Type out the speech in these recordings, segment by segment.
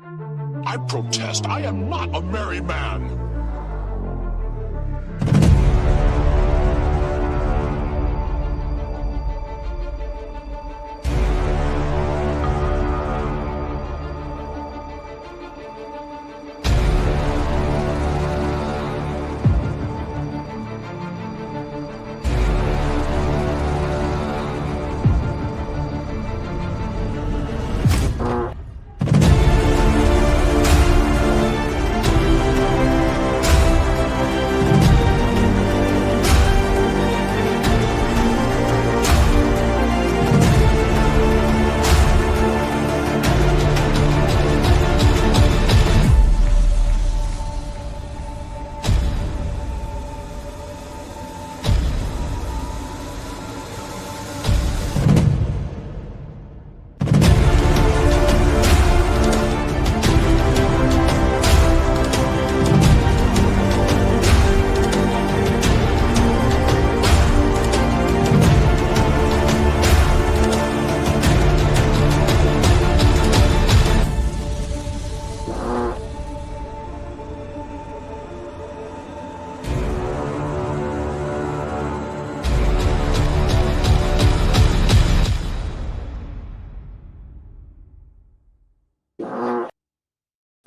I protest. I am not a merry man.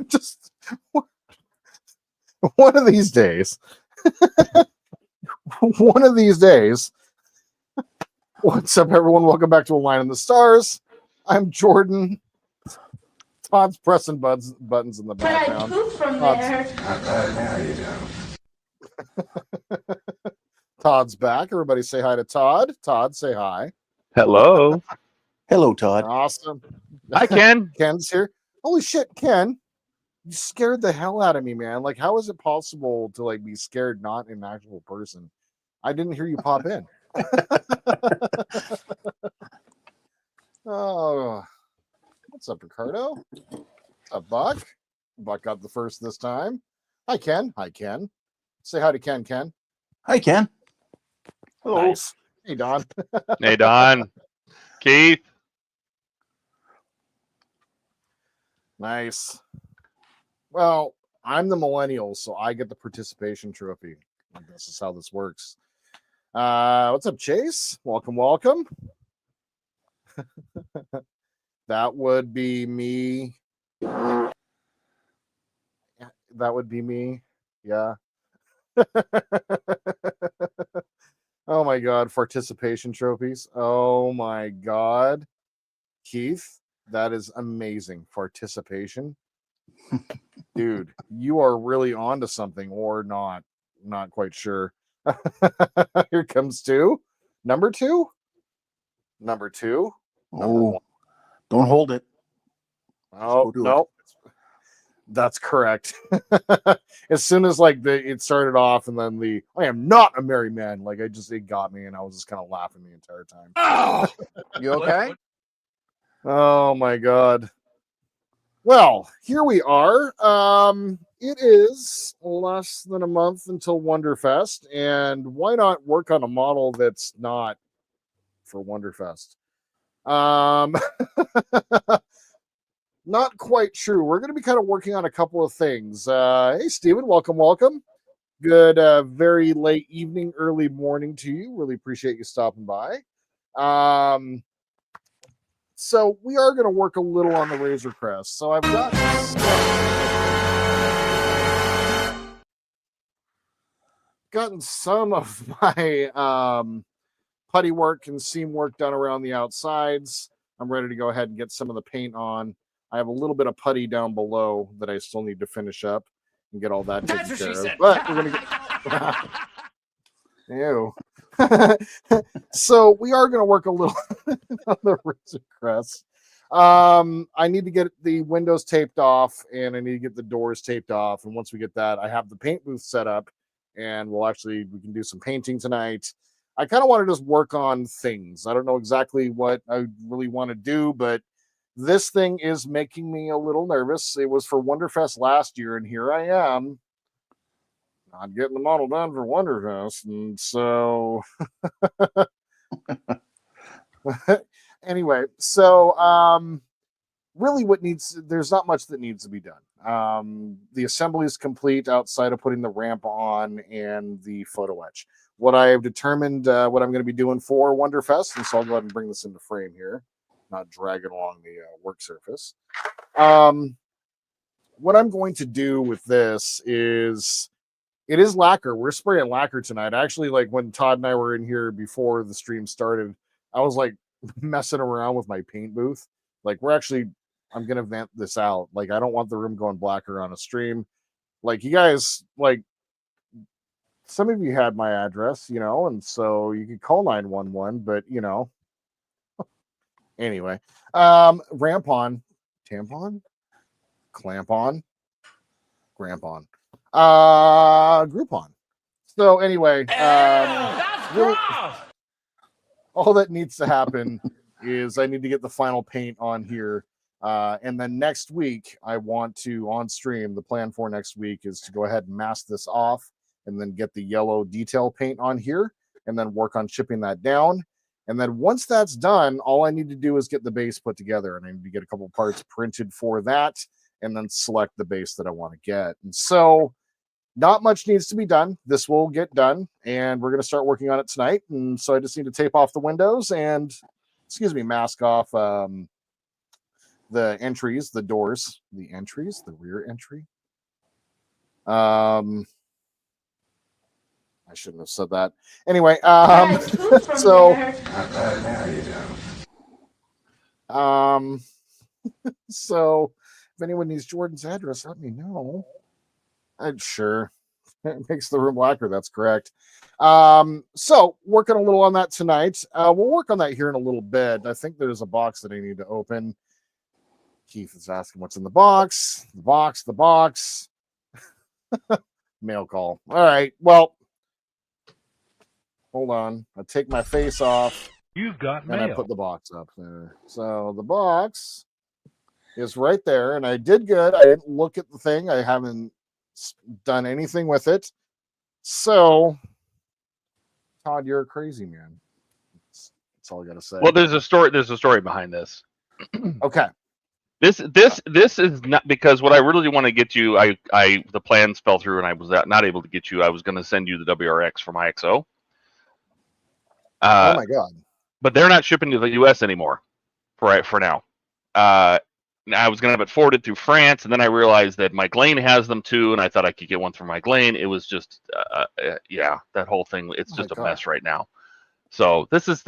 Just one of these days. One of these days. What's up, everyone? Welcome back to A Line in the Stars. I'm Jordan. Todd's pressing buttons in the background. Can I poop from there? Todd's back. Everybody say hi to Todd. Todd, say hi. Hello. Hello, Todd. Awesome. Hi, Ken. Ken's here. Holy shit, Ken. You scared the hell out of me, man. Like, how is it possible to like be scared not an actual person? I didn't hear you pop in. Oh, what's up, Ricardo? What's up, Buck? Buck got the first this time. Hi, Ken. Hi, Ken. Say hi to Ken, Ken. Hi, Ken. Hello. Nice. Hey, Don. Hey, Don. Keith. Nice. Well, I'm the millennial, so I get the participation trophy. This is how this works. What's up, Chase? Welcome, welcome. That would be me. That would be me. Yeah. Oh my God, participation trophies. Oh my God. Keith, that is amazing. Participation. Dude, you are really onto something, or not. Not quite sure. Here comes two. Number two. Number two. Number one. Don't hold it. Oh, no. That's correct. As soon as like it started off, and then I am not a merry man. Like it got me, and I was just kind of laughing the entire time. Oh, you okay? Oh my God. Well, here we are. It is less than a month until Wonderfest, and why not work on a model that's not for Wonderfest? Not quite true. We're going to be kind of working on a couple of things. Hey, Steven, welcome, welcome. Good, very late evening, early morning to you. Really appreciate you stopping by. So we are going to work a little on the Razor Crest. So I've gotten some of my putty work and seam work done around the outsides. I'm ready to go ahead and get some of the paint on. I have a little bit of putty down below that I still need to finish up and get all that taken care of. But we're going to get... Ew. So we are going to work a little on the Razor Crest. I need to get the windows taped off, and I need to get the doors taped off. And once we get that, I have the paint booth set up, and we can do some painting tonight. I kind of want to just work on things. I don't know exactly what I really want to do, but this thing is making me a little nervous. It was for Wonderfest last year, and here I am not getting the model done for Wonderfest. And so anyway, so really there's not much that needs to be done. The assembly is complete outside of putting the ramp on and the photo etch. What I have determined what I'm going to be doing for Wonderfest, and so I'll go ahead and bring this into frame here, not drag it along the work surface. What I'm going to do with this is, it is lacquer. We're spraying lacquer tonight. Actually, like when Todd and I were in here before the stream started, I was like messing around with my paint booth. Like I'm going to vent this out. Like, I don't want the room going blacker on a stream. Like, you guys, like, some of you had my address, and so you could call 911, but anyway, ramp on, tampon, clamp on, Groupon. So anyway, all that needs to happen is I need to get the final paint on here. And then next week, I want to, on stream, the plan for next week is to go ahead and mask this off and then get the yellow detail paint on here and then work on chipping that down. And then once that's done, all I need to do is get the base put together, and I need to get a couple parts printed for that and then select the base that I want to get. And so not much needs to be done. This will get done, and we're going to start working on it tonight. And so I just need to tape off the windows and, mask off the entries, the doors, the entries, the rear entry. I shouldn't have said that. Anyway, so so if anyone needs Jordan's address, let me know. I'm sure it makes the room blacker. That's correct. So working a little on that tonight. We'll work on that here in a little bit. I think there's a box that I need to open. Keith is asking what's in the box. The box. Mail call. All right. Well, hold on. I take my face off. You've got mail. And I put the box up there. So the box is right there. And I did good. I didn't look at the thing. I haven't done anything with it. So, Todd, you're a crazy man. That's all I got to say. Well, there's a story behind this. Okay. This is not, because what I really want to get you, the plans fell through and I was not able to get you. I was going to send you the WRX from IXO. Oh my God. But they're not shipping to the US anymore for now. I was going to have it forwarded through France, and then I realized that Mike Lane has them too, and I thought I could get one from Mike Lane. It was just, that whole thing. It's just a mess right now. So this is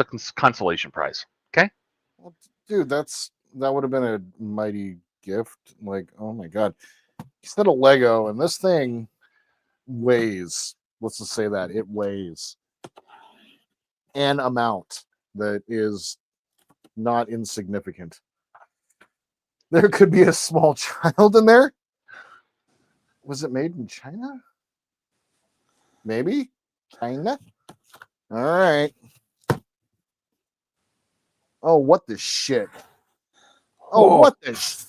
a consolation prize. Okay. Well, dude, that would have been a mighty gift. Like, oh my God, instead of Lego, and this thing weighs. Let's just say that it weighs an amount that is not insignificant. There could be a small child in there. Was it made in China? Maybe. China? All right. Oh, what the shit? Oh, what the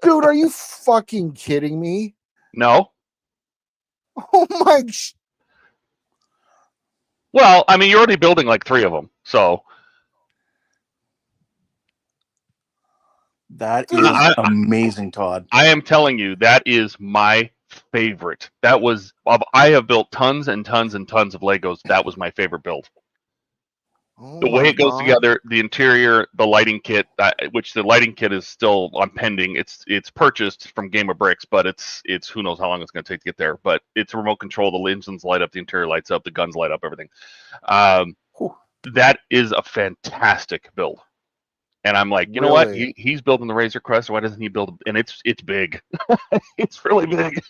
dude, are you fucking kidding me? No. Oh my Well, I mean, you're already building like 3 of them, so that is amazing, Todd. I am telling you, that is my favorite. I have built tons and tons and tons of Legos. That was my favorite build. Oh the way it goes together, the interior, the lighting kit, which the lighting kit is still on pending. It's purchased from Game of Bricks, but it's who knows how long it's going to take to get there. But it's a remote control. The engines light up, the interior lights up, the guns light up, everything. That is a fantastic build. And I'm like, you know what? He's building the Razor Crest. Why doesn't he build? And it's big. It's really big.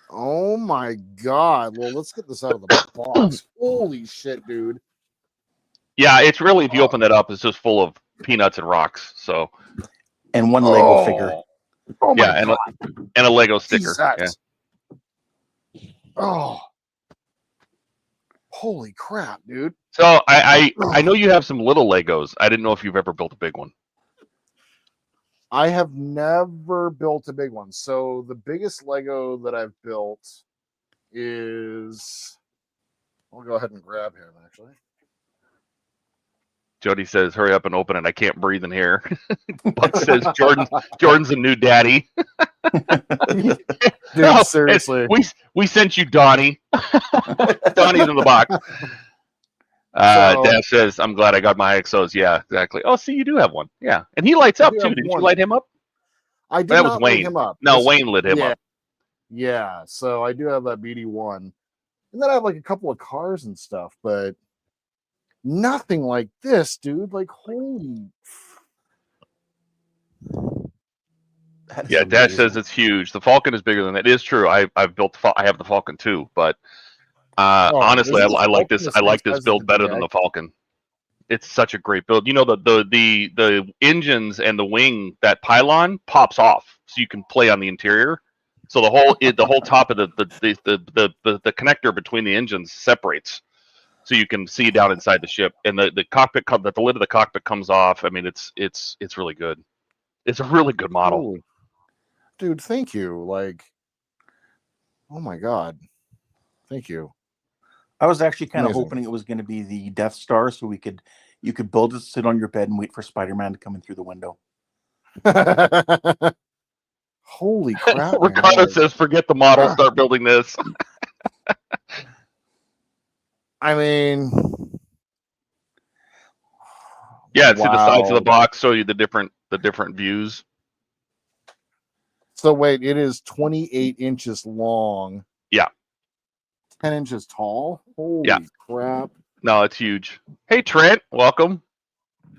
Oh my God! Well, let's get this out of the box. Holy shit, dude! Yeah, it's really, if you open that up, it's just full of peanuts and rocks. So, and one Lego figure. Oh my God! And a Lego sticker. Yeah. Oh, holy crap, dude! So I know you have some little Legos. I didn't know if you've ever built a big one. I have never built a big one. So the biggest Lego that I've built is, I'll go ahead and grab him actually. Jody says, "Hurry up and open it. I can't breathe in here." Buck says, "Jordan's a new daddy." Dude, Oh, seriously. we sent you Donnie. Donnie's in the box. Dad says, "I'm glad I got my XOs." Yeah, exactly. Oh, see, you do have one. Yeah, and he lights up too. Didn't you light him up? I did That not was Wayne. light him up. No, Wayne lit him up. Yeah, so I do have that BD1. And then I have like a couple of cars and stuff, but nothing like this, dude. Like, holy. Yeah, Dash says it's huge. The Falcon is bigger than that. It is true. I've built. I have the Falcon too, but honestly, I like this. I like this build better than the Falcon. It's such a great build. You know, the engines and the wing, that pylon pops off, so you can play on the interior. So the whole top of the connector between the engines separates, so you can see down inside the ship. And the cockpit, the lid of the cockpit comes off. I mean, it's really good. It's a really good model. Ooh. Dude, thank you. Like, oh my god, thank you. I was actually kind of hoping it was going to be the Death Star, so you could build it, sit on your bed, and wait for Spider-Man to come in through the window. Holy crap! Ricardo says, "Forget the model. Start building this." I mean, yeah, see the sides of the box, show you the different views. So wait, it is 28 inches long. Yeah. 10 inches tall. Holy crap! No, it's huge. Hey Trent, welcome.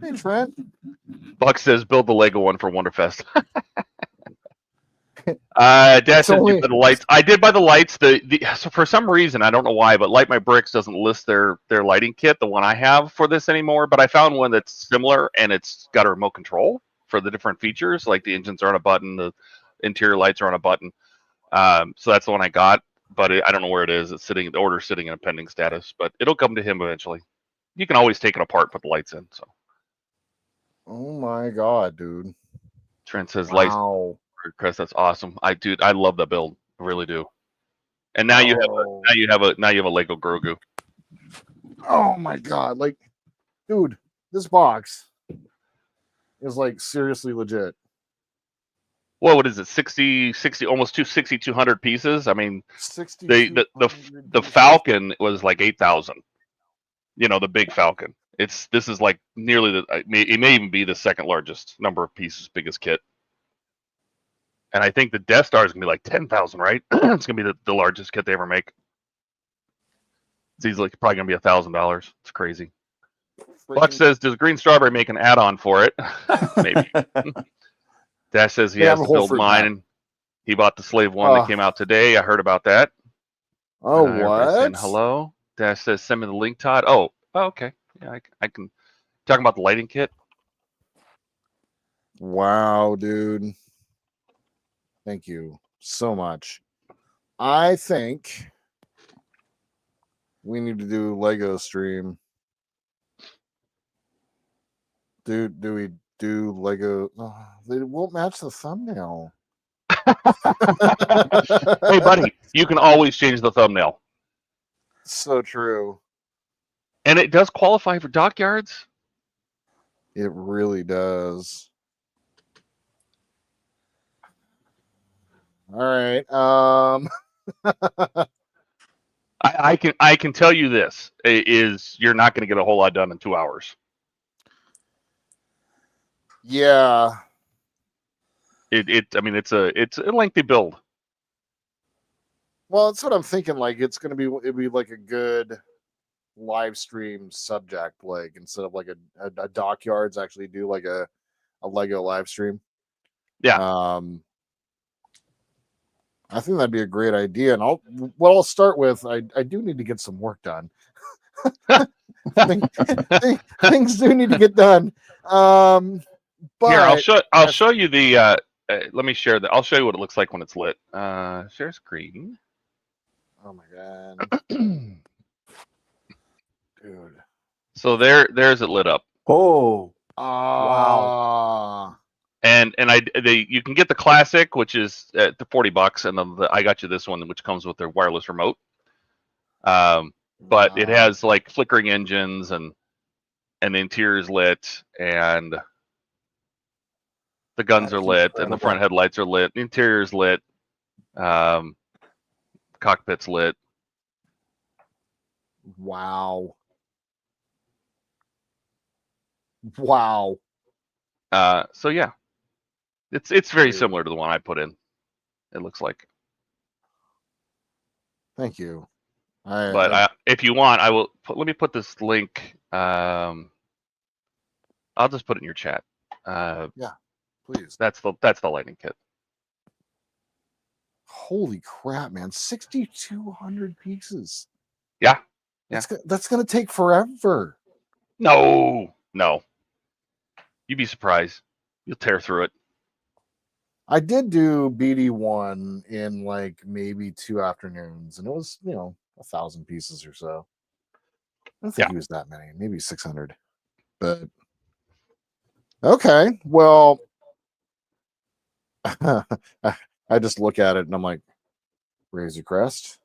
Hey Trent. Buck says, "Build the Lego one for Wonderfest." Dash says, "You buy the lights." I did buy the lights. So for some reason, I don't know why, but Light My Bricks doesn't list their lighting kit, the one I have for this anymore. But I found one that's similar, and it's got a remote control for the different features. Like the engines are on a button, the interior lights are on a button. So that's the one I got, but I don't know where it is. It's sitting. The order's sitting in a pending status, but it'll come to him eventually. You can always take it apart, put the lights in. So. Oh my god, dude! Trent says, "Lights." Chris, that's awesome. I love the build. I really do. And now you have a Lego Grogu. Oh my god! Like, dude, this box is like seriously legit. Well, what is it? 60, almost 200 pieces. I mean, the Falcon was like 8,000. You know, the big Falcon. This is like nearly it may even be the second largest number of pieces, biggest kit. And I think the Death Star is gonna be like 10,000, right? It's gonna be the largest kit they ever make. It's easily probably gonna be $1,000. It's crazy. Buck says, "Does Green Strawberry make an add-on for it?" Maybe. Dash says he has to build mine, and he bought the Slave one that came out today. I heard about that. Oh, what? Saying hello. Dash says, "Send me the link, Todd." Oh, okay. Yeah, I can. Talking about the lighting kit. Wow, dude. Thank you so much. I think we need to do Lego stream. Do we do Lego? Oh, they won't match the thumbnail. Hey, buddy, you can always change the thumbnail. So true. And it does qualify for dockyards. It really does. All right. I can tell you this is you're not going to get a whole lot done in 2 hours. Yeah. I mean, it's a lengthy build. Well, that's what I'm thinking. Like, it'd be like a good live stream subject, like instead of like a dockyards, actually do like a Lego live stream. Yeah. I think that'd be a great idea. And I'll start with, I do need to get some work done. Things do need to get done. But here, I'll show you the let me share that. I'll show you what it looks like when it's lit. Share screen. Oh my god. Dude. So there's it lit up. Oh. Wow. And you can get the classic, which is at the $40, and then I got you this one, which comes with their wireless remote. But it has like flickering engines and and the interior is lit, and the guns That are is lit, and the incredible. front headlights are lit. The interior is lit. Cockpit's lit. Wow. Wow. So yeah, it's very Dude. similar to the one I put in. It looks like. Thank you. But if you want, I will. Let me put this link. I'll just put it in your chat. Please. That's the lightning kit. Holy crap, man! 6,200 pieces. Yeah. That's gonna take forever. No. You'd be surprised. You'll tear through it. I did do BD1 in like maybe 2 afternoons, and it was 1,000 pieces or so. I don't think it was that many, maybe 600. But okay, well, I just look at it and I'm like, Razor Crest,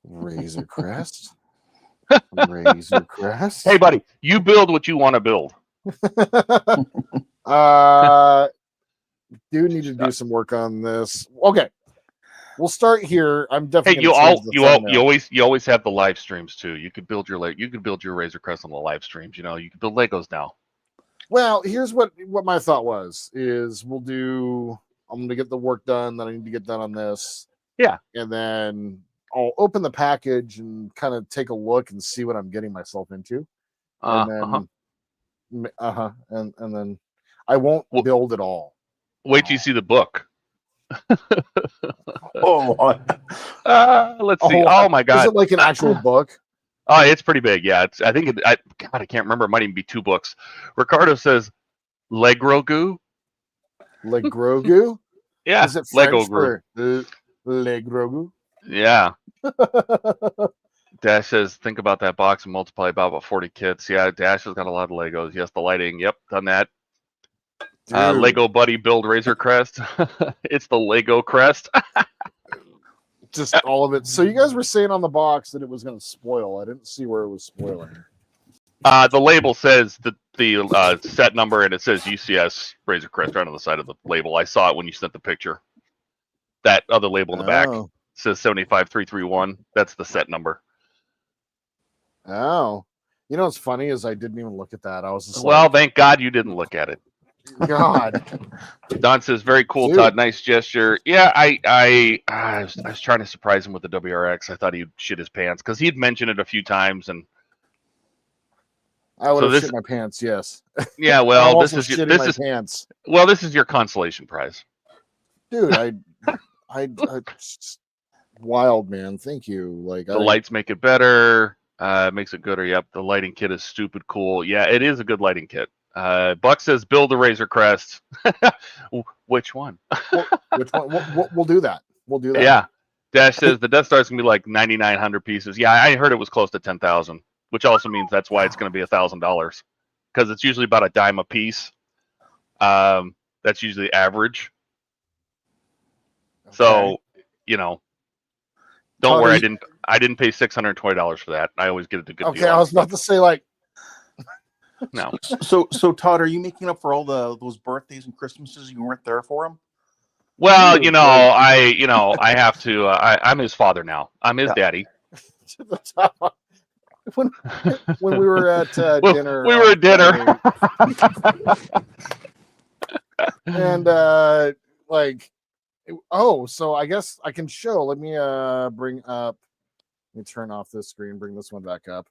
Razor Crest, Razor Crest. Hey, buddy, you build what you want to build. Do need to do some work on this. Okay, we'll start here. I'm definitely. Hey, you always have the live streams too. You could build your Razor Crest on the live streams. You can build Legos now. Well, here's what my thought was: is I'm going to get the work done that I need to get done on this. Yeah, and then I'll open the package and kind of take a look and see what I'm getting myself into, and then and then I won't build it all. Wait till you see the book. Let's see. Oh my God! Is it like an actual book? Oh, it's pretty big. Yeah, I can't remember. It might even be 2 books. Ricardo says Legrogu. Legrogu. Yeah, is it French for Legrogu? Yeah. Dash says, think about that box and multiply about 40 kits. Yeah, Dash has got a lot of Legos. Yes, the lighting. Yep, done that. Lego Buddy build Razor Crest. It's the Lego Crest. Just all of it. So you guys were saying on the box that it was going to spoil. I didn't see where it was spoiling. The label says the set number, and it says UCS Razor Crest right on the side of the label. I saw it when you sent the picture. That other label in the back says 75331. That's the set number. Oh. You know what's funny is I didn't even look at that. I was just thank God you didn't look at it. God. Don says, very cool, dude. Todd. Nice gesture. Yeah, I was trying to surprise him with the WRX. I thought he'd shit his pants because he'd mentioned it a few times, and I would have shit my pants. Yes. Yeah. Well, this is your consolation prize, dude. I wild, man. Thank you. Like the lights make it better. Makes it gooder. Yep. The lighting kit is stupid cool. Yeah, it is a good lighting kit. Buck says build a Razor Crest. Which one? Which one? We'll do that. We'll do that. Yeah. Dash says the Death Star is gonna be like 9,900 pieces. Yeah, I heard it was close to 10,000, which also means that's why it's gonna be $1,000 because it's usually about a dime a piece. That's usually average. Okay. So, don't worry. I didn't pay $620 for that. I always get it a good deal. Okay, I was about to say like. No. So Todd, are you making up for all those birthdays and Christmases you weren't there for him? Well, I have to. I'm his father now. I'm his daddy. when we were at dinner, we were at dinner, and so I guess I can show. Let me bring up. Let me turn off this screen. Bring this one back up.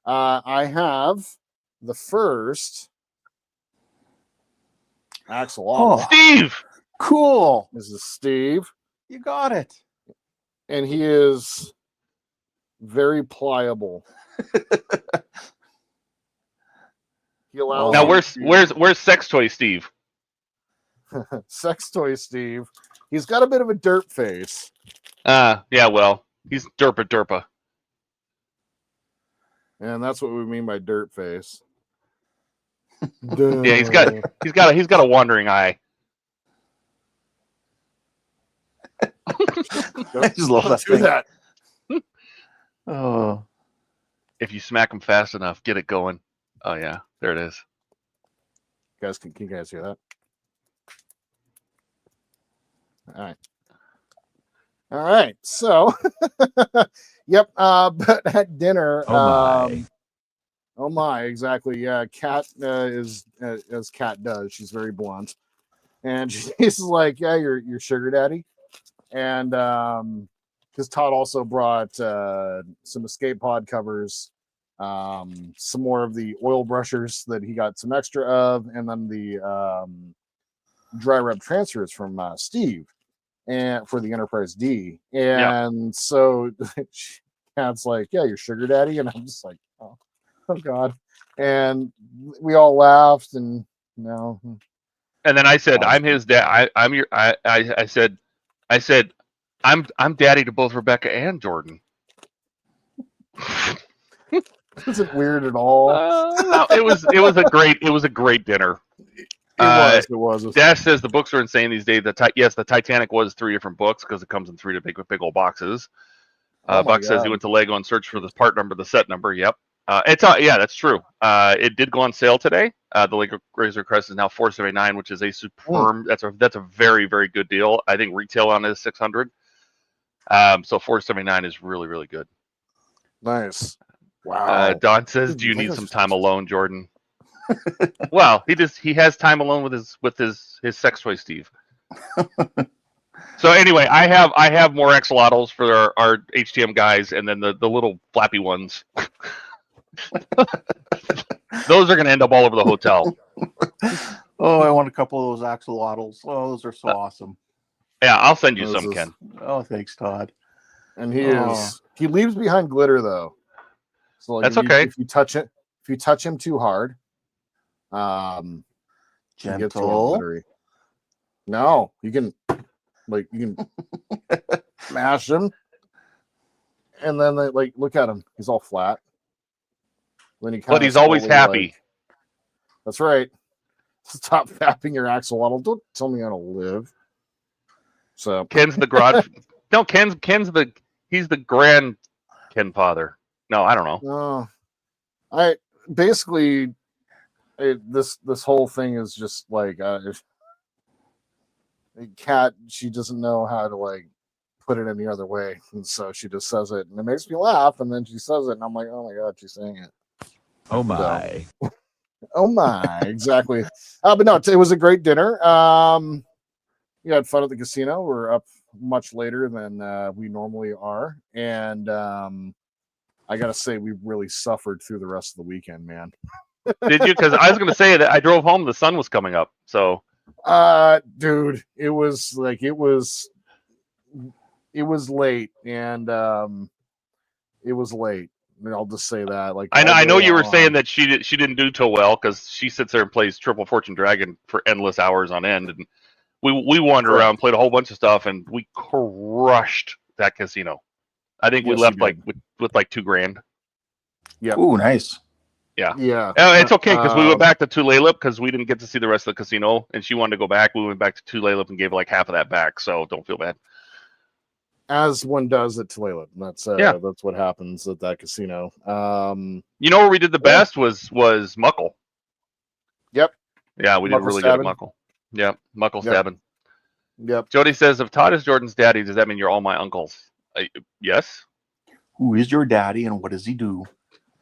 I have the first Axel. Oh, Steve. Cool. This is Steve. You got it. And he is very pliable. He allows now where's Sex Toy Steve? Sex Toy Steve. He's got a bit of a derp face. Yeah, well, he's derpa. And that's what we mean by dirt face. Yeah, he's got a wandering eye. I just love that thing. That. Oh, if you smack him fast enough, get it going. Oh yeah, there it is. Guys, can you guys hear that? All right. So, yep. But at dinner, oh my, exactly. Yeah, Kat is as Kat does. She's very blunt, and she's like, "Yeah, your sugar daddy," and because Todd also brought some escape pod covers, some more of the oil brushers that he got some extra of, and then the dry rub transfers from Steve and for the Enterprise D. And so Kat's like, "Yeah, your sugar daddy," and I'm just like, oh God. And we all laughed, and no. And then I said, "I'm his dad. I'm your." I said, I'm daddy to both Rebecca and Jordan. Isn't weird at all. No, it was a great dinner. It was. Dash says the books are insane these days. Yes, the Titanic was 3 different books because it comes in 3 big old boxes. Buck says he went to Lego and searched for the part number, the set number. Yep. That's true. It did go on sale today. The Lego Razor Crest is now $479, which is a superb. That's a very, very good deal. I think retail on it is $600. So $479 is really, really good. Nice. Wow. Don says, "Do you need some time alone, Jordan?" Well, he has time alone with his sex toy, Steve. So anyway, I have more axolotls for our HTM guys, and then the little flappy ones. Those are going to end up all over the hotel. Oh, I want a couple of those axolotls. Oh, those are so awesome. Yeah, I'll send you some, Ken. Oh, thanks, Todd. And he leaves behind glitter though. So like, that's okay. If you touch him too hard, gentle. No, you can mash him, and then look at him. He's all flat. Then but he's always happy. That's right. Stop fapping your axolotl. Don't tell me how to live. So Ken's the garage. No, he's the grand Ken father. No, I don't know. This whole thing is just like Kat. She doesn't know how to put it any other way, and so she just says it, and it makes me laugh. And then she says it, and I'm like, oh my God, she's saying it. Oh my. So, oh my, exactly. But no, it was a great dinner. We had fun at the casino. We're up much later than we normally are, and I gotta say, we really suffered through the rest of the weekend, man. Did you? Because I was gonna say that I drove home, the sun was coming up. So, dude, it was late, and it was late. I'll just say that. I know you were saying that she didn't do too well because she sits there and plays Triple Fortune Dragon for endless hours on end, and we wandered around, played a whole bunch of stuff, and we crushed that casino. I think we left with $2,000. Yeah. Ooh, nice. Yeah. Yeah. It's okay because we went back to Tulalip because we didn't get to see the rest of the casino, and she wanted to go back. We went back to Tulalip and gave half of that back, so don't feel bad. As one does at Tulalip. That's what happens at that casino. You know where we did the best was Muckle. Yep. Yeah, we did really good at Muckle. Yep, Muckle stabbing. Yep. Jody says, if Todd is Jordan's daddy, does that mean you're all my uncles? Yes. Who is your daddy and what does he do?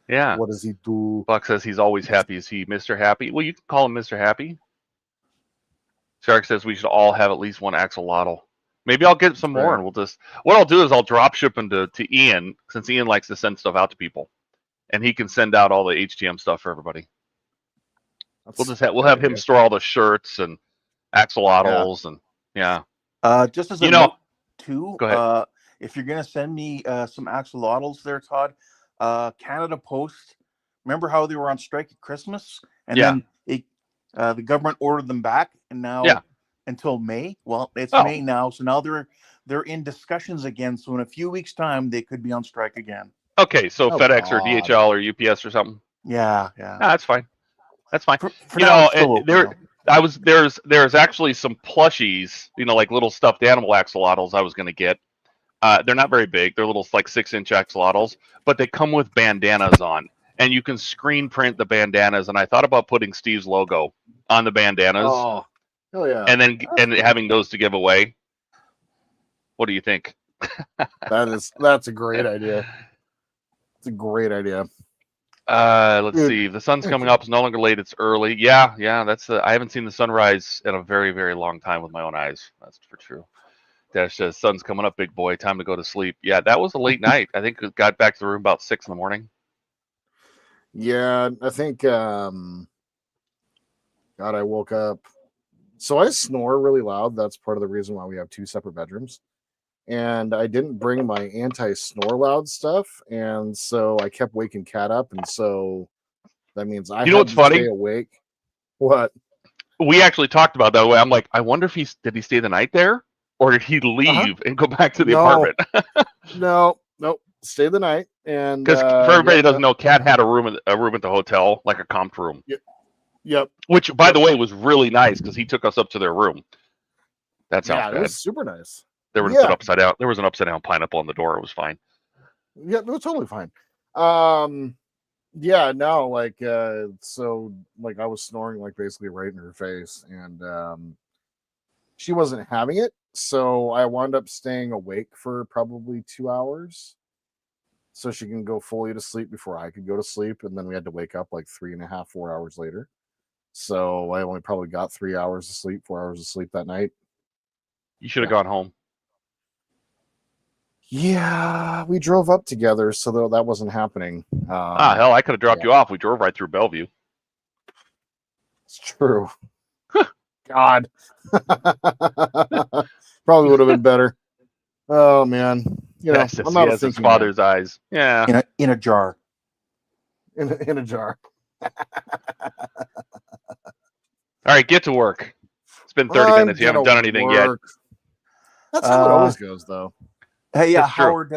Yeah. What does he do? Buck says he's always happy. Is he Mr. Happy? Well, you can call him Mr. Happy. Shark says we should all have at least one axolotl. Maybe I'll get some more, and what I'll do is I'll drop ship them to Ian, since Ian likes to send stuff out to people, and he can send out all the HTM stuff for everybody. We'll have him store all the shirts and axolotls and just as a note too. Go ahead. If you're gonna send me some axolotls there, Todd, Canada Post. Remember how they were on strike at Christmas, and then the government ordered them back, and now until May. Well, it's May now, so now they're in discussions again. So in a few weeks' time, they could be on strike again. Okay, so FedEx or DHL or UPS or something. Yeah. No, that's fine. That's fine. For now, there's actually some plushies, like little stuffed animal axolotls I was going to get. They're not very big. They're little 6-inch axolotls, but they come with bandanas on. and you can screen print the bandanas. And I thought about putting Steve's logo on the bandanas, Oh, hell yeah! and then having those to give away. What do you think? That's a great idea. It's a great idea. Let's see. If the sun's coming up, it's no longer late. It's early. Yeah. I haven't seen the sunrise in a very, very long time with my own eyes. That's for true. Dash says, sun's coming up, big boy. Time to go to sleep. Yeah, that was a late night. I think it got back to the room about 6 in the morning. Yeah, I think. God, I woke up. So I snore really loud. That's part of the reason why we have 2 separate bedrooms. And I didn't bring my anti-snore loud stuff, and so I kept waking Cat up, and so that means I had to stay awake. What? We actually talked about that way. I'm like, I wonder if did he stay the night there, or did he leave and go back to the apartment? No, stay the night. And because for everybody who doesn't know, Cat had a room at the hotel, like a comped room. Yep. Which, by the way, was really nice because he took us up to their room. That sounds bad. It was super nice. There was an upside down. There was an upside down pineapple on the door. It was fine. Yeah, it was totally fine. Yeah, no, so I was snoring basically right in her face, and she wasn't having it, so I wound up staying awake for probably 2 hours, so she can go fully to sleep before I could go to sleep, and then we had to wake up 3.5, 4 hours later. So I only probably got 3 hours of sleep, 4 hours of sleep that night. You should have gone home. Yeah, we drove up together, so that wasn't happening. Hell, I could have dropped you off. We drove right through Bellevue. It's true. God. Probably would have been better. Oh, man. I'm not his father's eyes. Yeah. In a jar. In a jar. All right, get to work. It's been 30 minutes. You haven't done anything yet. That's how it always goes, though. Hey, yeah, Howard,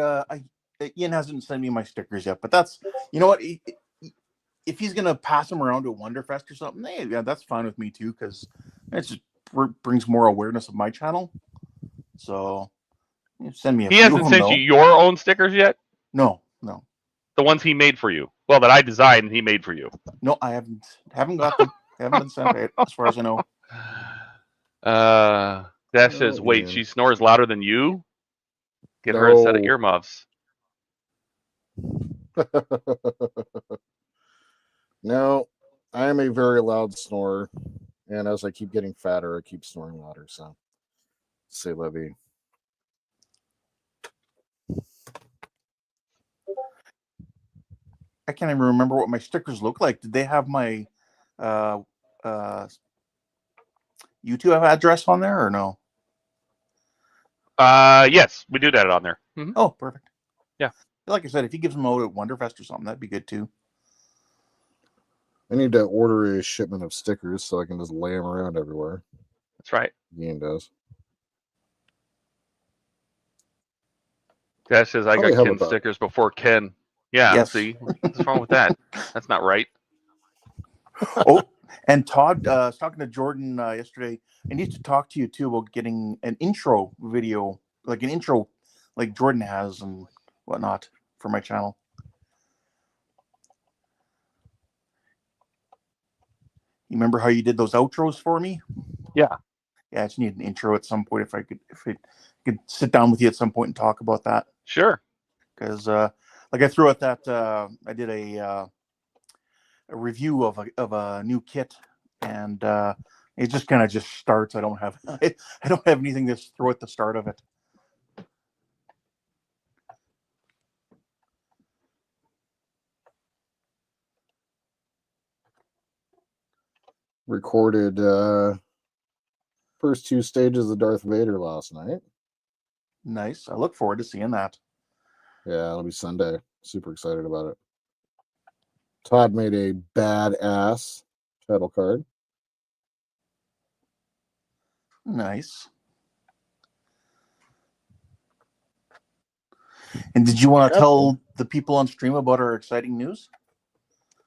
Ian hasn't sent me my stickers yet, but that's, you know what? If he's going to pass them around to Wonderfest or something, yeah, that's fine with me too, because it just brings more awareness of my channel. So send me a few. He hasn't sent you your own stickers yet? No. The ones he made for you. Well, that I designed and he made for you. No, I haven't got them. They haven't been sent yet, as far as I know. Dash says, wait, she snores louder than you? Get her a set of earmuffs. No, I am a very loud snorer, and as I keep getting fatter, I keep snoring louder. So, say Libby. I can't even remember what my stickers look like. Did they have my YouTube address on there or no? Yes, we do that on there. Mm-hmm. Oh, perfect. Yeah. Like I said, if he gives them out at Wonderfest or something, that'd be good too. I need to order a shipment of stickers so I can just lay them around everywhere. That's right. Ian does. Dash says, I got Ken stickers before Ken. Yeah, yes. See? What's wrong with that? That's not right. Oh, and Todd, I was talking to Jordan yesterday. I need to talk to you too about getting an intro video, like an intro like Jordan has and whatnot for my channel. You remember how you did those outros for me? Yeah. Yeah, I just need an intro at some point if I could sit down with you at some point and talk about that. Sure. Because like I threw out that I did a review of a new kit, and it just kind of just starts. I don't have anything to throw at the start of it. Recorded first 2 stages of Darth Vader last night. Nice. I look forward to seeing that. Yeah, it'll be Sunday. Super excited about it. Todd made a badass title card. Nice. And did you want to tell the people on stream about our exciting news?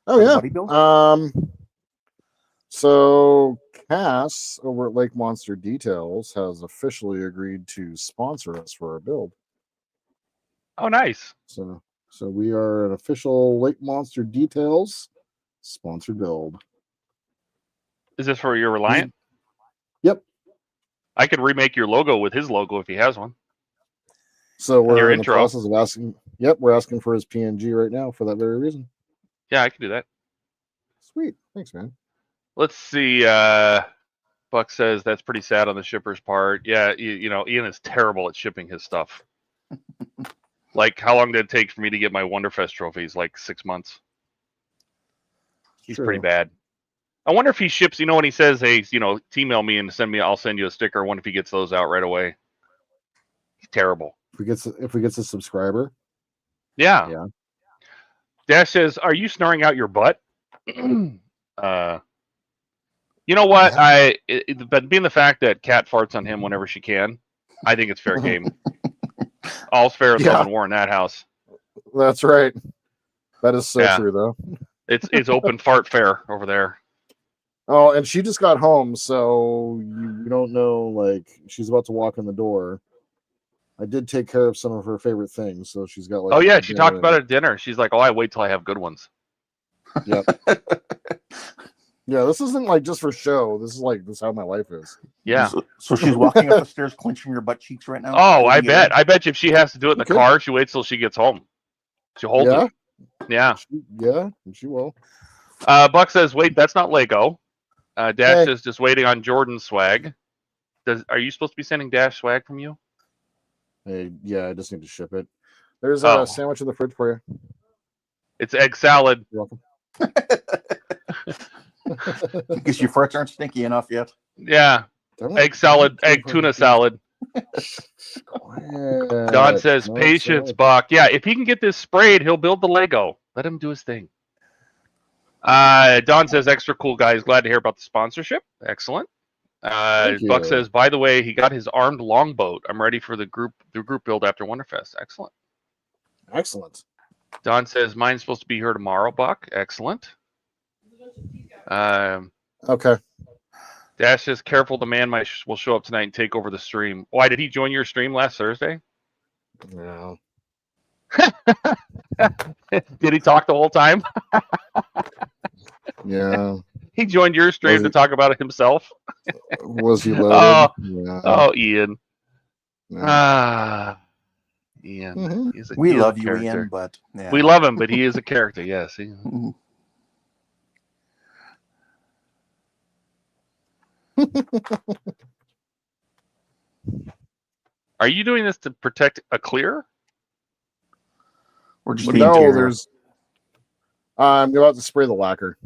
Oh, yeah. So Cass over at Lake Monster Details has officially agreed to sponsor us for our build. Oh, nice. So we are an official Lake Monster Details sponsored build. Is this for your Reliant? Yep. I could remake your logo with his logo if he has one. So we're Your in intro. the process of asking. Yep, we're asking for his PNG right now for that very reason. Yeah, I can do that. Sweet. Thanks, man. Let's see. Buck says that's pretty sad on the shipper's part. Yeah, you know, Ian is terrible at shipping his stuff. Like, how long did it take for me to get my Wonderfest trophies? Like 6 months. He's pretty bad. I wonder if he ships. You know, when he says, "Hey, you know, email me and send me, I'll send you a sticker." I wonder if he gets those out right away. He's terrible. If we get a subscriber. Yeah. Yeah. Dash says, "Are you snoring out your butt?" You know what? Yeah. But being the fact that Kat farts on him whenever she can, I think it's fair game. All's fair in love and war in that house. That's right. That is so true, though. It's open fart fair over there. Oh, and she just got home, so you don't know. Like, she's about to walk in the door. I did take care of some of her favorite things, so she's got like. Oh yeah, she talked about it at dinner. She's like, "Oh, I wait till I have good ones." Yep. Yeah, this isn't like just for show. This is how my life is. Yeah. So she's walking up the stairs, clenching her butt cheeks right now. Oh, I bet. I bet you if she has to do it in the car, she waits till she gets home. She holds it. Yeah. She will. Buck says, "Wait, that's not Lego." Dash is just waiting on Jordan's swag. Are you supposed to be sending Dash swag from you? Hey, yeah, I just need to ship it. There's a sandwich in the fridge for you. It's egg salad. You're welcome. Because your farts aren't stinky enough yet. Yeah. Egg salad, egg tuna salad. Don says, "Patience, Buck." Yeah, if he can get this sprayed, he'll build the Lego. Let him do his thing. Don says, "Extra cool, guys. Glad to hear about the sponsorship. Excellent." Buck says, "By the way, he got his armed longboat. I'm ready for the group build after Wonderfest." Excellent. Excellent. Don says, "Mine's supposed to be here tomorrow, Buck." Excellent. Okay. Dash says, "Careful, the man will show up tonight and take over the stream." Why, did he join your stream last Thursday? No. Did he talk the whole time? Yeah. He joined your stream to talk about it himself. Was he loaded? Oh, Ian. Yeah. Ian. Mm-hmm. We love you, Ian, but yeah. We love him, but he is a character. Yes. Are you doing this to protect a clear? Or just no, there's. I'm about to spray the lacquer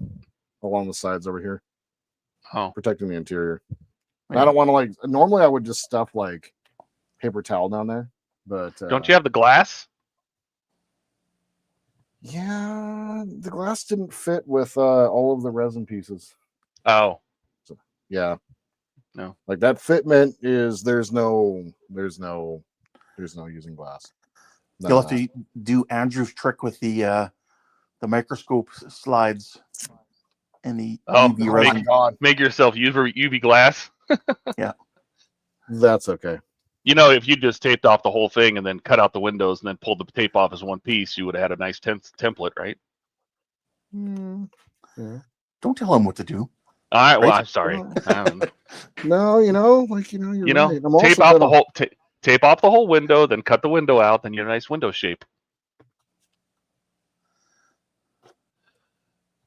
along the sides over here. Oh, protecting the interior. Yeah. I don't want to like. Normally, I would just stuff like paper towel down there, but don't you have the glass? Yeah, the glass didn't fit with all of the resin pieces. Oh, so, yeah. No, like that fitment is there's no using glass. You'll have to do Andrew's trick with the microscope slides and the UV resin. Make yourself UV glass. Yeah, that's okay. You know, if you just taped off the whole thing and then cut out the windows and then pulled the tape off as one piece, you would have had a nice template, right? Yeah. Don't tell him what to do. All right. Well, I'm sorry. No, you're right. Tape off the whole tape off the whole window, then cut the window out, then you have a nice window shape.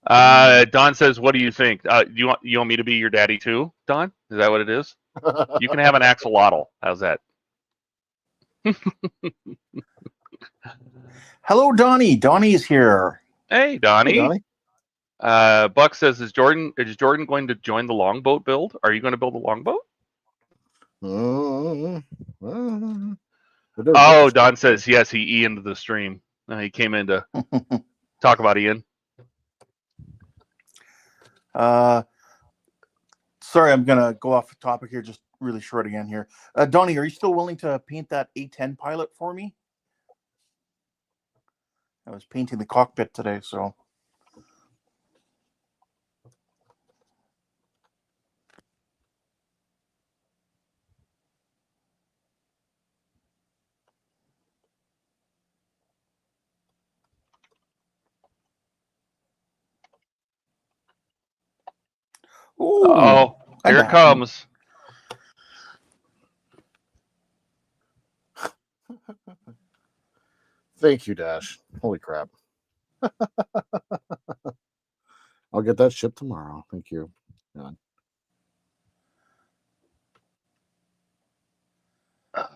Don says, "What do you think? You want me to be your daddy too, Don? Is that what it is? You can have an axolotl. How's that?" Hello, Donnie. Donnie is here. Hey, Donnie. Hey, Donnie. Buck says, "Is Jordan going to join the longboat build? Are you going to build a longboat?" Oh, Don says yes. He Ian'd the stream. He came in to talk about Ian. Sorry, I'm gonna go off the topic here, just really short again here. Donnie, are you still willing to paint that A10 pilot for me? I was painting the cockpit today, so. Ooh, Oh, here it comes. Thank you, Dash. Holy crap. I'll get that shipped tomorrow. Thank you. God.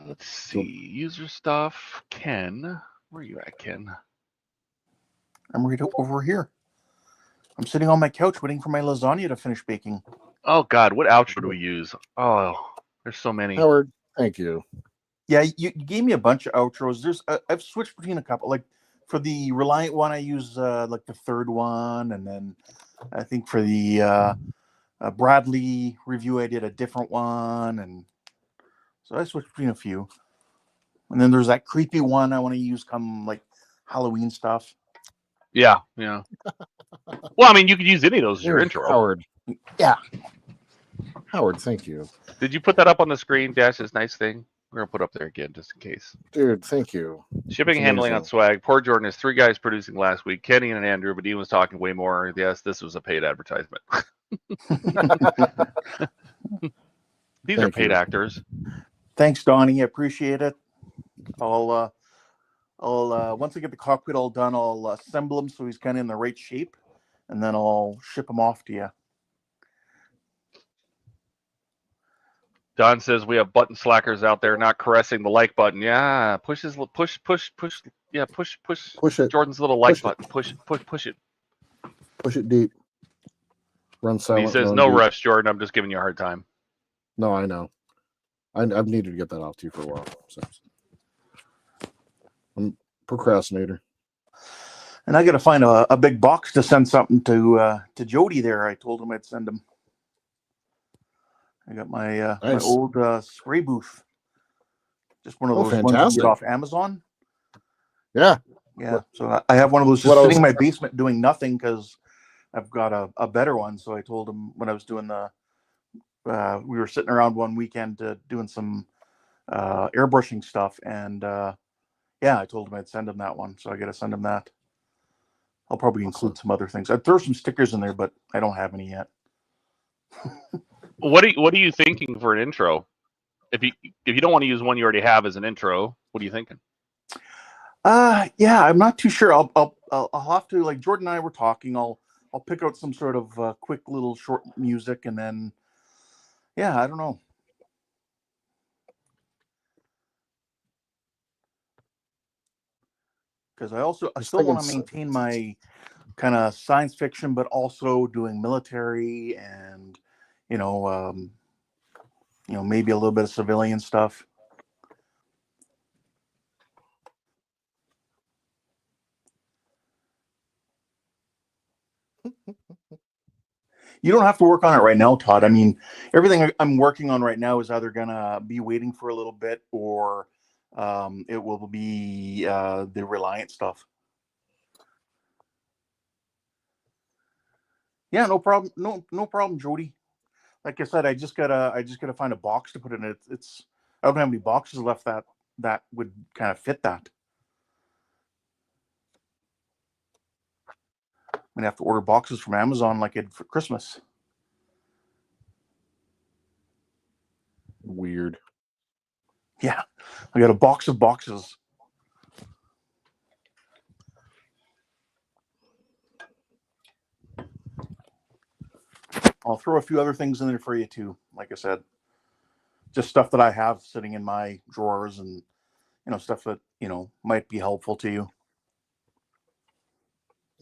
Let's see. User stuff. Ken. Where are you at, Ken? I'm right over here. I'm sitting on my couch waiting for my lasagna to finish baking. Oh, God. What outro do we use? Oh, there's so many. Howard, thank you. Yeah, you gave me a bunch of outros. I've switched between a couple. Like for the Reliant one, I use like the third one, and then I think for the Bradley review, I did a different one, and so I switched between a few. And then there's that creepy one I want to use come like Halloween stuff. Yeah. Well, I mean, you could use any of those as your intro. Howard. Yeah. Howard, thank you. Did you put that up on the screen, Dash's nice thing? We're going to put up there again just in case. Dude, thank you. Shipping and handling on swag. Poor Jordan has 3 guys producing last week. Kenny and Andrew, but he was talking way more. Yes, this was a paid advertisement. These are paid actors. Thanks, Donnie. I appreciate it. I'll once I get the cockpit all done, I'll assemble him so he's kind of in the right shape, and then I'll ship him off to you. Don says we have button slackers out there not caressing the like button. Yeah, push. Yeah, push it. Jordan's little like button. Push it. Push it deep. Run silent. He says no rush, Jordan. I'm just giving you a hard time. No, I know. I've needed to get that off to you for a while. So. I'm a procrastinator. And I got to find a big box to send something to Jody there. I told him I'd send him. I got my nice. My old spray booth. Just one of those ones you get off Amazon. Yeah. Yeah. So I have one of those just sitting in my basement doing nothing because I've got a better one. So I told him when I was doing we were sitting around one weekend doing some airbrushing stuff. And yeah, I told him I'd send him that one. So I got to send him that. I'll probably include some other things. I'd throw some stickers in there, but I don't have any yet. What are you thinking for an intro? If you don't want to use one you already have as an intro, what are you thinking? Yeah, I'm not too sure. I'll have to, like Jordan and I were talking. I'll pick out some sort of quick little short music, and then yeah, I don't know. Because I still want to maintain my kind of science fiction, but also doing military and maybe a little bit of civilian stuff. You don't have to work on it right now, Todd. I mean, everything I'm working on right now is either gonna be waiting for a little bit, or it will be the Reliant stuff. Yeah, no problem. No problem, Jody. Like I said, I just gotta find a box to put in it. I don't have any boxes left that would kind of fit that. I'm gonna have to order boxes from Amazon like I did for Christmas. Weird. Yeah, I got a box of boxes. I'll throw a few other things in there for you too. Like I said, just stuff that I have sitting in my drawers, and stuff that might be helpful to you.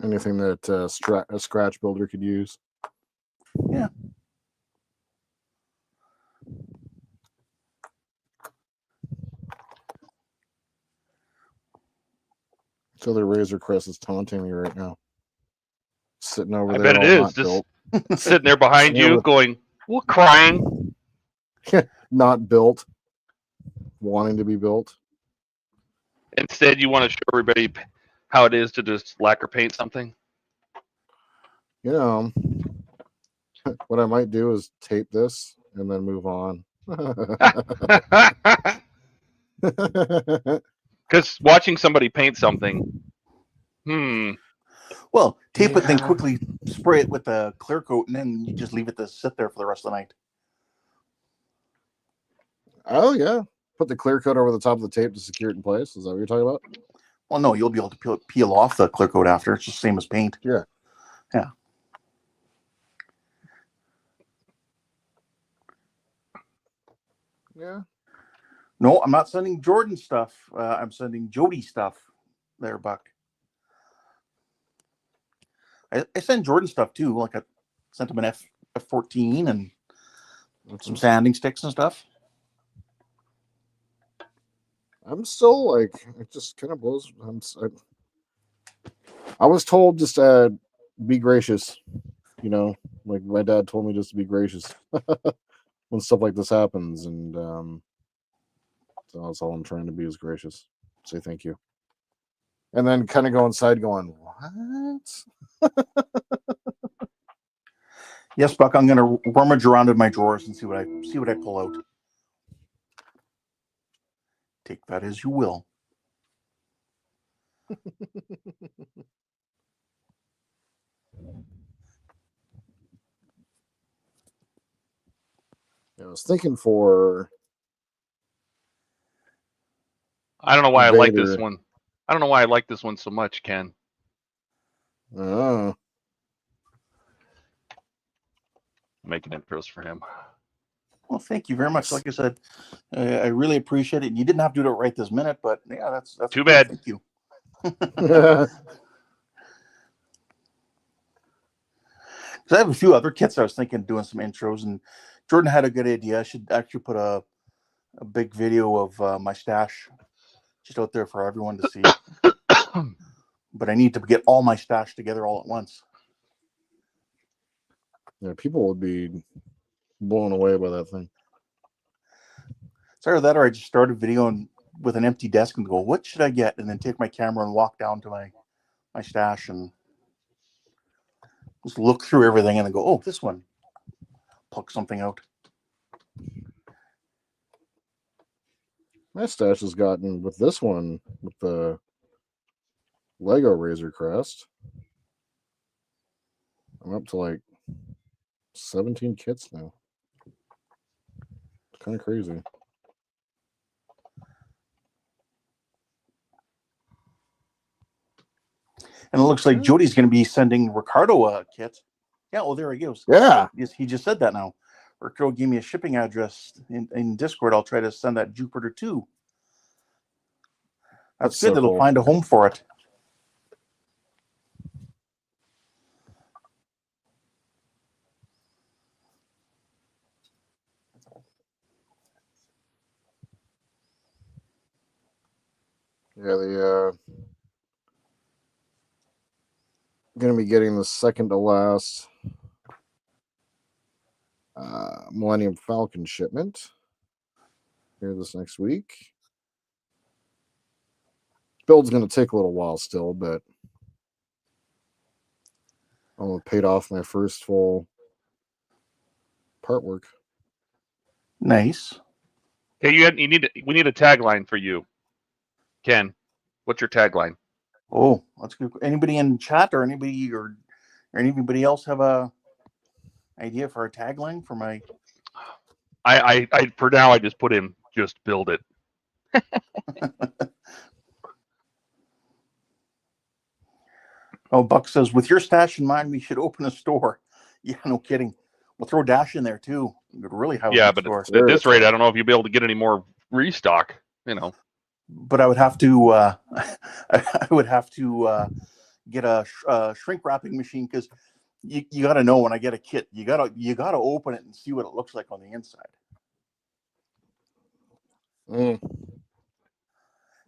Anything that a scratch builder could use. Yeah. So the Razor Crest is taunting me right now. Sitting over I there. bet it is. Just sitting there behind you going, what, crying? Not built. Wanting to be built. Instead, you want to show everybody how it is to just lacquer paint something? What I might do is tape this and then move on. Because watching somebody paint something, Well, Tape it, then quickly spray it with a clear coat, and then you just leave it to sit there for the rest of the night. Oh, yeah. Put the clear coat over the top of the tape to secure it in place. Is that what you're talking about? Well, no, you'll be able to peel off the clear coat after. It's just the same as paint. Yeah. Yeah. Yeah. No, I'm not sending Jordan stuff. I'm sending Jody stuff there, Buck. I send Jordan stuff too. Like I sent him an F14 and some sanding sticks and stuff. I'm still like, it just kind of blows. I was told just be gracious, you know, like my dad told me just to be gracious when stuff like this happens, and so that's all I'm trying to be, is gracious. Say thank you, and then kind of go inside, going, what? Yes, Buck. I'm gonna rummage around in my drawers and see what I pull out. Take that as you will. I was thinking for. I don't know why I like this one. I don't know why I like this one so much, Ken. Oh. Making intros for him. Well, thank you very much. Like I said, I really appreciate it. And you didn't have to do it right this minute, but yeah, that's too cool. bad. Thank you. Because I have a few other kits I was thinking of doing some intros, and Jordan had a good idea. I should actually put a big video of my stash just out there for everyone to see. But I need to get all my stash together all at once. Yeah, people would be blown away by that thing. It's either that or I just start a video and with an empty desk and go, what should I get? And then take my camera and walk down to my stash and just look through everything and then go, oh, this one. Pluck something out. My stash has gotten, with this one, with the Lego Razor Crest, I'm up to like 17 kits now. It's kind of crazy. And it looks like Jody's going to be sending Ricardo a kit. Yeah, well, there he goes. Yeah. He just said that now. Ricardo gave me a shipping address in Discord. I'll try to send that Jupiter too. That's good. So It'll cool. find a home for it. Yeah, the going to be getting the second to last Millennium Falcon shipment here this next week. Build's going to take a little while still, but I'm paid off my first full part work. Nice. Hey, we need a tagline for you, Ken. What's your tagline? Oh, that's good. Anybody in chat or anybody else have a idea for a tagline for my? I for now I just put in just build it. Oh, Buck says, with your stash in mind, we should open a store. Yeah, no kidding. We'll throw Dash in there too. We could really have Yeah, a but store. at this rate, I don't know if you'll be able to get any more restock. You know. But I would have to. I would have to get a shrink wrapping machine because you got to know when I get a kit, you got to open it and see what it looks like on the inside.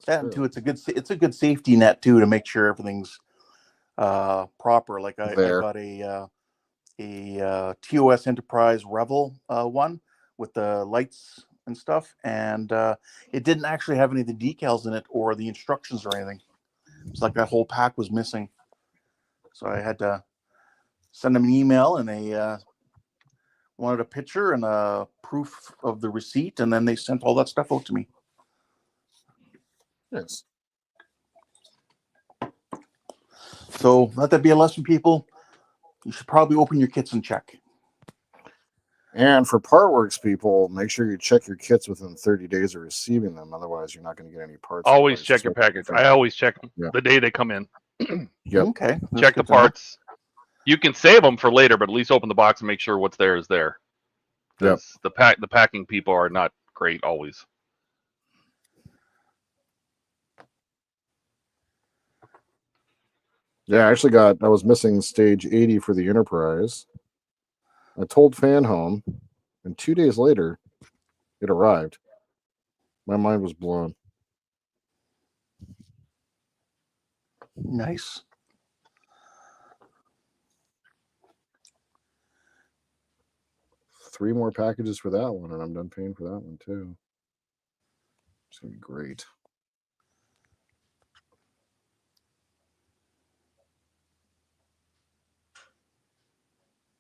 That too, it's a good safety net too to make sure everything's proper. Like I got a TOS Enterprise Revel one with the lights and stuff, and it didn't actually have any of the decals in it or the instructions or anything. It's like that whole pack was missing, so I had to send them an email, and they wanted a picture and a proof of the receipt, and then they sent all that stuff out to me. Yes. So let that be a lesson, people. You should probably open your kits and check. And for Partworks people, make sure you check your kits within 30 days of receiving them. Otherwise, you're not going to get any parts. Always check your package. I always check them the day they come in. Yep. Okay. Check the parts. You can save them for later, but at least open the box and make sure what's there is there. Because the packing people are not great always. Yeah, I was missing stage 80 for the Enterprise. I told Fan Home, and 2 days later, it arrived. My mind was blown. Nice. Three more packages for that one, and I'm done paying for that one too. It's gonna be great.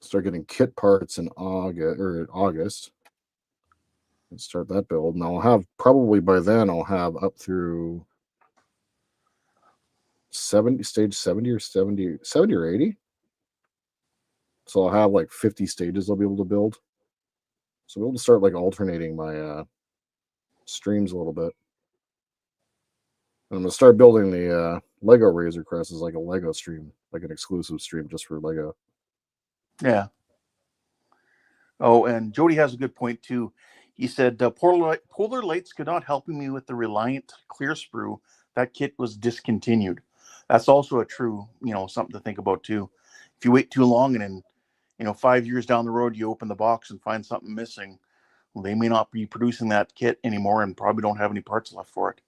Start getting kit parts in August and start that build. And I'll have probably by then I'll have up through 70 stage 70 or 70 or 80. So I'll have like 50 stages I'll be able to build. So I'll be able to start like alternating my streams a little bit. And I'm gonna start building the Lego Razor Crest as like a Lego stream, like an exclusive stream just for Lego. Yeah. Oh, and Jody has a good point too. He said Polar Lights could not help me with the Reliant clear sprue. That kit was discontinued. That's also a true, something to think about too. If you wait too long and in 5 years down the road you open the box and find something missing, well, they may not be producing that kit anymore and probably don't have any parts left for it.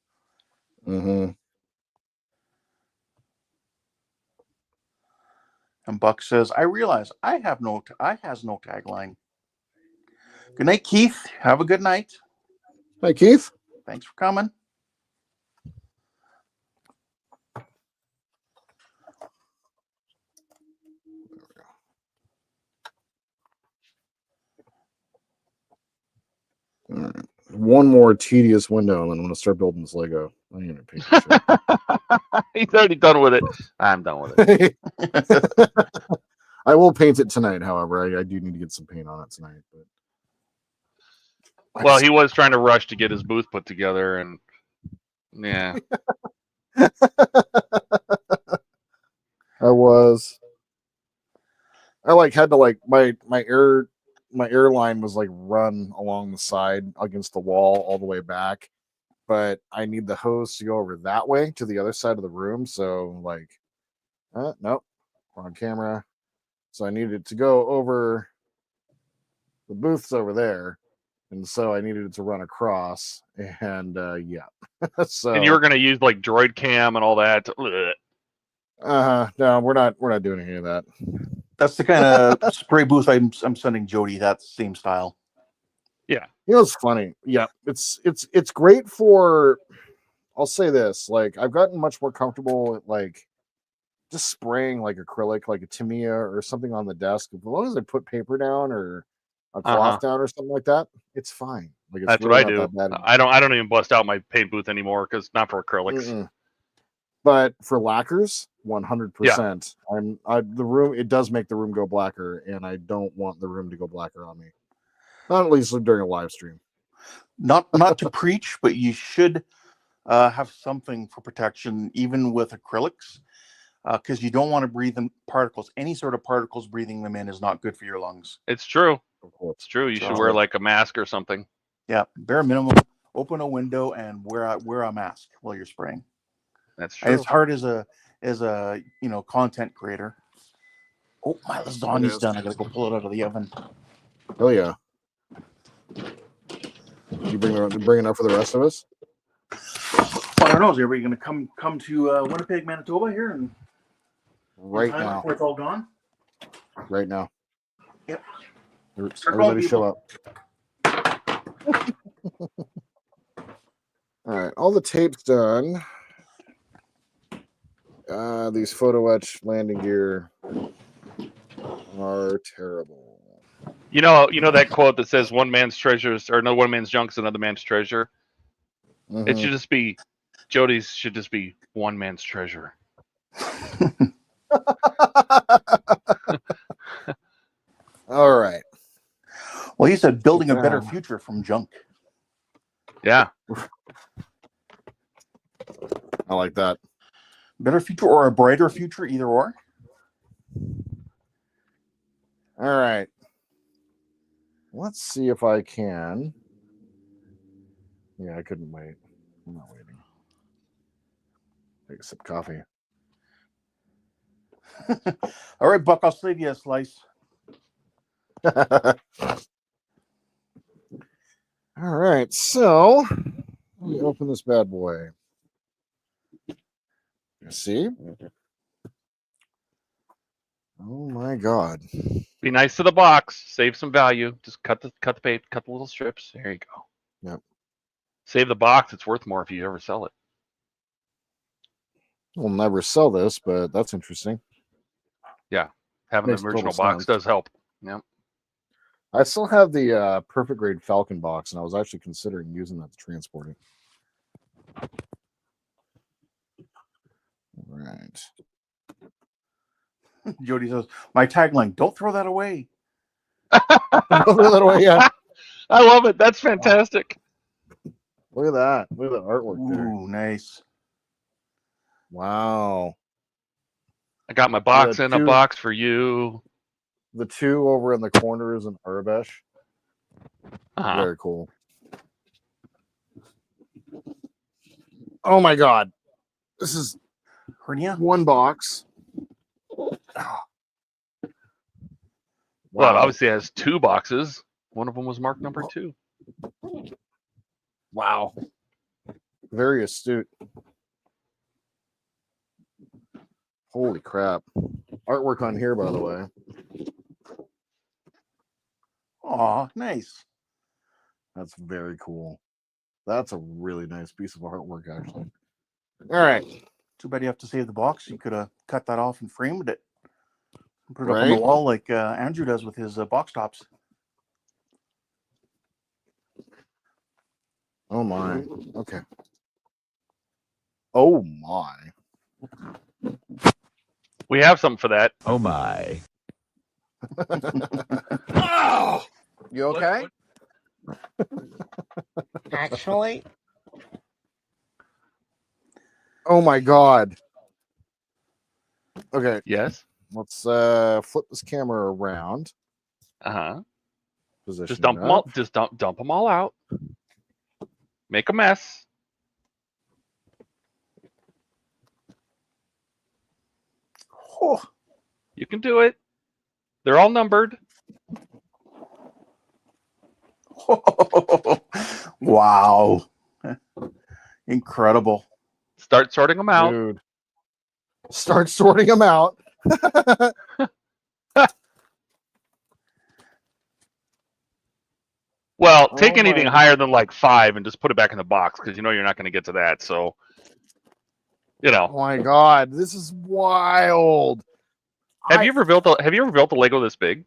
Mm-hmm. And Buck says, I realize I has no tagline. Good night, Keith. Have a good night. Hi, Keith. Thanks for coming. All right. One more tedious window, and then I'm going to start building this Lego. I ain't gonna paint this shit. He's already done with it. I'm done with it. I will paint it tonight, however. I do need to get some paint on it tonight. But well, he was trying to rush to get his booth put together, and yeah. I was. I had to my airline was run along the side against the wall all the way back, but I need the hose to go over that way to the other side of the room. So nope, wrong camera. So I needed to go over the booths over there, and so I needed it to run across. And so. And you were going to use Droid Cam and all that. No, we're not doing any of that. That's the kind of spray booth I'm sending Jody. That same style. Yeah. It's funny. Yeah, it's great for. I'll say this: I've gotten much more comfortable at just spraying acrylic, like a Tamiya or something on the desk. As long as I put paper down or a cloth down or something like that, it's fine. It's that's really what I do. That bad. I don't even bust out my paint booth anymore because not for acrylics. Mm-mm. But for lacquers, 100%. The room. It does make the room go blacker, and I don't want the room to go blacker on me. Not at least during a live stream. Not to preach, but you should have something for protection, even with acrylics, because you don't want to breathe in particles. Any sort of particles, breathing them in is not good for your lungs. It's true. Of course. It's true. You should wear a mask or something. Yeah, bare minimum. Open a window and wear a mask while you're spraying. That's true. And it's hard as a content creator. Oh, my lasagna's done. I gotta go pull it out of the oven. Oh yeah. You bring enough for the rest of us? Well, I don't know. Is everybody gonna come to Winnipeg, Manitoba here and right now before it's all gone? Right now. Yep. Everybody show up. All right, all the tape's done. These photo etch landing gear are terrible. You know that quote that says one man's treasures or no one man's junk is another man's treasure. It should just be Jody's should just be one man's treasure. All right. Well, he said building a better future from junk. Yeah. I like that. Better future or a brighter future, either or. All right. Let's see if I can. Yeah, I couldn't wait. I'm not waiting. Take a sip of coffee. All right, Buck, I'll save you a slice. All right, so let me open this bad boy. You see? Oh my God! Be nice to the box. Save some value. Just cut the paper, cut the little strips. There you go. Yep. Save the box. It's worth more if you ever sell it. We'll never sell this, but that's interesting. Yeah, having Makes the original total box sense. does help. Yep. I still have the perfect grade Falcon box, and I was actually considering using that to transport it. All right. Jody says, my tagline, don't throw that away. Throw that away, yeah. I love it. That's fantastic. Look at that. Look at the artwork there. Ooh, nice. Wow. I got my box in a box for you. The two over in the corner is an Arabesh. Very cool. Oh my God. This is Hernia? one box. Well, it obviously has two boxes. One of them was marked number 2. Wow. Very astute. Holy crap. Artwork on here, by the way. Aw, nice. That's very cool. That's a really nice piece of artwork, actually. All right. Too bad you have to save the box. You could have cut that off and framed it. Put it up on the wall like Andrew does with his box tops. Oh my. Okay. Oh my. We have something for that. Oh my. Oh! You okay? Actually. Oh my God. Okay. Yes. Let's flip this camera around. Position. Just dump them all. Just dump them all out. Make a mess. Oh. You can do it. They're all numbered. Wow. Incredible. Start sorting them out. Dude. Start sorting them out. Well, take anything higher than like 5 and just put it back in the box because you know you're not going to get to that. So, you know. Oh my God, this is wild. Have you ever built a Lego this big?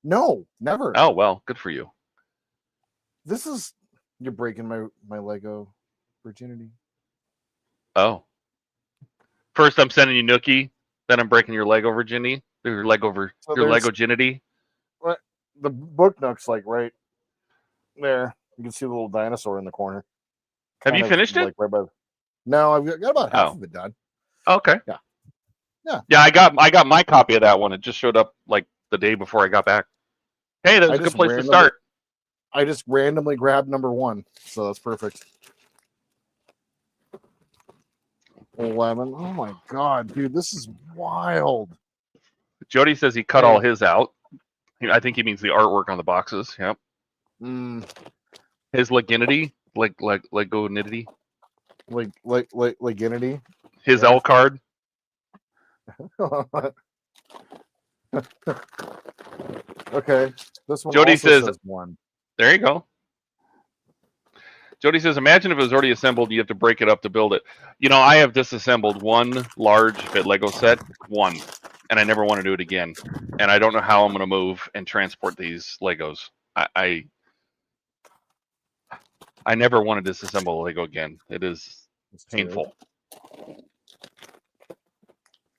No, never. Oh well, good for you. This is you're breaking my Lego virginity. Oh. First I'm sending you Nookie, then I'm breaking your Lego virginity. Your Lego virginity. What the book Nook's like right there. You can see the little dinosaur in the corner. Have you finished it? Like right by no, I've got about half of it done. Okay. Yeah. Yeah, I got my copy of that one. It just showed up like the day before I got back. Hey, that's a good place to start. I just randomly grabbed number 1, so that's perfect. 11. Oh my God, dude, this is wild. Jody says he cut all his out. I think he means the artwork on the boxes. Yep. His leginity, legonity. Leginity. His L card. Okay. This one Jody also says 1. There you go. Jody says, imagine if it was already assembled, you have to break it up to build it. You know, I have disassembled one large fit Lego set, and I never want to do it again. And I don't know how I'm going to move and transport these Legos. I never want to disassemble a Lego again. It's painful.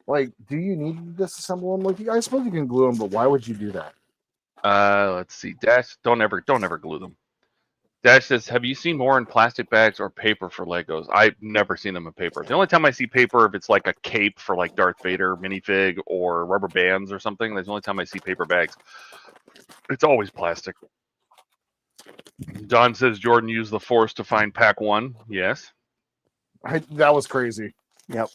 Like, do you need to disassemble them? Like, I suppose you can glue them, but why would you do that? Let's see. Dash, don't ever glue them. Dash says, have you seen more in plastic bags or paper for Legos? I've never seen them in paper. The only time I see paper, if it's like a cape for like Darth Vader minifig or rubber bands or something, that's the only time I see paper bags. It's always plastic. Don says Jordan used the Force to find pack 1. Yes. That was crazy. Yep.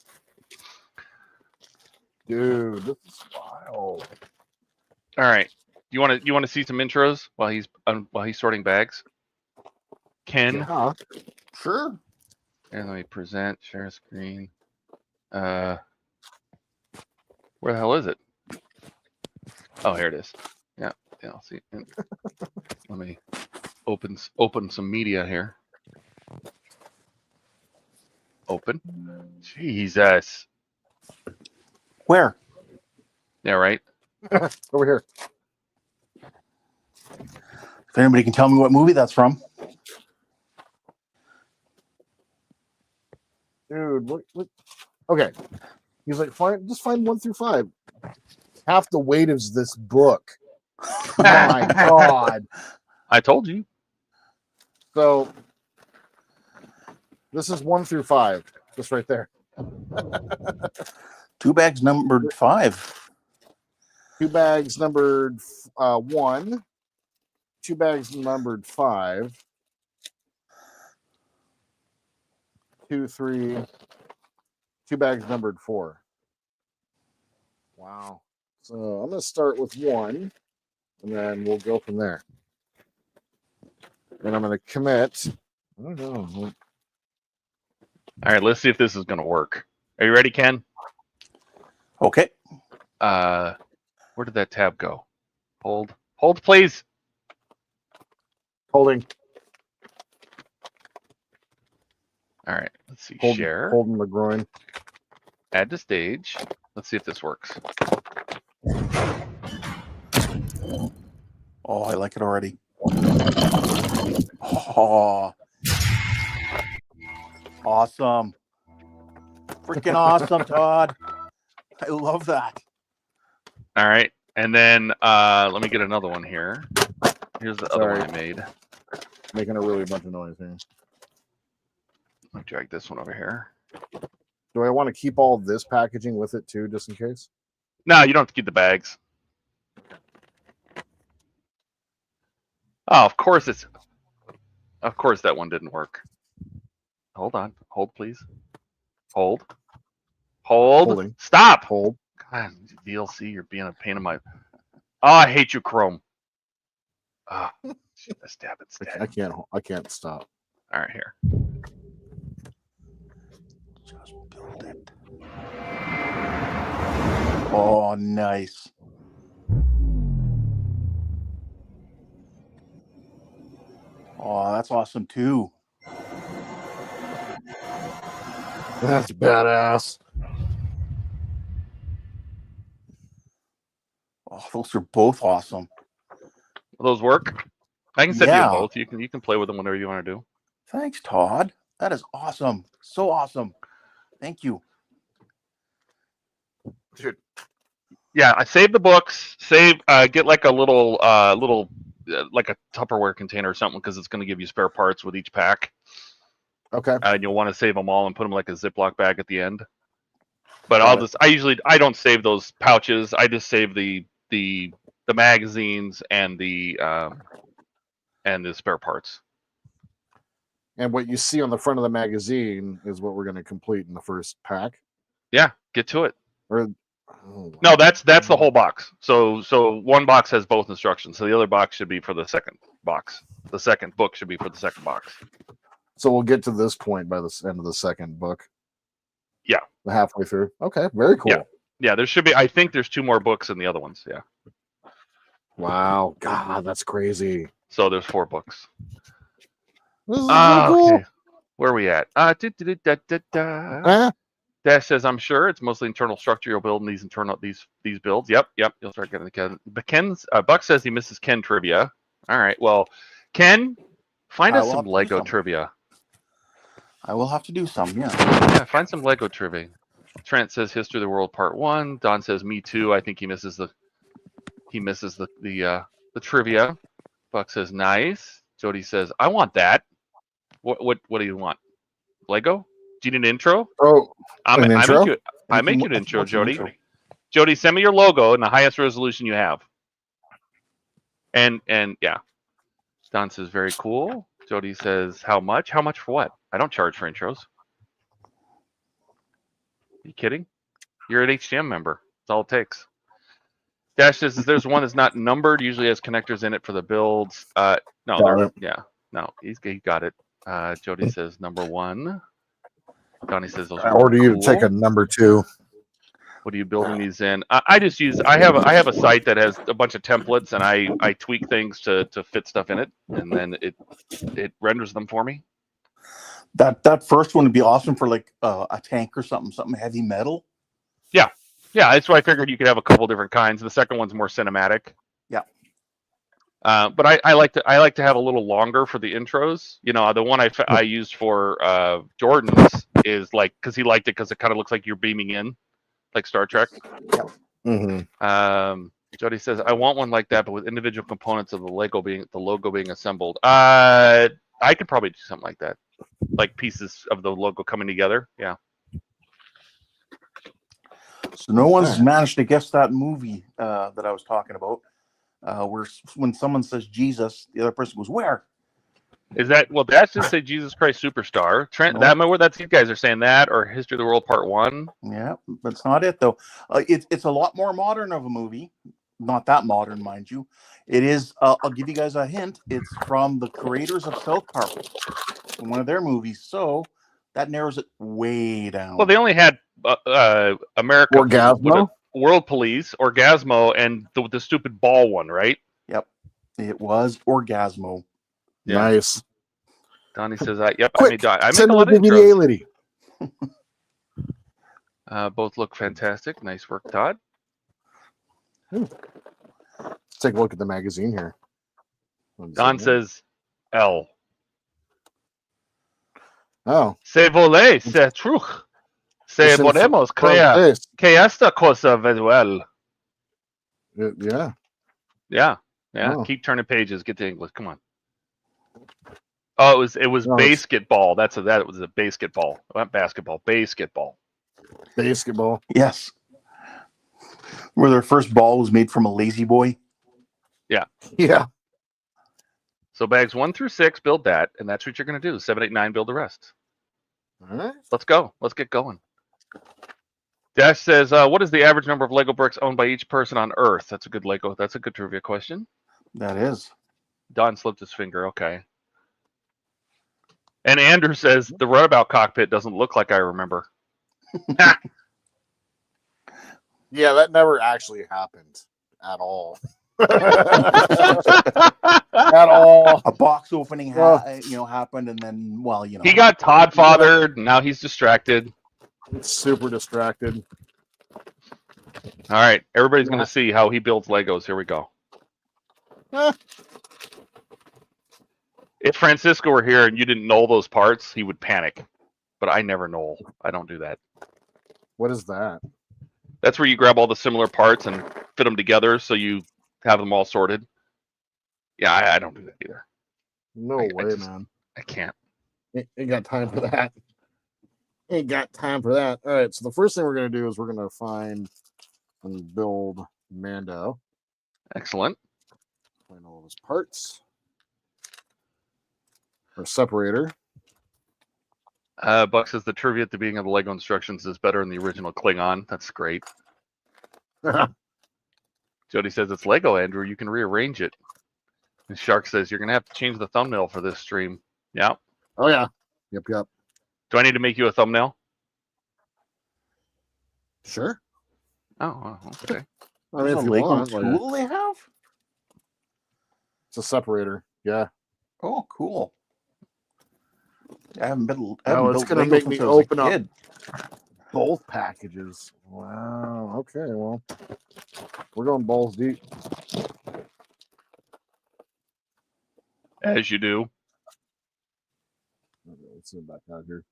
Dude, this is wild. All right. You want to see some intros while he's sorting bags? Ken. Yeah. Sure. And let me present, share screen. Where the hell is it? Oh, here it is. Yeah, I'll see. Let me open some media here. Open. Jesus. Where? Yeah, right. Over here. If anybody can tell me what movie that's from. Dude, look. Okay. He's like, just find 1 through 5. Half the weight is this book. My God. I told you. So this is 1 through 5. Just right there. 2 bags numbered 5. 2 bags numbered 1. 2 bags numbered 5. 2, 3. 2 bags numbered 4. Wow. So I'm going to start with 1, and then we'll go from there. And I'm going to commit. I don't know. All right, let's see if this is going to work. Are you ready, Ken? Okay. Where did that tab go? Hold, please. Holding. All right, let's see. Holding, Share. holding the groin. Add to stage. Let's see if this works. Oh, I like it already. Oh, awesome. Freaking awesome, Todd. I love that. All right, and then let me get another one here. Here's the other one I made. Making a really bunch of noise here. Let me drag this one over here. Do I want to keep all of this packaging with it too, just in case? No, you don't have to keep the bags. Oh, of course that one didn't work. Hold on. Hold, please. Hold. Holding. Stop. Hold. God, DLC, you're being a pain in my... Oh, I hate you, Chrome. Oh, stab it. I can't stop. All right, here. Just build it. Oh, nice. Oh, that's awesome too. That's badass. Oh, those are both awesome. Will those work? I can send Yeah. you both. You can play with them whenever you want to do. Thanks, Todd. That is awesome. So awesome. Thank you. Dude. Yeah, I save the books. Get like a little like a Tupperware container or something, because it's going to give you spare parts with each pack. Okay. And you'll want to save them all and put them like a Ziploc bag at the end. But Got I don't save those pouches. I just save the magazines and the spare parts. And what you see on the front of the magazine is what we're going to complete in the first pack. Yeah, get to it. No, that's the whole box. So one box has both instructions. So the other box should be for the second box. The second book should be for the second box. So we'll get to this point by the end of the second book. Yeah. Halfway through. Okay, very cool. Yeah, there should be. I think there's 2 more books in the other ones. Yeah. Wow. God, that's crazy. So there's 4 books. This is really cool. Okay. Where are we at? Dash says, I'm sure it's mostly internal structure you're building these builds. Yep. You'll start getting the Ken. But Buck says he misses Ken trivia. All right. Well, Ken, find us some Lego trivia. I will have to do some, yeah. Yeah, find some Lego trivia. Trent says History of the World Part 1. Don says me too. I think he misses the trivia. Buck says nice. Jody says I want that. What do you want? Lego? Do you need an intro? Oh, an intro? I make you an intro, Jody. Jody, send me your logo in the highest resolution you have. And yeah. Don says very cool. Jody says how much? How much for what? I don't charge for intros. Are you kidding? You're an HGM member. That's all it takes. Dash says there's one that's not numbered, usually has connectors in it for the builds. No, he got it. Jody says number 1. Donnie says those are or do you cool. take a number 2? What are you building these in? I just use I have a site that has a bunch of templates and I tweak things to fit stuff in it, and then it renders them for me. That first one would be awesome for like a tank or something heavy metal. Yeah, that's why I figured you could have a couple different kinds. The second one's more cinematic. Yeah. But I like to have a little longer for the intros. You know, the one I used for Jordan's is like because he liked it because it kind of looks like you're beaming in, like Star Trek. Yeah. Mm-hmm. Jody says I want one like that, but with individual components of the logo being assembled. I could probably do something like that, like pieces of the logo coming together. Yeah. So no one's managed to guess that movie that I was talking about. Where when someone says Jesus, the other person goes, "Where?" Is that that's just say Jesus Christ Superstar. Trent, that's you guys are saying that, or History of the World Part 1. Yeah, that's not it though. It's a lot more modern of a movie. Not that modern, mind you. It is. I'll give you guys a hint. It's from the creators of South Park, one of their movies. So that narrows it way down. Well, they only had America Orgasmo? World Police, Orgasmo, and the stupid ball one, right? Yep, it was Orgasmo. Yeah. Nice. Donnie says, "Yep, Quick, I make a lot of intros." Both look fantastic. Nice work, Todd. Let's take a look at the magazine here. Don says, "L." Oh. Se vole, se truch. Se podemos crear que esta cosa visual. Yeah. Yeah. Oh. Keep turning pages. Get to English. Come on. Oh, it was basketball. That was a basketball. Not basketball. Basketball. Basketball. Yes. Where their first ball was made from a lazy boy. Yeah. Yeah. So bags 1 through 6, build that, and that's what you're going to do. 7, 8, 9, build the rest. All right. Let's go. Let's get going. Dash says, "What is the average number of Lego bricks owned by each person on Earth?" That's a good Lego. That's a good trivia question. That is. Don slipped his finger. Okay. And Andrew says the Runabout cockpit doesn't look like I remember. Yeah, that never actually happened at all. At all. A box opening happened, and then he got Todd fathered. Now he's distracted. Super distracted. All right, everybody's going to see how he builds Legos. Here we go. If Francisco were here and you didn't know those parts, he would panic. But I never know. I don't do that. What is that? That's where you grab all the similar parts and fit them together so you have them all sorted. Yeah, I don't do that either. No way, man. I can't. Ain't got time for that. Ain't got time for that. All right, so the first thing we're going to do is we're going to find and build Mando. Excellent. Find all of his parts. Our separator. Buck says the trivia at the beginning of the Lego instructions is better than the original Klingon. That's great. Jody says it's Lego, Andrew. You can rearrange it. And Shark says you're going to have to change the thumbnail for this stream. Yeah. Oh, yeah. Yep. Do I need to make you a thumbnail? Sure. Oh, okay. I mean, if you Lego want, tool they have? It's a separator. Yeah. Oh, cool. I haven't been. It's going to make me open up both packages. Wow. Okay. Well, we're going balls deep. As you do. Okay, let's see back out here.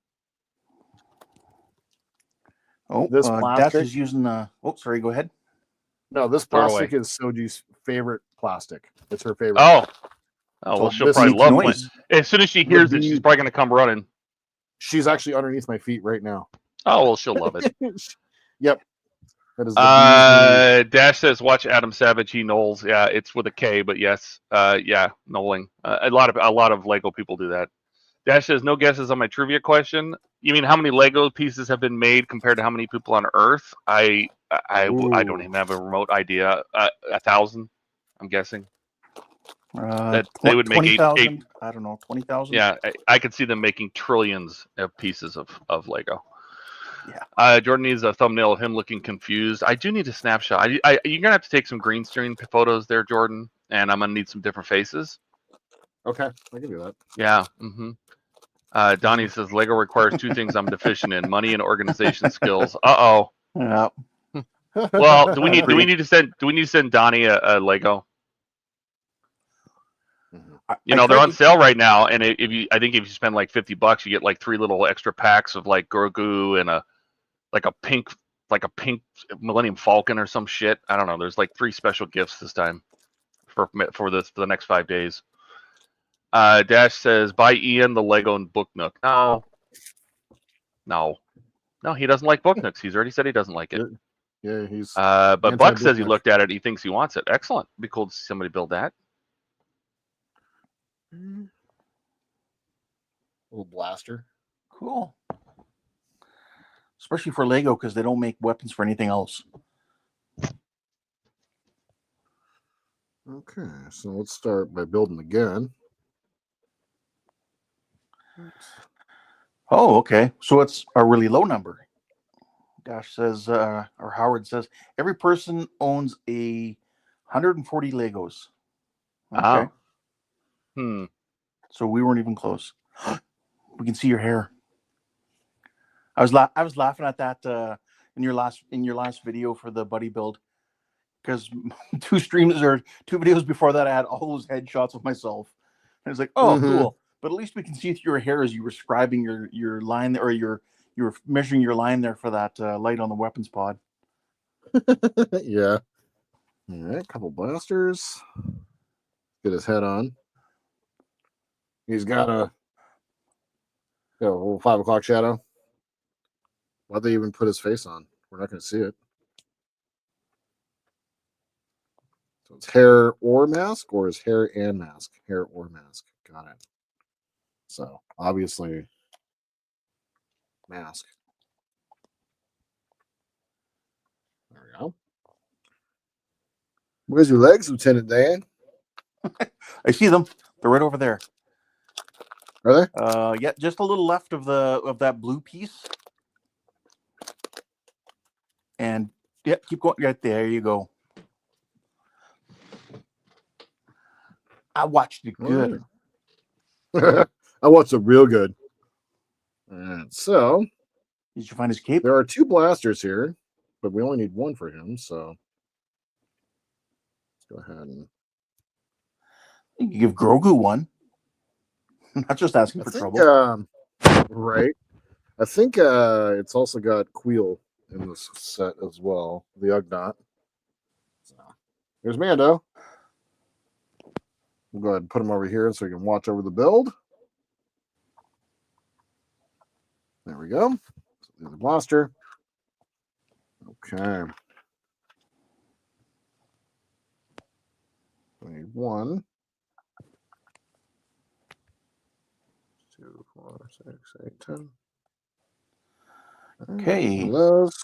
Oh, This Dash plastic. is using oh, sorry, go ahead. No, this Throw it plastic away. is Soji's favorite plastic. It's her favorite. Oh, well, So she'll this probably makes love noise. when. As soon as she The hears it, she's bee- probably going to come running. She's actually underneath my feet right now. Oh, well, she'll love it. Yep. That is the bee's knees. Dash says, "Watch Adam Savage. He knolls. Yeah, it's with a K, but yes. Yeah, knolling. A lot of Lego people do that." Dash says, "No guesses on my trivia question. You mean how many Lego pieces have been made compared to how many people on Earth? I don't even have a remote idea. 1,000, I'm guessing. That they would make 20,000. I don't know, 20,000. Yeah, I could see them making trillions of pieces of Lego. Yeah. Jordan needs a thumbnail of him looking confused. I do need a snapshot. You're gonna have to take some green screen photos there, Jordan, and I'm gonna need some different faces. Okay, I can do that. Yeah. Mm-hmm. Donnie says Lego requires two things I'm deficient in: money and organization skills. Uh-oh. Yeah. Well, do we need to send Donnie a Lego? You know, they're on sale right now, and I think if you spend like $50, you get like 3 little extra packs of like Grogu and a pink Millennium Falcon or some shit. I don't know. There's like 3 special gifts this time for the next 5 days. Dash says, buy Ian the Lego and Book Nook. No, he doesn't like Book Nooks. He's already said he doesn't like it. Yeah, he's. But Buck says he looked at it. He thinks he wants it. Excellent. It'd be cool to see somebody build that. Little blaster. Cool. Especially for Lego, because they don't make weapons for anything else. Okay, so let's start by building the gun. Oh, okay. So it's a really low number. Dash says, or Howard says, every person owns 140 Legos. Okay. Oh. So we weren't even close. We can see your hair. I was laughing at that in your last video for the buddy build, because 2 videos before that I had all those headshots of myself. And it's like, oh, cool. But at least we can see through your hair as you were scribing your line, or you were measuring your line there for that light on the weapons pod. Yeah. All right, couple blasters. Get his head on. He's got a little 5 o'clock shadow. Why'd they even put his face on? We're not going to see it. So it's hair or mask, or is hair and mask? Hair or mask. Got it. So obviously, mask. There we go. Where's your legs, Lieutenant Dan? I see them. They're right over there. Are they? Yeah, just a little left of that blue piece. And yeah, keep going. Right there you go. I watched it good. Right. I watched it real good. All right, so did you find his cape? There are 2 blasters here, but we only need 1 for him. So let's go ahead and you can give Grogu one. Not just asking for trouble. Right. I think it's also got Queel in this set as well. The Ugnaught. So here's Mando. We'll go ahead and put him over here so we can watch over the build. There we go. The blaster. Okay. We need 1, 2, 4, 6, 8, 10. Okay. Those.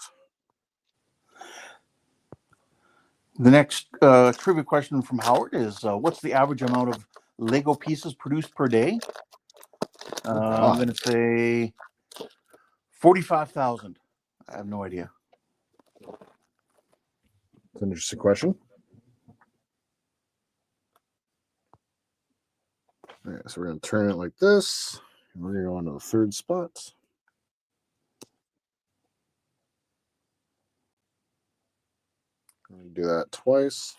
The next trivia question from Howard is, what's the average amount of Lego pieces produced per day? I'm going to say 45,000. I have no idea. It's an interesting question. All right, so we're going to turn it like this. And we're going to go into the 3rd spot. I'm going to do that twice.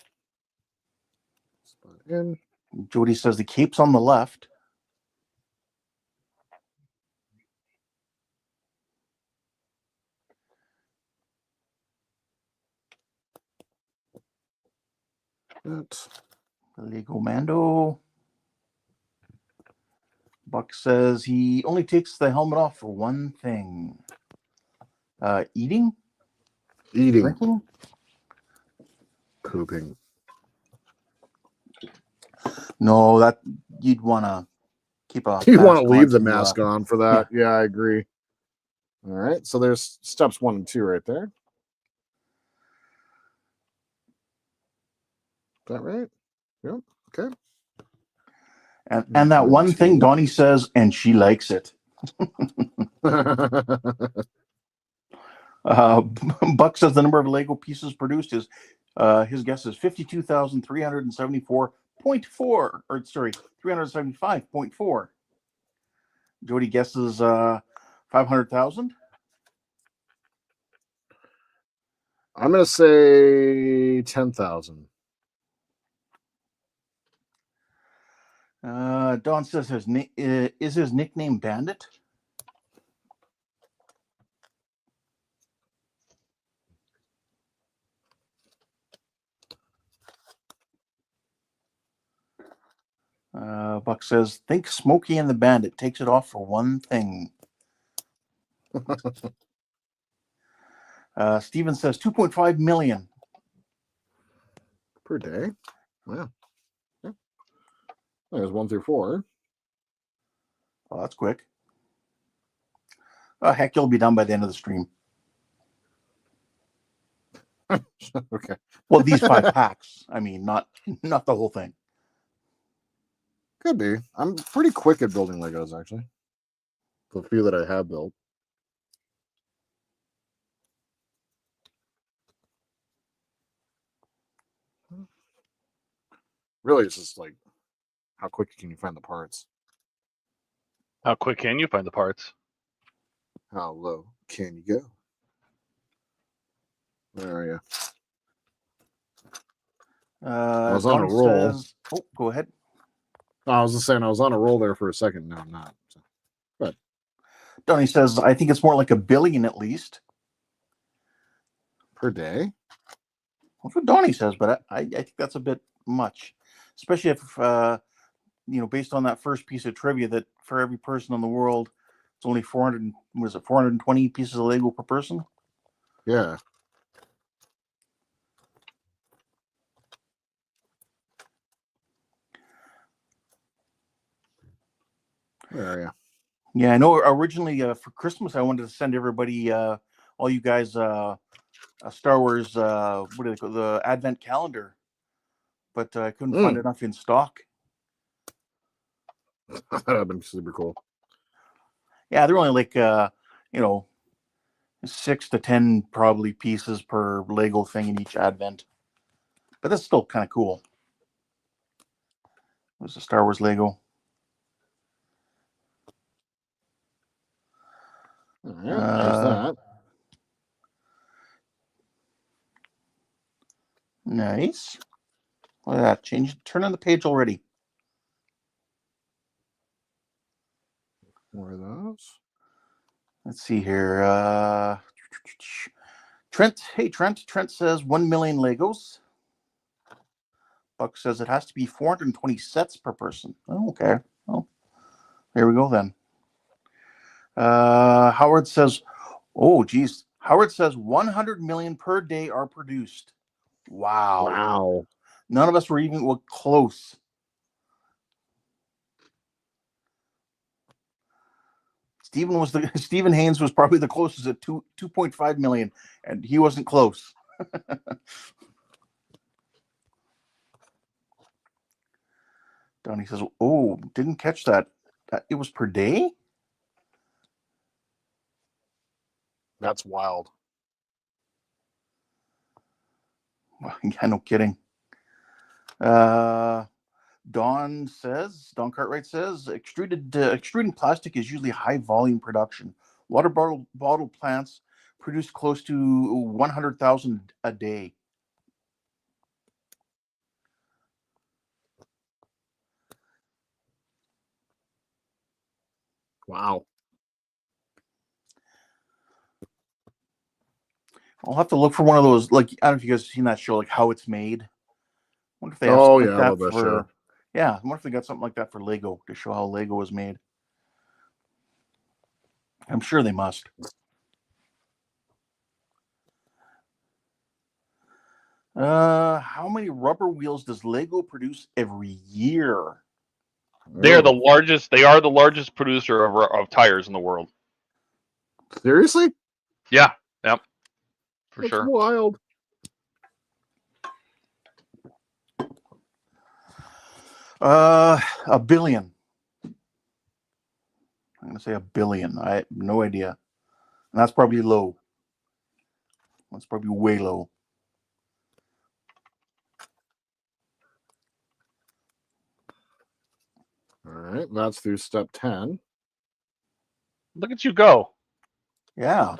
Spot in. Jody says the cape's on the left. That. Lego Mando. Buck says he only takes the helmet off for one thing. Eating? Drinking? Pooping. No, that you'd want to keep a. You want to leave the to, mask on for that? Yeah, I agree. All right, so there's steps 1 and 2 right there. Is that right? Yep. Okay. And that one thing Donnie says, and she likes it. Buck says the number of Lego pieces produced is his guess is 52,374.4, or sorry, 375.4. Jody guesses 500,000. I'm gonna say 10,000. Don says is his nickname Bandit? Buck says, think Smokey and the Bandit takes it off for one thing. Steven says 2.5 million Per day. Wow. Yeah. There's 1 through 4. Oh, that's quick. Oh, heck, you'll be done by the end of the stream. Okay. Well, these 5 packs. I mean, not the whole thing. Could be. I'm pretty quick at building Legos, actually. The few that I have built. Really, it's just like, how quick can you find the parts? How quick can you find the parts? How low can you go? Where are you? I was on a roll. Oh, go ahead. I was just saying I was on a roll there for a second. No, I'm not. So. But Donnie says, I think it's more like 1 billion at least. Per day? That's what Donnie says, but I think that's a bit much. Especially if, based on that first piece of trivia that for every person in the world, it's only 420 pieces of Lego per person? Yeah. Where are you? Yeah, I know originally for Christmas, I wanted to send everybody, all you guys, a Star Wars, what do they call the Advent calendar, but I couldn't find enough in stock. That would have been super cool. Yeah, they're only like, 6 to 10 probably pieces per Lego thing in each Advent. But that's still kind of cool. It was a Star Wars Lego. Yeah, there's that. Nice. Look at that. Turn on the page already. More of those. Let's see here. Trent. Hey, Trent. Trent says 1 million Legos. Buck says it has to be 420 sets per person. Oh, okay. Well, here we go then. Howard says, oh, geez. Howard says 100 million per day are produced. Wow. None of us were even close. Stephen Haynes was probably the closest at 2.5 million, and he wasn't close. Donnie says, "Oh, didn't catch that. It was per day." That's wild. Yeah, no kidding. Don Cartwright says, extruding plastic is usually high volume production. Water bottle plants produce close to 100,000 a day. Wow. I'll have to look for one of those. Like, I don't know if you guys have seen that show, like How It's Made. wonder if they have Oh something yeah, I like love that for. show. Yeah, I wonder if they got something like that for Lego to show how Lego was made. I'm sure they must. How many rubber wheels does Lego produce every year? They're the Oh, largest. They are the largest producer of tires in the world. seriously? Yeah. Yep. For That's sure. wild. A billion. I'm gonna say a billion. I have no idea. And that's probably low. That's probably way low. All right, that's through step 10. Look at you go. Yeah.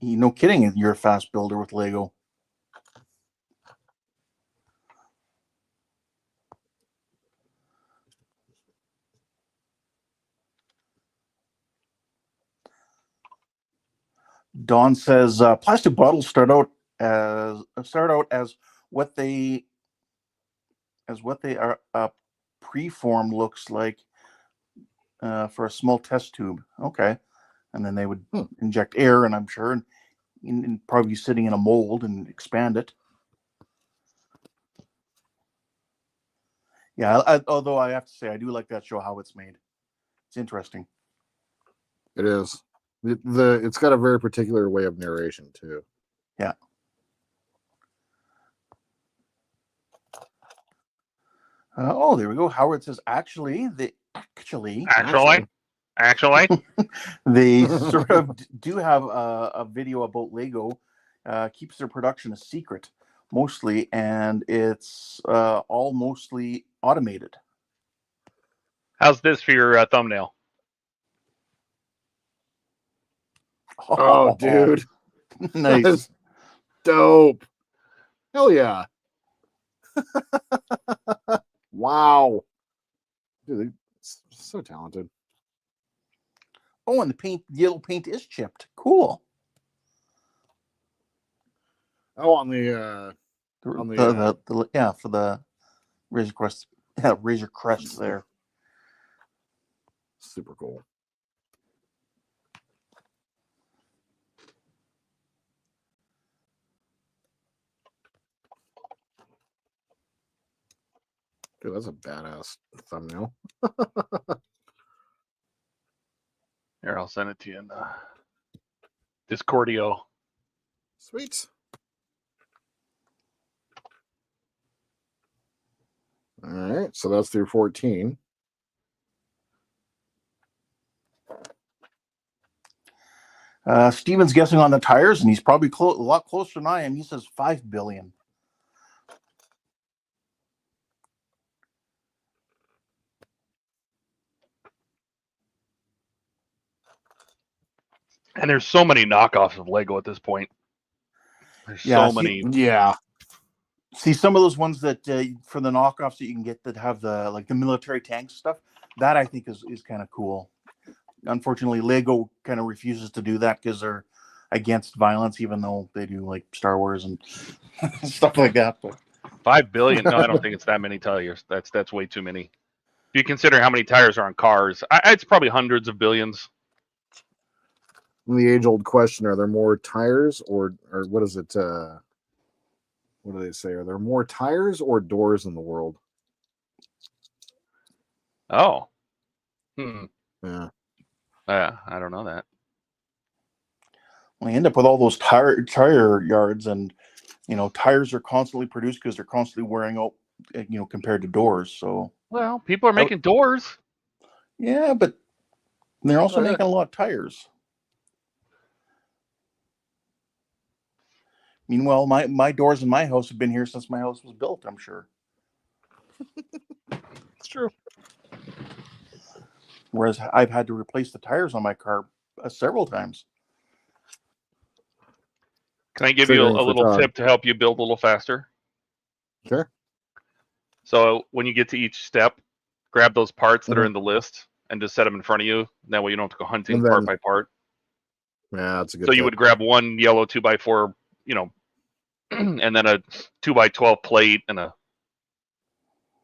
No kidding, you're a fast builder with Lego. Don says plastic bottles start out as what they are preform looks like for a small test tube. Okay, and then they would inject air, and I'm sure, and probably sitting in a mold and expand it. Yeah, although I have to say I do like that show how it's made. It's interesting. It is. It's got a very particular way of narration too. Yeah. Oh, there we go. Howard says actually they sort of do have a video about Lego. Keeps their production a secret mostly, and it's all mostly automated. How's this for your thumbnail? Oh, dude. Nice. That's dope. Hell yeah. Wow. Dude, so talented. Oh, and the yellow paint is chipped. Cool. Oh, on the for the Razor Crest. Yeah, Razor Crest there. Super cool. Dude, that's a badass thumbnail. Here, I'll send it to you in Discordio. Sweet. All right, so that's through 14. Steven's guessing on the tires, and he's probably a lot closer than I am. He says 5 billion. And there's so many knockoffs of Lego at this point. There's so many. Yeah. See, some of those ones that for the knockoffs that you can get that have the military tank stuff, that I think is kind of cool. Unfortunately, Lego kind of refuses to do that because they're against violence, even though they do like Star Wars and stuff like that. But 5 billion? No, I don't think it's that many tires. That's way too many. If you consider how many tires are on cars, it's probably hundreds of billions. The age-old question: are there more tires, or what is it? What do they say? Are there more tires or doors in the world? Oh. Yeah. I don't know that. Well, you end up with all those tire yards, and tires are constantly produced because they're constantly wearing out. Compared to doors. So well, people are making doors. Yeah, but they're also making a lot of tires. Meanwhile, my doors in my house have been here since my house was built, I'm sure. It's true. Whereas I've had to replace the tires on my car several times. Can I give you a little tip to help you build a little faster? Sure. So when you get to each step, grab those parts that are in the list and just set them in front of you. That way you don't have to go hunting then, part by part. Yeah, that's a good So tip. you would grab one yellow 2x4, and then a 2x12 plate and a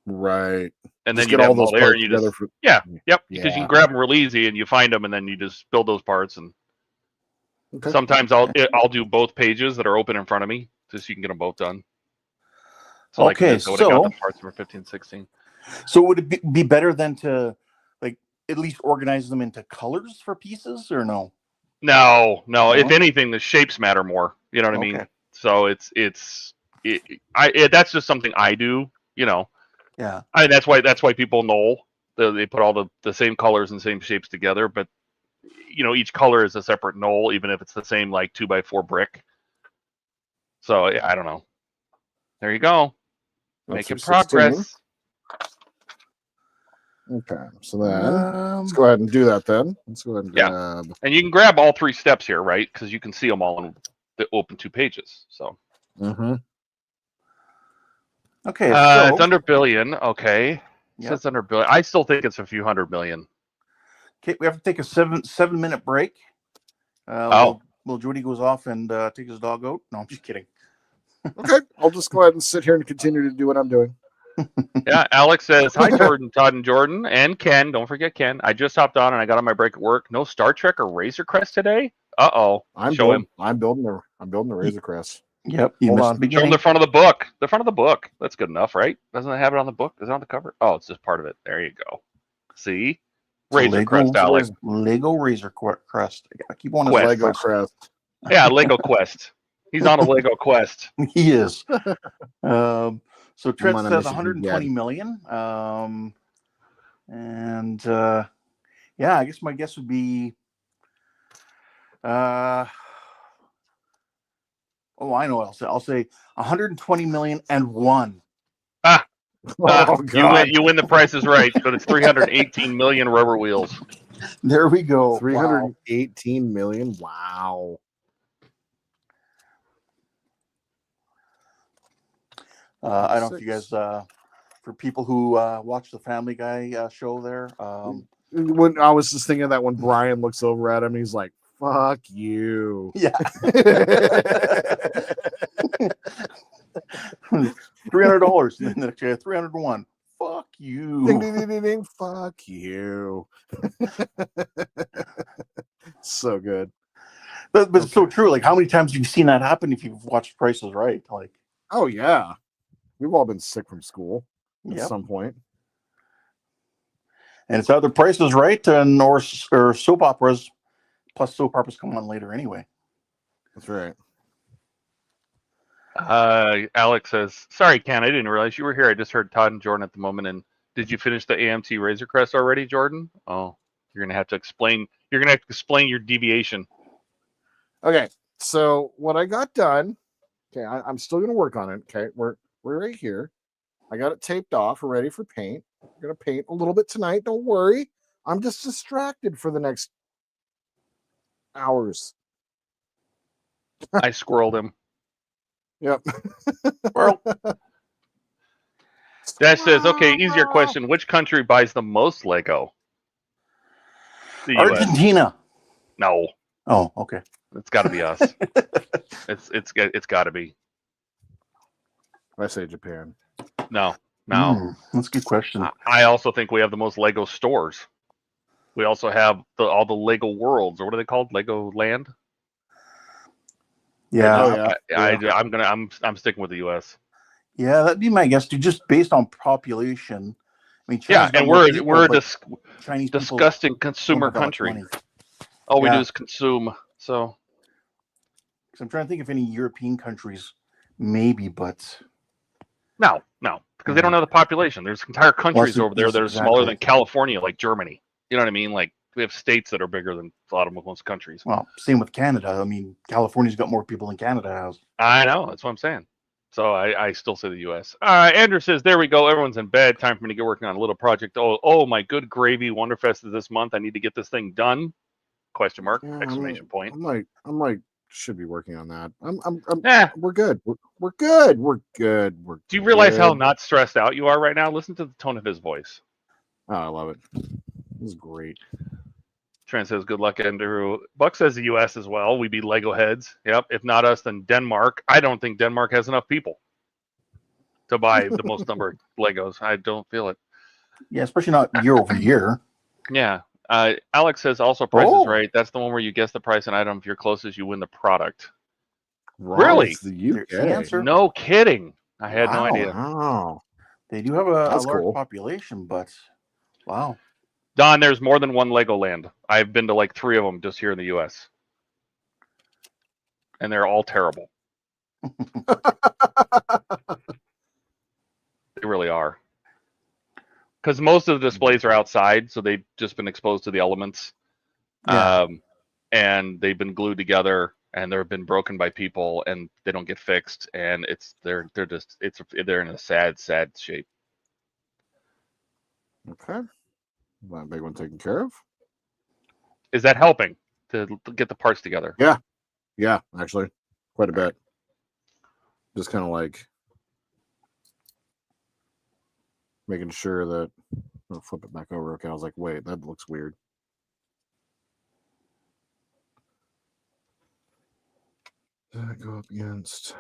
Right. and Just then you get have all them all those there, parts and you together just for yep, because you yeah. can grab them real easy, and you find them, and then you just build those parts. And Okay. sometimes I'll do both pages that are open in front of me, just so you can get them both done. So like Okay, this, I would have got the so parts for 15, 16. so would it be better than to like at least organize them into colors for pieces, or no? No. No? If anything, the shapes matter more. You know what I mean? Okay. So that's just something I do. You know, Yeah. that's why people know they put all the same colors and same shapes together. But you know, each color is a separate knoll, even if it's the same like 2x4 brick. So I don't know. There you go. That's Making for 16. progress. Okay, so then let's go ahead and do that then. Let's go ahead and grab. And you can grab all 3 steps here, right? Because you can see them all in the open 2 pages. So. Mm-hmm. Okay, so it's under billion. Okay, it says under billion. I still think it's a few hundred million. Okay, we have to take a 7-minute break. While Jody goes off and takes his dog out. No, I'm just kidding. Okay, I'll just go ahead and sit here and continue to do what I'm doing. Yeah, Alex says, hi, Jordan, Todd, and Jordan, and Ken. Don't forget Ken. I just hopped on and I got on my break at work. No Star Trek or Razor Crest today? Uh-oh. I'm building the Razor Crest. Yep. Hold on. Show them the front of the book. The front of the book. That's good enough, right? Doesn't it have it on the book? Is it on the cover? Oh, it's just part of it. There you go. See? Razor Crest, Alex. Lego Razor Crest. I keep wanting to Lego Crest. Yeah, Lego Quest. He's on a Lego quest. He is. So Trent says 120 million. And yeah, I guess my guess would be I know what I'll say 120 million and one. You win the Price is Right, but it's 318 million rubber wheels. There we go. 318 million. Wow. I don't know if you guys, for people who watch the Family Guy show there. When I was just thinking that when Brian looks over at him, he's like, fuck you. Yeah. $300 and then 301. Fuck you. Ding, ding, ding, ding, ding. Fuck you. So good. But it's so true. Like, how many times have you seen that happen if you've watched Price is Right? Like, oh yeah, we've all been sick from school at some point. And it's either Price is Right and or soap operas. Plus, soap operas come on later anyway. That's right. Alex says, sorry, Ken, I didn't realize you were here. I just heard Todd and Jordan at the moment. And did you finish the AMT Razor Crest already, Jordan? Oh, you're gonna have to explain. You're gonna have to explain your deviation. Okay, so what I got done. Okay, I'm still gonna work on it. Okay, we're right here. I got it taped off. We're ready for paint. We're gonna paint a little bit tonight. Don't worry. I'm just distracted for the next hours. I squirreled him. Yep. Well, Dash says, okay, easier question. Which country buys the most Lego? The Argentina. US. No. Oh, okay. It's got to be us. It's got to be. I say Japan. No. That's a good question. I also think we have the most Lego stores. We also have all the Lego worlds, or what are they called? Lego Land. Yeah. I'm sticking with the U.S. Yeah, that'd be my guess too, just based on population. I mean, China's and we're a disgusting consumer country. All we do is consume. So I'm trying to think if any European countries, maybe, but no, because they don't have the population. There's entire countries over there that are smaller than California, like Germany. You know what I mean? Like we have states that are bigger than a lot of most countries. Well, same with Canada. I mean, California's got more people than Canada has. I know. That's what I'm saying. So I still say the U.S. Andrew says, there we go. Everyone's in bed. Time for me to get working on a little project. Oh, my good gravy. Wonderfest is this month. I need to get this thing done. Question mark. Exclamation point. I'm like, should be working on that. We're good. We're good. Do you realize how not stressed out you are right now? Listen to the tone of his voice. Oh, I love it. This is great. Trent says, good luck, Andrew. Buck says the U.S. as well. We be Lego heads. Yep. If not us, then Denmark. I don't think Denmark has enough people to buy the most number of Legos. I don't feel it. Yeah, especially not year over year. Yeah. Alex says also Price is Right. That's the one where you guess the price and item. If you're closest, you win the product. Wrong. Really? It's the UK. The answer. No kidding. I had no idea. Wow. They do have a large cool. population, but wow. Don, there's more than one Legoland. I've been to like 3 of them just here in the U.S. And they're all terrible. They really are. Because most of the displays are outside, so they've just been exposed to the elements. Yeah. And they've been glued together, and they've been broken by people, and they don't get fixed, and they're in a sad shape. Okay. That big one taken care of. Is that helping to get the parts together? Yeah, actually, quite a bit. Just kind of like making sure that I'll flip it back over. Okay, I was like, wait, that looks weird. Does that go up against?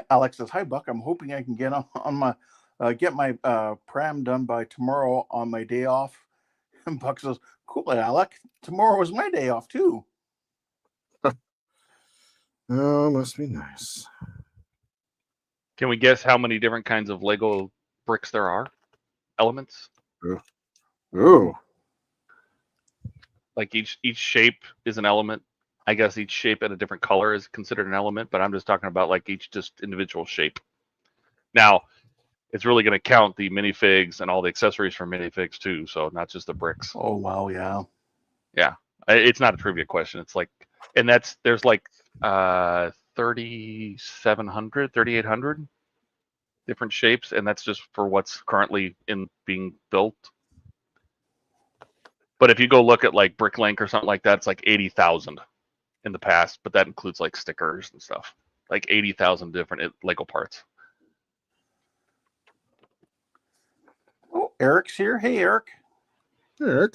Alex says, "Hi, Buck. I'm hoping I can get on my get my pram done by tomorrow on my day off." And Buck says, "Cool, Alec. Tomorrow is my day off too." Oh, must be nice. Can we guess how many different kinds of Lego bricks there are? Elements? Ooh. Like each shape is an element. I guess each shape in a different color is considered an element, but I'm just talking about like each just individual shape. Now, it's really going to count the minifigs and all the accessories for minifigs too, so not just the bricks. Oh wow, yeah. Yeah. It's not a trivia question. It's like, and there's like 3,700, 3,800 different shapes, and that's just for what's currently being built. But if you go look at like Bricklink or something like that, it's like 80,000 in the past, but that includes like stickers and stuff. Like 80,000 different Lego parts. Oh, Eric's here. Hey, Eric. Eric.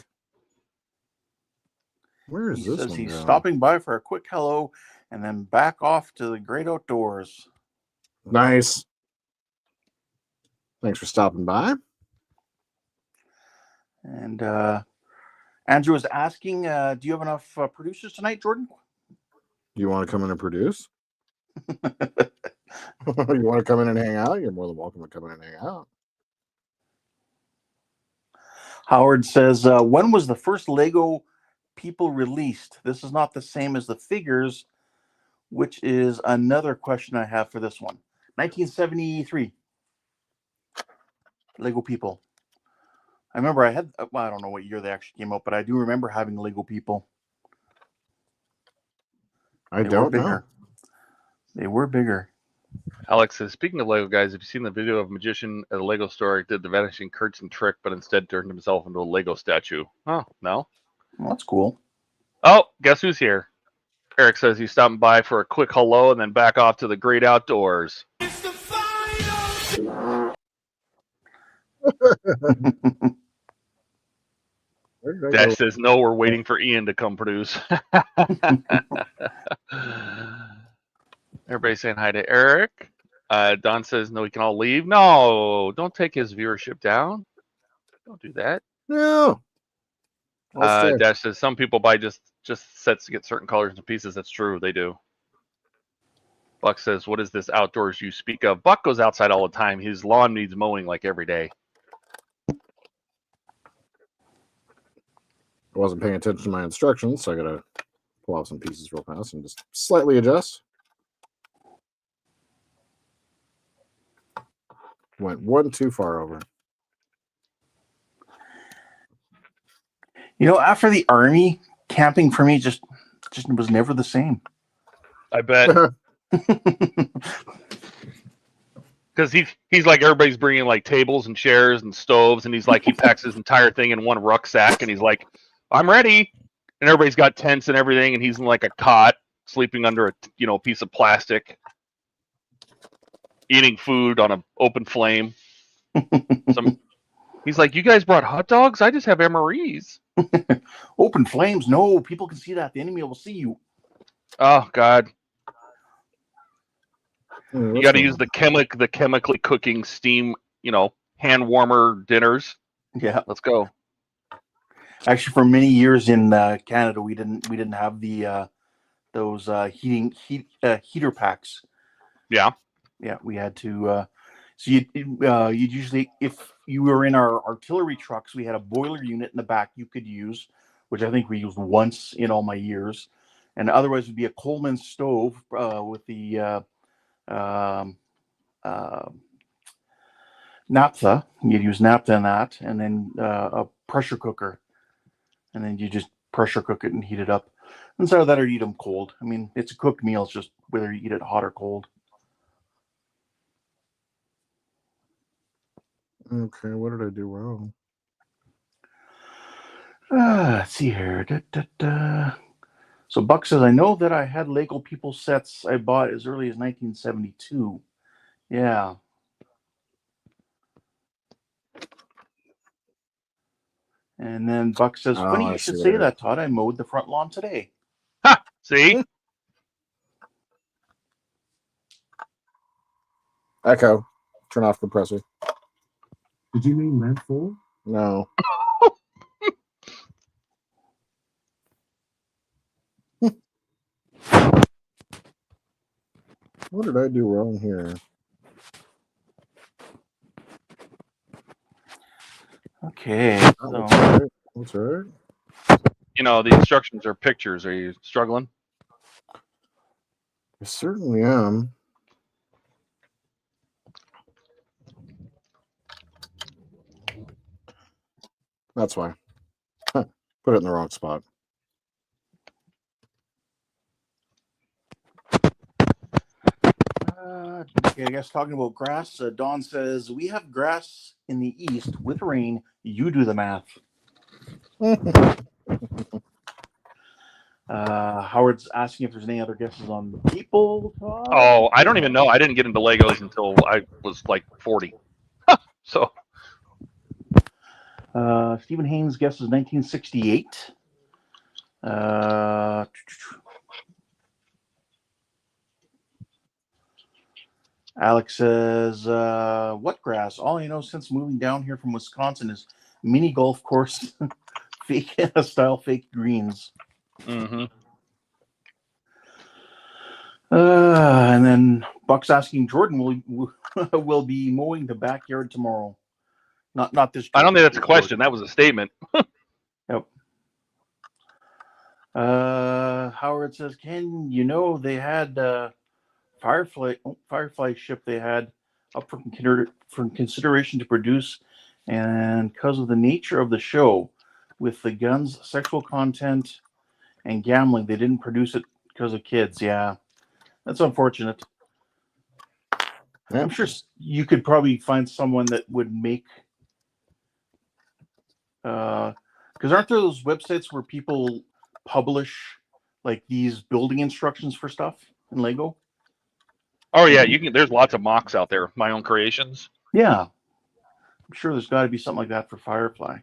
Where is He this says one he's going? stopping by for a quick hello and then back off to the great outdoors. Nice. Thanks for stopping by. And Andrew is asking, do you have enough producers tonight, Jordan? Do you want to come in and produce? You want to come in and hang out? You're more than welcome to come in and hang out. Howard says, when was the first Lego people released? This is not the same as the figures, which is another question I have for this one. 1973. Lego people. I remember I had, well, I don't know what year they actually came out, but I do remember having Lego people. I don't know. They were bigger. Alex says, speaking of Lego guys, have you seen the video of a magician at a Lego store who did the vanishing curtain trick, but instead turned himself into a Lego statue? Oh, no. Well, that's cool. Oh, guess who's here? Eric says he's stopping by for a quick hello and then back off to the great outdoors. It's the final! Dash says, no, we're waiting for Ian to come produce. Everybody's saying hi to Eric. Don says, no, we can all leave. No, don't take his viewership down. Don't do that. No. Dash says, some people buy just sets to get certain colors and pieces. That's true. They do. Buck says, what is this outdoors you speak of? Buck goes outside all the time. His lawn needs mowing like every day. I wasn't paying attention to my instructions, so I got to pull out some pieces real fast and just slightly adjust. Went one too far over. You know, after the army, camping for me just was never the same. I bet. Because he's like, everybody's bringing like tables and chairs and stoves, and he's like, he packs his entire thing in one rucksack, and he's like, I'm ready. And everybody's got tents and everything, and he's in like a cot, sleeping under a piece of plastic, eating food on an open flame. He's like, you guys brought hot dogs? I just have MREs. Open flames. No, people can see that. The enemy will see you. Oh God. Yeah, You got to use the chemically cooking steam, hand warmer dinners. Yeah. Let's go. Actually, for many years in Canada, we didn't have the those heater packs. Yeah. Yeah, we had to. So you'd usually, if you were in our artillery trucks, we had a boiler unit in the back you could use, which I think we used once in all my years, and otherwise it would be a Coleman stove with the naphtha. You'd use naphtha in that, and then a pressure cooker, and then you just pressure cook it and heat it up. Instead of that, or eat them cold. I mean, it's a cooked meal. It's just whether you eat it hot or cold. Okay, what did I do wrong? Let's see here. So Buck says, I know that I had Lego People sets I bought as early as 1972. Yeah. And then Buck says, funny you should say that, Todd. I mowed the front lawn today. Ha! See? Echo, turn off compressor. Did you mean landfall? No. What did I do wrong here? Okay. Oh, that's right. That's right. The instructions are pictures. Are you struggling? I certainly am. That's why. Put it in the wrong spot. Okay, I guess talking about grass, Don says, we have grass in the east with rain. You do the math. Howard's asking if there's any other guesses on the people. Oh, I don't even know. I didn't get into Legos until I was like 40. So. Stephen Haynes guesses 1968. Alex says, what grass? All I know since moving down here from Wisconsin is mini golf course fake style fake greens. Mm-hmm. And then Buck's asking Jordan will be mowing the backyard tomorrow. Not this Jordan. I don't think that's a question. That was a statement. Yep. Howard says, Ken, they had Firefly ship they had up for consideration to produce, and because of the nature of the show with the guns, sexual content, and gambling, they didn't produce it because of kids. Yeah, that's unfortunate. I'm sure you could probably find someone that would make because aren't there those websites where people publish like these building instructions for stuff in Lego? Oh yeah, you can. There's lots of mocks out there. My own creations. Yeah, I'm sure there's got to be something like that for Firefly.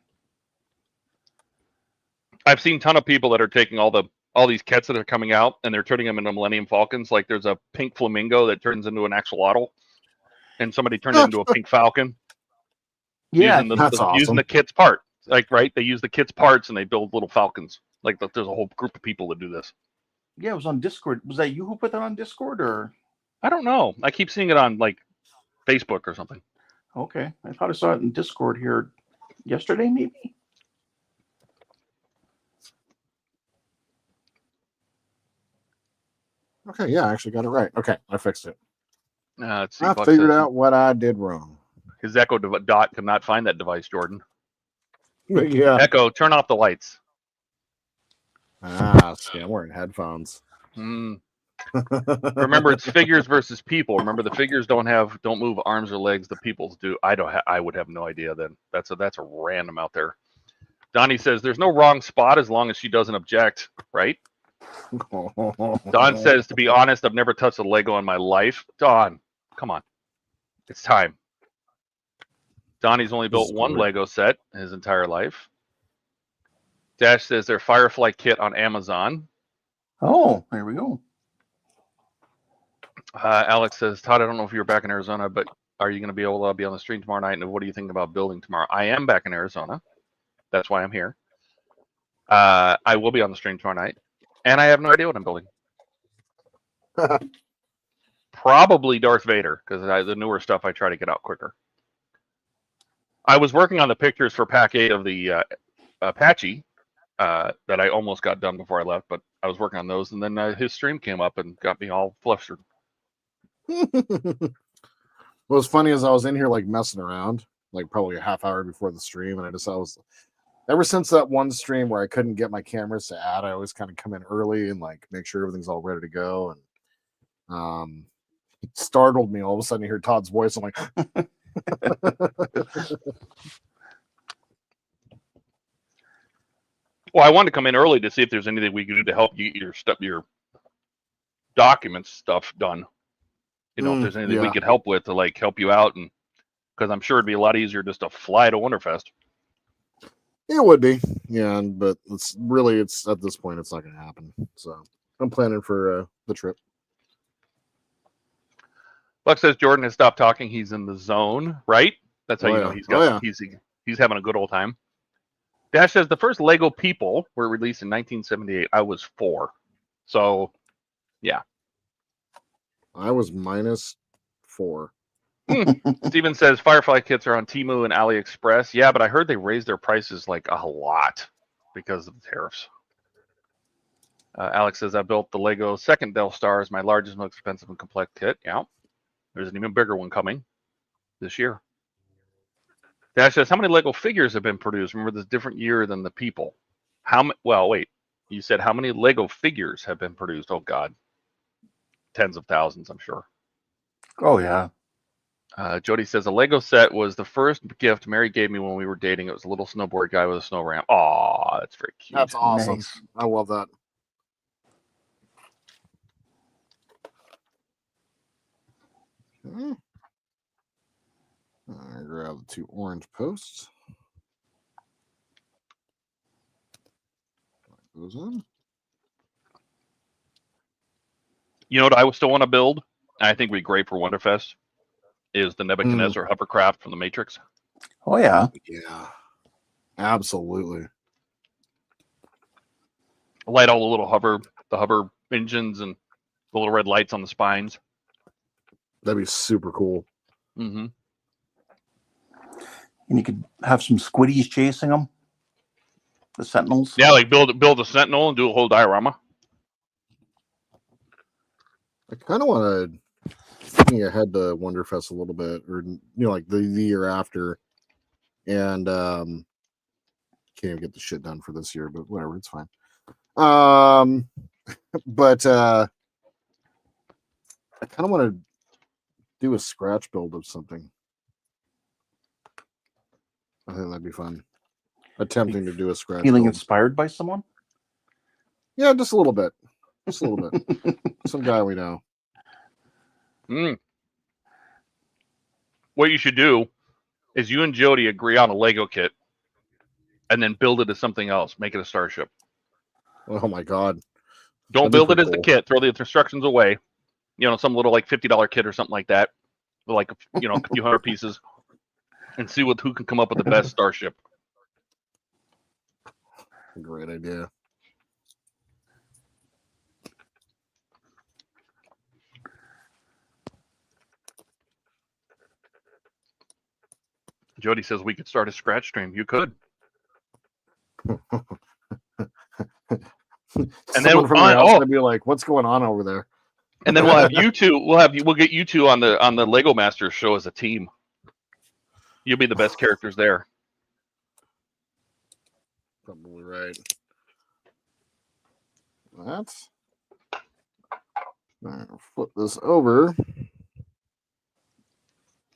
I've seen a ton of people that are taking all these kits that are coming out and they're turning them into Millennium Falcons. Like there's a pink flamingo that turns into an axolotl, and somebody turned it into a pink falcon. Yeah, using the kit's part. Like right, they use the kit's parts and they build little falcons. Like there's a whole group of people that do this. Yeah, it was on Discord. Was that you who put that on Discord, or? I don't know. I keep seeing it on like Facebook or something. Okay, I thought I saw it in Discord here yesterday, maybe. Okay, yeah, I actually got it right. Okay, I fixed it. I figured out what I did wrong. His Echo Dot could not find that device, Jordan. Yeah. Echo, turn off the lights. See, I'm wearing headphones. Remember, it's figures versus people. Remember, the figures don't move arms or legs. The peoples do. I would have no idea then. That's a random out there. Donnie says there's no wrong spot as long as she doesn't object, right? Don says, to be honest, I've never touched a Lego in my life. Don, come on. It's time. Donnie's only This built is one great. Lego set his entire life. Dash says their Firefly kit on Amazon. Oh, there we go. Alex says, Todd, I don't know if you're back in Arizona, but are you going to be able to be on the stream tomorrow night? And what do you think about building tomorrow? I am back in Arizona. That's why I'm here. I will be on the stream tomorrow night. And I have no idea what I'm building. Probably Darth Vader, because the newer stuff I try to get out quicker. I was working on the pictures for Pack 8 of the Apache that I almost got done before I left, but I was working on those, and then his stream came up and got me all flustered. What's funny is I was in here like messing around, like probably a half hour before the stream, and I was ever since that one stream where I couldn't get my cameras to add, I always kind of come in early and like make sure everything's all ready to go. And it startled me all of a sudden to hear Todd's voice. I'm like, well, I wanted to come in early to see if there's anything we could do to help you get your documents stuff done. You know, if there's anything we could help with to like help you out, and because I'm sure it'd be a lot easier just to fly to Winterfest. it would be, yeah, but it's at this point it's not going to happen. So I'm planning for the trip. Buck says Jordan has stopped talking. He's in the zone, right? That's how you know he's having a good old time. Dash says the first Lego People were released in 1978. I was 4, so yeah. I was -4. Steven says Firefly kits are on Temu and AliExpress. Yeah, but I heard they raised their prices like a lot because of the tariffs. Alex says I built the Lego second Death Star as my largest, most expensive and complex kit. Yeah, there's an even bigger one coming this year. Dash says how many Lego figures have been produced? Remember, this different year than the people. Well, wait. You said how many Lego figures have been produced? Oh God, tens of thousands, I'm sure. Oh yeah. Jody says a Lego set was the first gift Mary gave me when we were dating. It was a little snowboard guy with a snow ramp. Aw, that's very cute. That's awesome. Nice. I love that. Okay. I grab the 2 orange posts. Put those on. You know what I still want to build? I think would be great for Winterfest is the Nebuchadnezzar hovercraft from the Matrix. Oh yeah. Yeah. Absolutely. Light all the hover engines and the little red lights on the spines. That'd be super cool. Mm-hmm. And you could have some squiddies chasing them. The Sentinels. Yeah, like build a Sentinel and do a whole diorama. I kind of want to thinking ahead to Wonderfest a little bit, or like the year after, and can't even get the shit done for this year, but whatever, it's fine. But I kind of want to do a scratch build of something. I think that'd be fun. Attempting to do a scratch. Feeling build. inspired by someone? Yeah, just a little bit. Just a little bit. Some guy we know. What you should do is you and Jody agree on a Lego kit and then build it as something else. Make it a starship. Oh my God. Don't build it as a kit. Throw the instructions away. You know, some little like $50 kit or something like that. Like, a few hundred pieces. And see who can come up with the best starship. Great idea. Jody says we could start a scratch stream. You could. And then from the house, I'd be like, "What's going on over there?" And then we'll have you two. We'll get you two on the Lego Masters show as a team. You'll be the best characters there. Probably right. That's. I'll flip this over.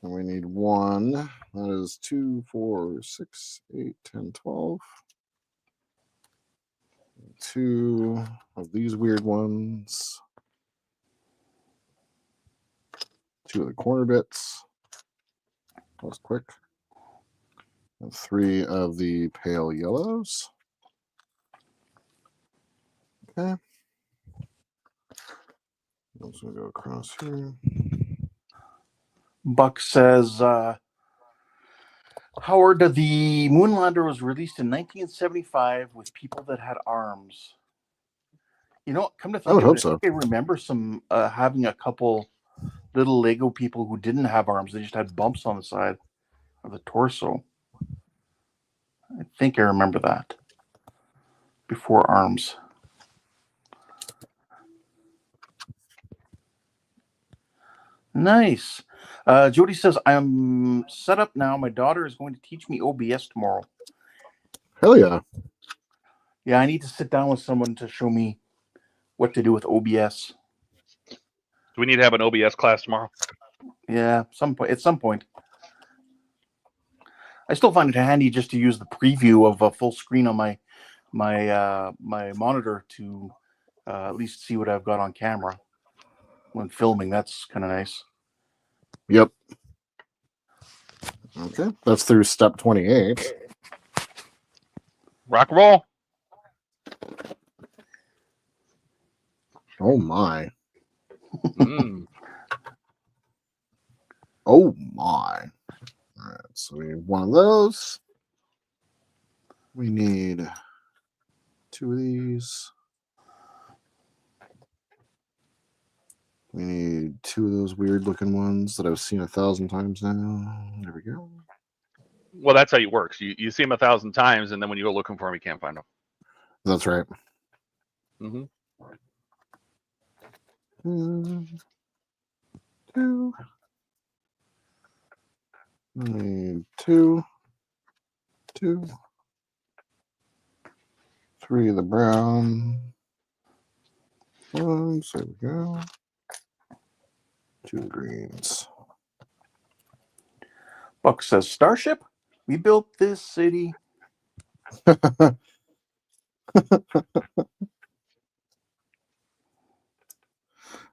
And we need 1. That is 2, 4, 6, 8, 10, 12. 2 of these weird ones. 2 of the corner bits. That was quick. And 3 of the pale yellows. Okay. I'm just going to go across here. Buck says, Howard, the Moonlander was released in 1975 with people that had arms. You know, come to think would of hope it, so. I think I remember some having a couple little Lego people who didn't have arms. They just had bumps on the side of the torso. I think I remember that. Before arms. Nice. Jody says, I'm set up now. My daughter is going to teach me OBS tomorrow. Hell yeah. Yeah, I need to sit down with someone to show me what to do with OBS. Do we need to have an OBS class tomorrow? Yeah, at some point. I still find it handy just to use the preview of a full screen on my monitor to at least see what I've got on camera when filming. That's kind of nice. Yep. Okay. That's through step 28. Rock and roll. Oh my. Mm. Oh my. All right. So we need 1 of those. We need 2 of these. We need 2 of those weird looking ones that I've seen 1,000 times now. There we go. Well, that's how it works. You see them 1,000 times, and then when you go looking for them, you can't find them. That's right. Mm-hmm. 2. I need 2. 2. 3 of the brown ones. There we go. 2 greens. Buck says, Starship, we built this city.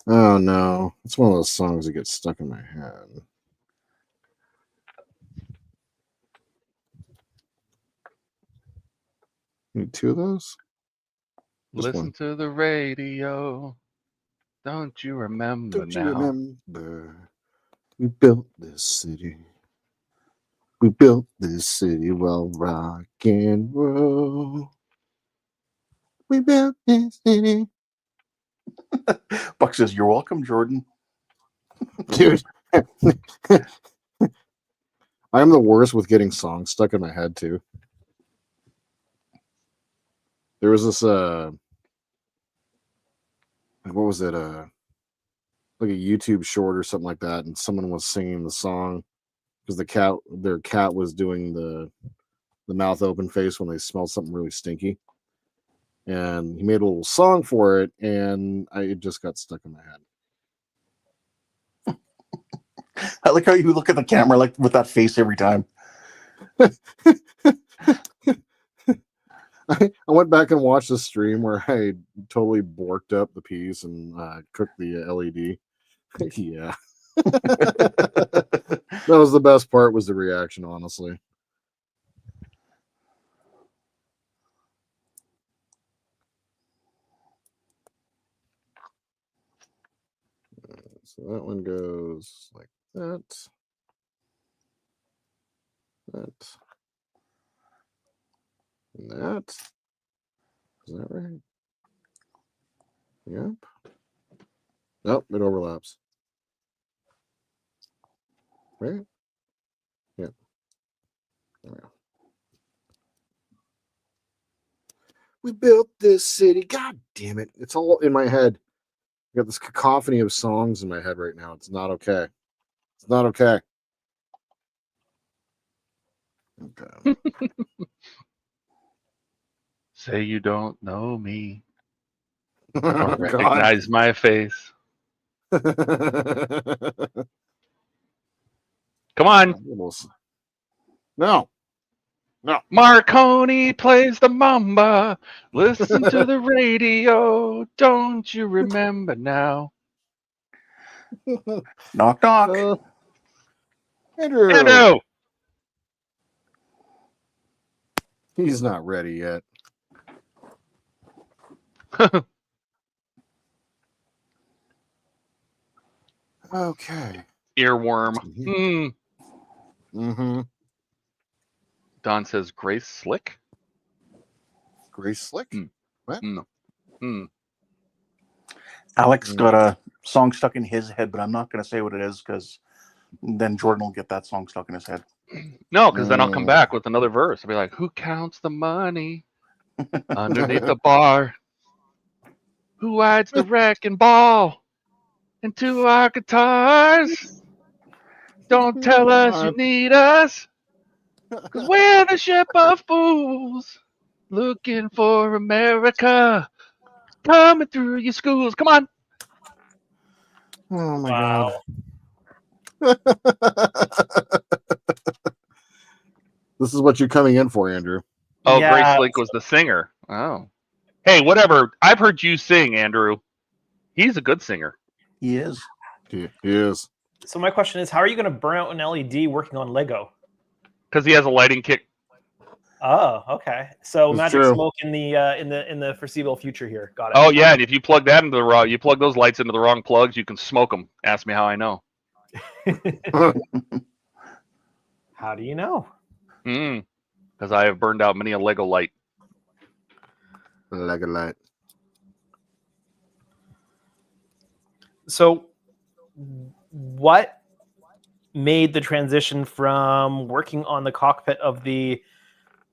Oh no. It's one of those songs that gets stuck in my head. Need 2 of those? Just Listen 1. to the radio. Don't you remember Don't you now? remember? We built this city. We built this city while rock and roll. We built this city. Buck says, you're welcome, Jordan. Dude. I'm the worst with getting songs stuck in my head too. There was this what was it? Like a YouTube short or something like that, and someone was singing the song because their cat was doing the mouth open face when they smelled something really stinky. And he made a little song for it, and it just got stuck in my head. I like how you look at the camera like with that face every time. I went back and watched the stream where I totally borked up the peas and cooked the LED. Yeah. That was the best part, was the reaction, honestly. So that one goes like that. That. And that. Is that right? Yep. Nope, it overlaps. Right? Yep. There we go. We built this city. God damn it. It's all in my head. I got this cacophony of songs in my head right now. It's not okay. It's not okay. Okay. Say you don't know me Oh, or recognize my face. Come on. No. No. Marconi plays the mamba. Listen to the radio. Don't you remember now? Knock, knock. Andrew. Andrew. He's not ready yet. Okay. Earworm. Mm-hmm. Don says Grace Slick. Grace Slick? What? Alex got a song stuck in his head, but I'm not going to say what it is because then Jordan will get that song stuck in his head. No, because then I'll come back with another verse. I'll be like, who counts the money underneath the bar? Who rides the wrecking ball into our guitars? Don't tell us you need us, because we're the ship of fools looking for America coming through your schools. Come on. Oh my God. This is what you're coming in for, Andrew. Oh, yeah. Grace Lake was the singer. Oh. Hey, whatever. I've heard you sing, Andrew. He's a good singer. He is. He is. So my question is, how are you going to burn out an LED working on Lego? Because he has a lighting kit. Oh, okay. So That's magic true. smoke in the foreseeable future here. Got it. Oh yeah, and if you plug that into the wrong, you plug those lights into the wrong plugs, you can smoke them. Ask me how I know. How do you know? Because I have burned out many a Lego light. Lego light. So, what made the transition from working on the cockpit of the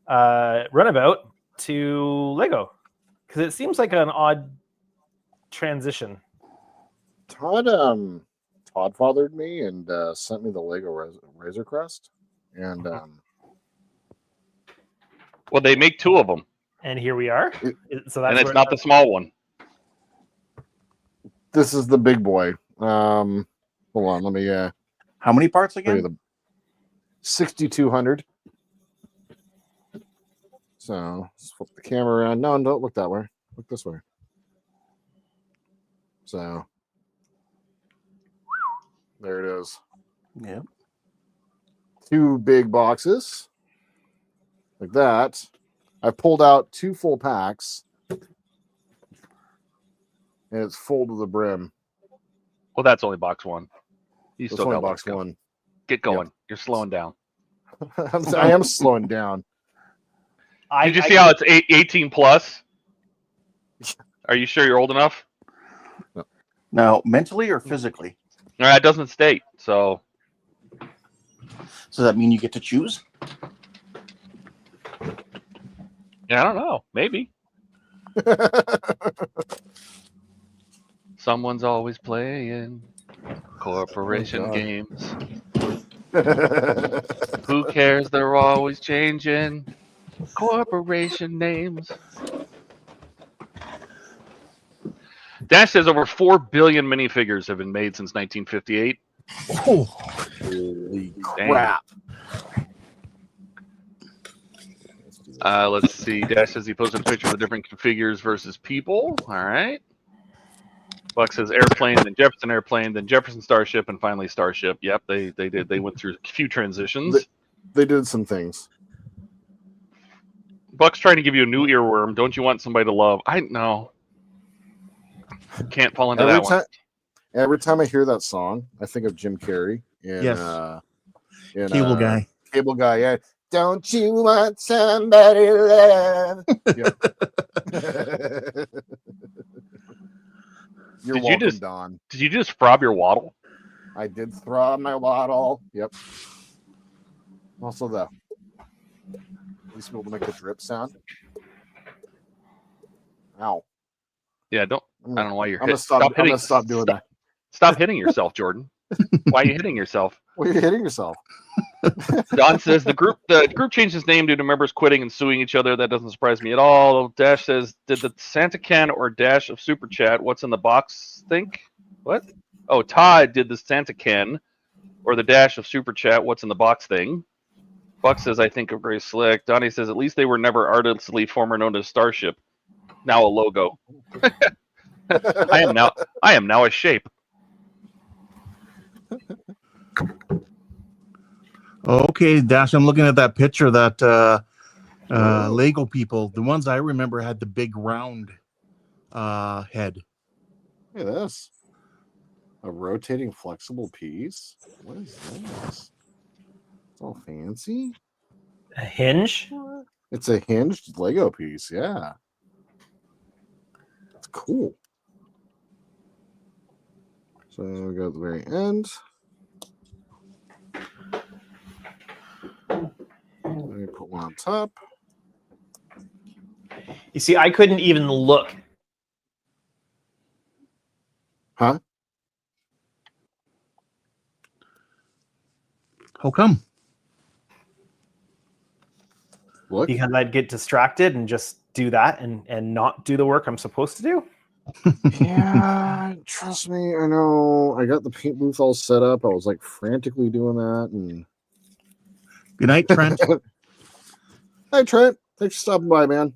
Runabout to Lego? Because it seems like an odd transition. Todd fathered me and sent me the Lego Razor Crest, and well, they make two of them, and here we are. So that's and it's not the small one. This is the big boy. Hold on, let me. How many parts again? 6,200. So let's flip the camera around. No, don't look that way. Look this way. So there it is. Yep. 2 big boxes like that. I pulled out 2 full packs, and it's full to the brim. Well, that's only box 1. You That's still only got box go. 1. Get going. Yep. You're slowing down. I am slowing down. Did you see how it's 18 plus? Are you sure you're old enough? Now, mentally or physically? No, it doesn't state. So does that mean you get to choose? Yeah, I don't know. Maybe. Someone's always playing corporation games. Who cares? They're always changing corporation names. Dash says over 4 billion minifigures have been made since 1958. Holy crap. Let's see. Dash says he posted a picture of the different figures versus people. All right. Buck says airplane, then Jefferson airplane, then Jefferson Starship, and finally Starship. Yep, they did. They went through a few transitions. They did some things. Buck's trying to give you a new earworm. Don't you want somebody to love? I know. Can't fall into that one. Every time I hear that song, I think of Jim Carrey in Cable Guy. Cable Guy, yeah. Don't you want somebody to love? You're welcome, Don. Did you just throb your waddle? I did throb my waddle. Yep. Also, at least be able to make the drip sound. Ow. Yeah, I don't know why you're hitting. I'm gonna stop doing that. Stop hitting yourself, Jordan. Why are you hitting yourself? Why are you hitting yourself? Don says the group changed its name due to members quitting and suing each other. That doesn't surprise me at all. Dash says, did the Santa Can or Dash of Super Chat what's in the box think? What? Oh, Todd did the Santa Can or the Dash of Super Chat what's in the box thing. Buck says, I think of Grace Slick. Donnie says, at least they were never artistly former known as Starship. Now a logo. I am now a shape. Okay, Dash, I'm looking at that picture that Lego people, the ones I remember had the big round head. Look at this. A rotating flexible piece. What is this? It's all fancy. A hinge? What? It's a hinged Lego piece. Yeah. It's cool. So we go at the very end. Let me put one on top. You see, I couldn't even look. Huh? How come? Look. Because I'd get distracted and just do that and not do the work I'm supposed to do. Yeah, trust me. I know. I got the paint booth all set up. I was like frantically doing that. And Good night, Trent. Hi, Trent. Thanks for stopping by, man.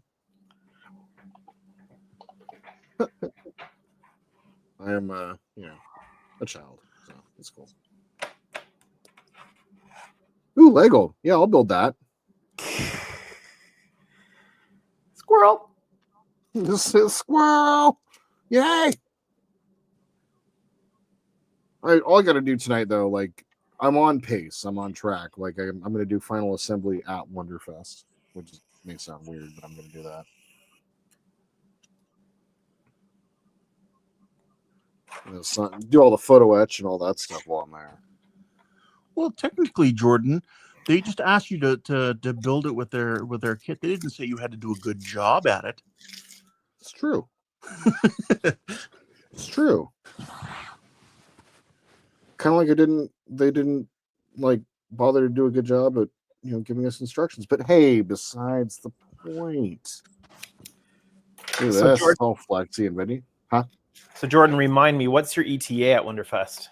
I am, a child, so it's cool. Ooh, Lego. Yeah, I'll build that. Squirrel. This is squirrel. Yay! All I got to do tonight, though, like, I'm on pace. I'm on track. Like, I'm going to do final assembly at Wonderfest, which may sound weird, but I'm going to do that. Do all the photo etch and all that stuff while I'm there. Well, technically, Jordan, they just asked you to build it with their kit. They didn't say you had to do a good job at it. It's true. It's true. Kind of like they didn't like bother to do a good job at giving us instructions. But hey, besides the point. Look at So this. Jordan, It's all flexy and ready. Huh? So Jordan, remind me, what's your ETA at Wonderfest?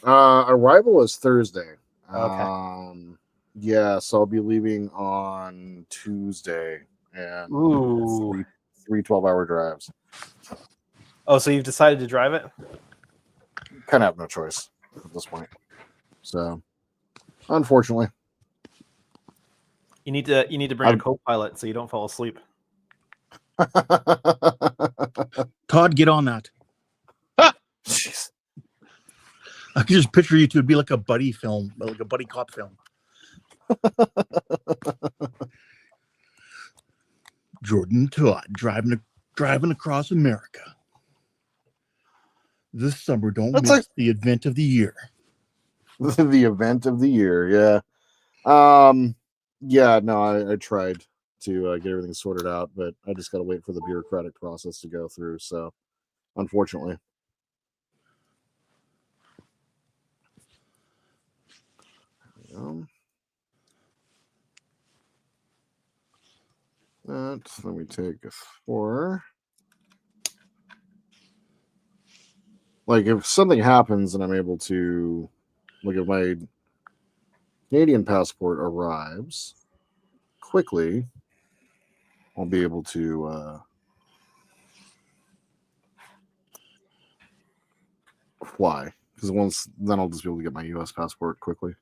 Arrival is Thursday. Okay. Yeah, so I'll be leaving on Tuesday, and Ooh. three 12-hour drives. Oh, so you've decided to drive it? Kind of have no choice at this point. So, unfortunately, You need to bring a co-pilot so you don't fall asleep. Todd, get on that. Jeez. I can just picture you two. It'd be like a buddy film, like a buddy cop film. Jordan and Todd driving across America. This summer, don't miss the event of the year. The event of the year, yeah. Yeah, no, I tried to get everything sorted out, but I just got to wait for the bureaucratic process to go through. So, unfortunately. Let me take a 4. Like, if something happens and I'm able to, like, if my Canadian passport arrives quickly, I'll be able to fly. Because then I'll just be able to get my U.S. passport quickly.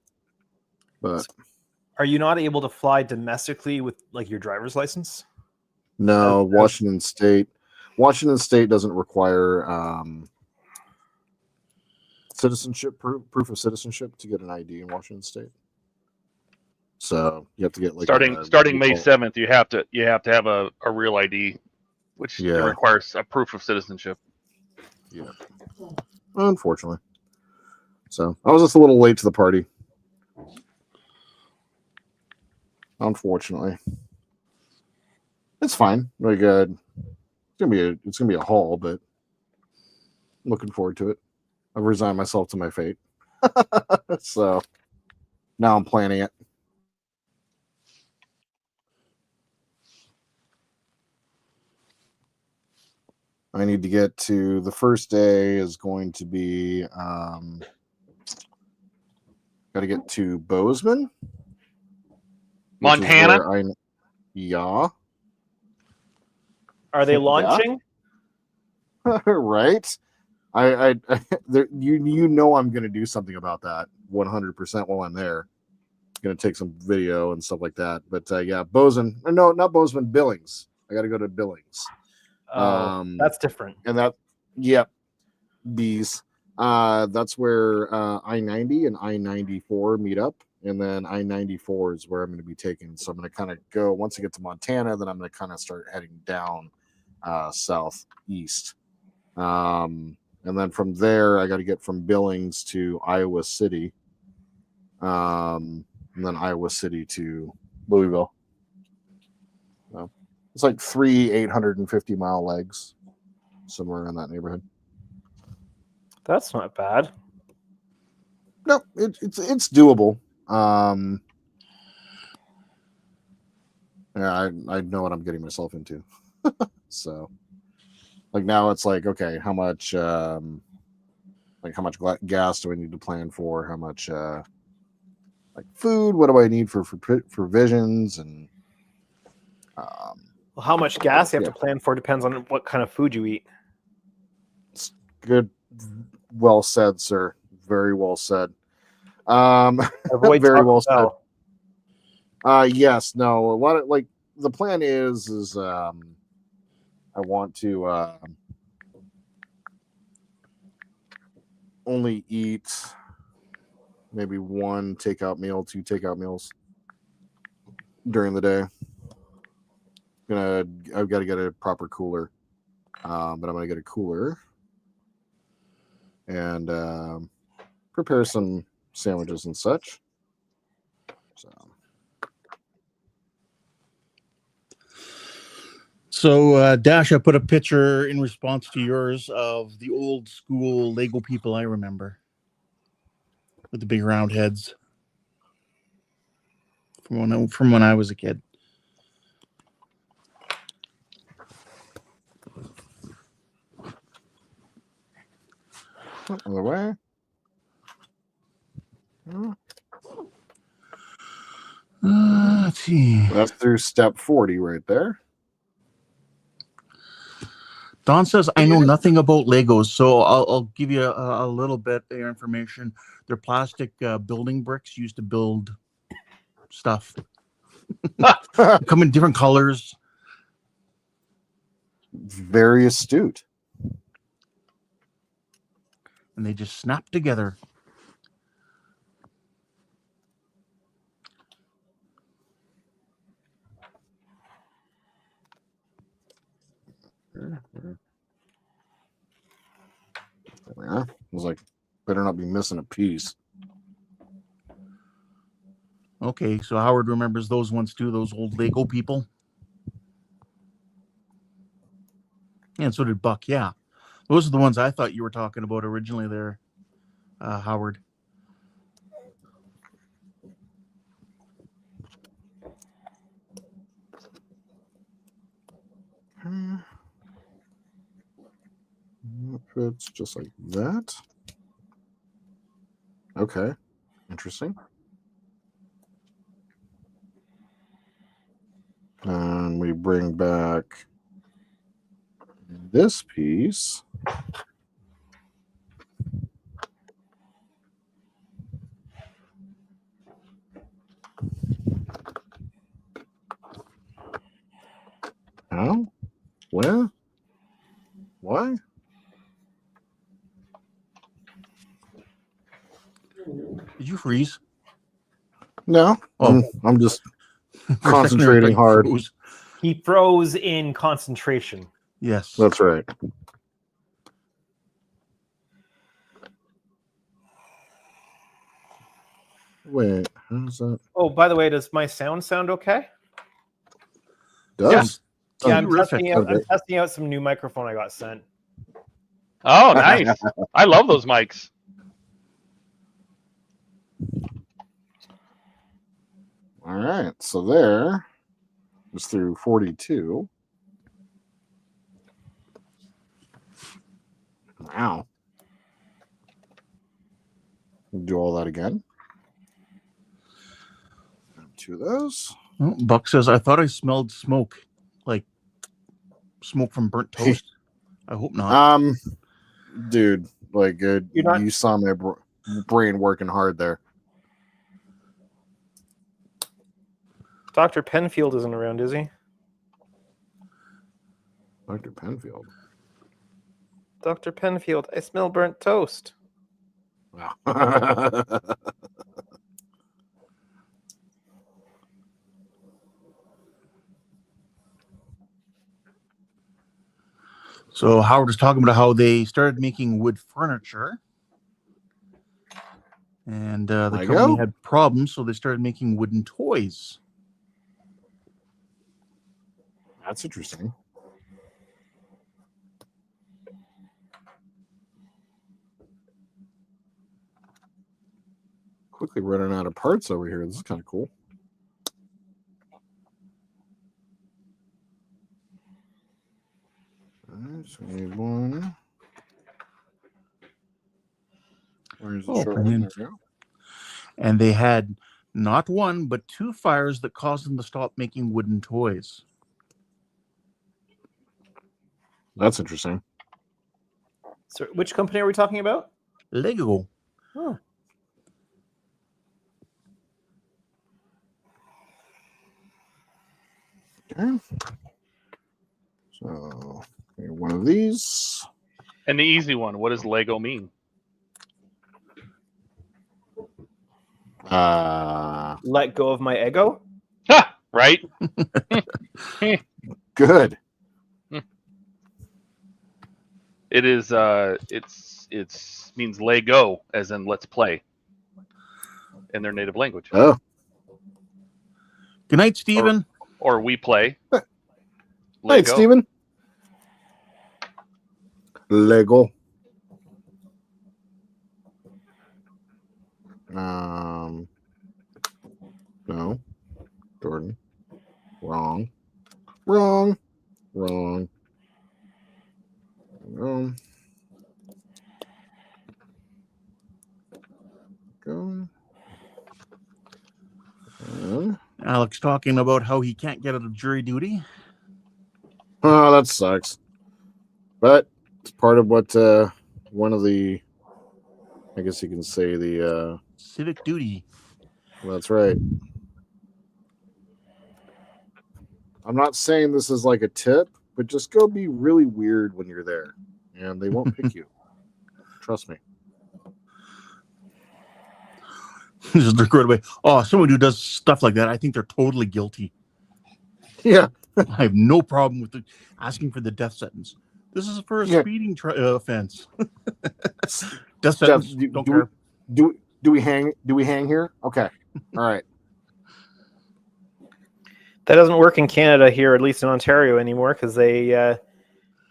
But are you not able to fly domestically with like your driver's license? No, Washington State doesn't require citizenship proof of citizenship to get an ID in Washington State. So you have to get like starting May 7th, you have to have a real ID, which requires a proof of citizenship. Yeah, unfortunately. So I was just a little late to the party. Unfortunately, it's fine. Like it's gonna be a haul, but I'm looking forward to it. I've resigned myself to my fate. So now I'm planning it. I need to get to the first day is going to be got to get to Bozeman, Montana. Yeah. Are they launching? Yeah. Right. You know I'm going to do something about that 100% while I'm there. Gonna take some video and stuff like that. But yeah, Bozeman. No, not Bozeman. Billings. I got to go to Billings. That's different. And that, yep, bees. That's where I-90 and I-94 meet up, and then I-94 is where I'm going to be taking. So I'm going to kind of go once I get to Montana, then I'm going to kind of start heading down southeast. And then from there, I got to get from Billings to Iowa City, and then Iowa City to Louisville. So it's like 3 850-mile legs, somewhere in that neighborhood. That's not bad. No, it's doable. Yeah, I know what I'm getting myself into. So, like now it's like, okay, how much gas do I need to plan for? How much like food? What do I need for provisions? And Well, how much gas you have to plan for depends on what kind of food you eat. It's good. Well said, sir. Very well said. Avoid very Taco well said. Bell. Yes, no, a lot of like the plan is I want to only eat maybe 1 takeout meal, 2 takeout meals during the day. I've got to get a proper cooler, but I'm gonna get a cooler and prepare some sandwiches and such. So, Dash, I put a picture in response to yours of the old school Lego people I remember with the big round heads from when I was a kid. Other way. Let's see. That's through step 40 right there. Don says, I know nothing about Legos, so I'll give you a little bit of information. They're plastic building bricks used to build stuff. They come in different colors. Very astute. And they just snap together. Yeah, I was like, better not be missing a piece. Okay, so Howard remembers those ones too, those old Lego people. And so did Buck, yeah. Those are the ones I thought you were talking about originally there, Howard. It's just like that. Okay, interesting. And we bring back this piece. How? Where? Why? Did you freeze? No. Oh. I'm just concentrating hard. Froze. He froze in concentration. Yes. That's right. Wait, how's that? Oh, by the way, does my sound okay? Does? Yeah, Terrific. I'm testing out some new microphone I got sent. Oh, nice. I love those mics. All right, so there is through 42. Wow. Do all that again. 2 of those. Oh, Buck says, I thought I smelled smoke, like smoke from burnt toast. I hope not. Dude, like you saw my brain working hard there. Dr. Penfield isn't around, is he? Dr. Penfield. Dr. Penfield, I smell burnt toast. Wow. So Howard was talking about how they started making wood furniture, and the company had problems, so they started making wooden toys. That's interesting. Quickly running out of parts over here. This is kind of cool. So we need one. Where's the short one? There we go. And they had not one, but 2 fires that caused them to stop making wooden toys. That's interesting. So, which company are we talking about? Lego. Oh. Okay. So, one of these. And the easy one, what does Lego mean? Let go of my ego? Ha! Right? Good. It is it's means Lego, as in let's play, in their native language. Oh. Good night, Stephen. Or we play. Hey, Stephen. Lego. No. Jordan. Wrong. Wrong. Wrong. Wrong. Go. Alex talking about how he can't get out of jury duty. Oh, that sucks. But it's part of what one of the, I guess you can say the civic duty. That's right. I'm not saying this is like a tip, but just go be really weird when you're there, and they won't pick you. Trust me. Just look right away. Oh, someone who does stuff like that, I think they're totally guilty. Yeah. I have no problem with asking for the death sentence. This is for a speeding offense. Death sentence. Don't care. Do we hang? Do we hang here? Okay. All right. That doesn't work in Canada here, at least in Ontario anymore, because they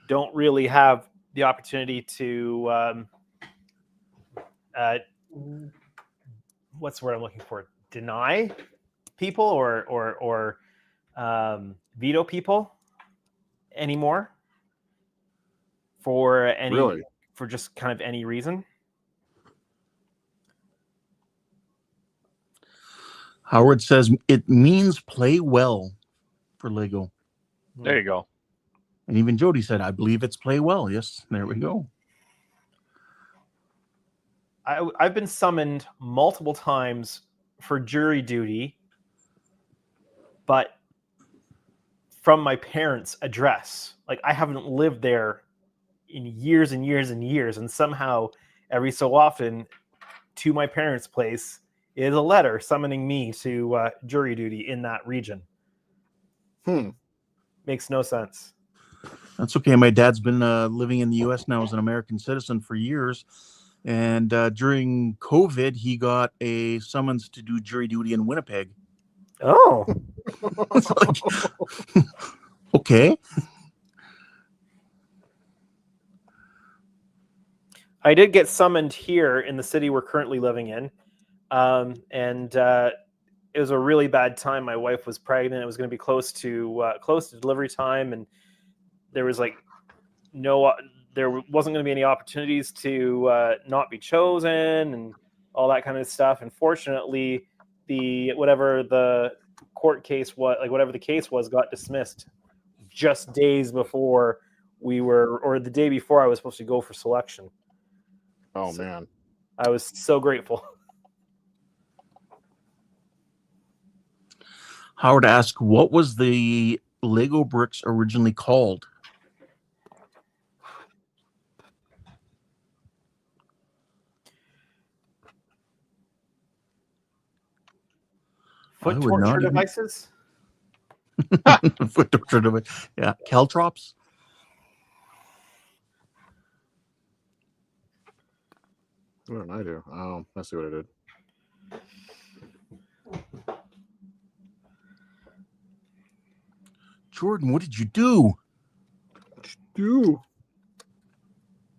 don't really have the opportunity to what's the word I'm looking for? Deny people or veto people anymore for for just kind of any reason. Howard says it means play well for Lego. There you go. And even Jody said, I believe it's play well. Yes, there we go. I've been summoned multiple times for jury duty, but from my parents' address. Like, I haven't lived there in years and years and years, and somehow every so often to my parents' place is a letter summoning me to jury duty in that region. Makes no sense. That's okay. My dad's been living in the U.S. now as an American citizen for years. And during COVID, he got a summons to do jury duty in Winnipeg. Oh. Okay. I did get summoned here in the city we're currently living in. And it was a really bad time. My wife was pregnant. It was going to be close to delivery time. And there was there wasn't going to be any opportunities to not be chosen and all that kind of stuff. And fortunately, whatever the court case was, whatever the case was, got dismissed just days before or the day before I was supposed to go for selection. Oh, man. I was so grateful. Howard asked, what was the Lego bricks originally called? Foot I would not torture even- devices? Foot torture device. Yeah, caltrops. What did I do? Oh, I see what I did. Jordan, what did you do?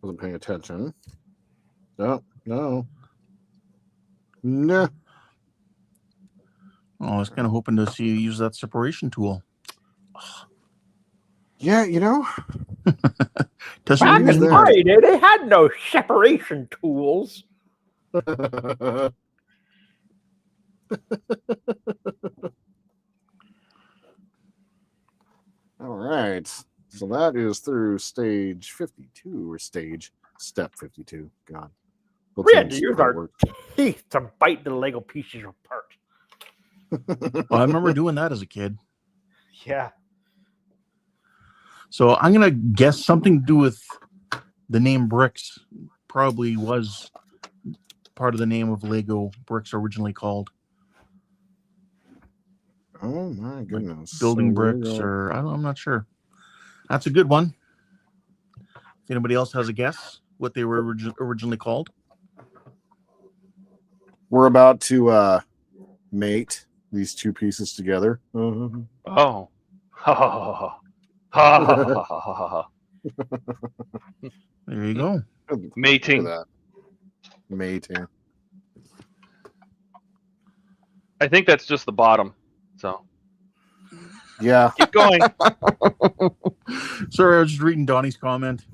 Wasn't paying attention. No. Nah. Oh, I was kind of hoping to see you use that separation tool. Yeah, you know. Doesn't Back really in there. my day, they had no separation tools. All right. So that is through stage 52 or step 52. God. We had to Let's use see how it our works. teeth to bite the Lego pieces apart. Oh, I remember doing that as a kid. Yeah. So I'm going to guess something to do with the name bricks. Probably was part of the name of Lego bricks originally called. Oh my goodness. Building So we're bricks going- or I'm not sure. That's a good one. If anybody else has a guess what they were originally called? We're about to mate these two pieces together. Oh. Ha ha ha ha. Ha ha ha ha ha ha. There you go. Look at Mating. that. Mating. I think that's just the bottom. So Yeah. keep going. Sorry, I was just reading Donnie's comment.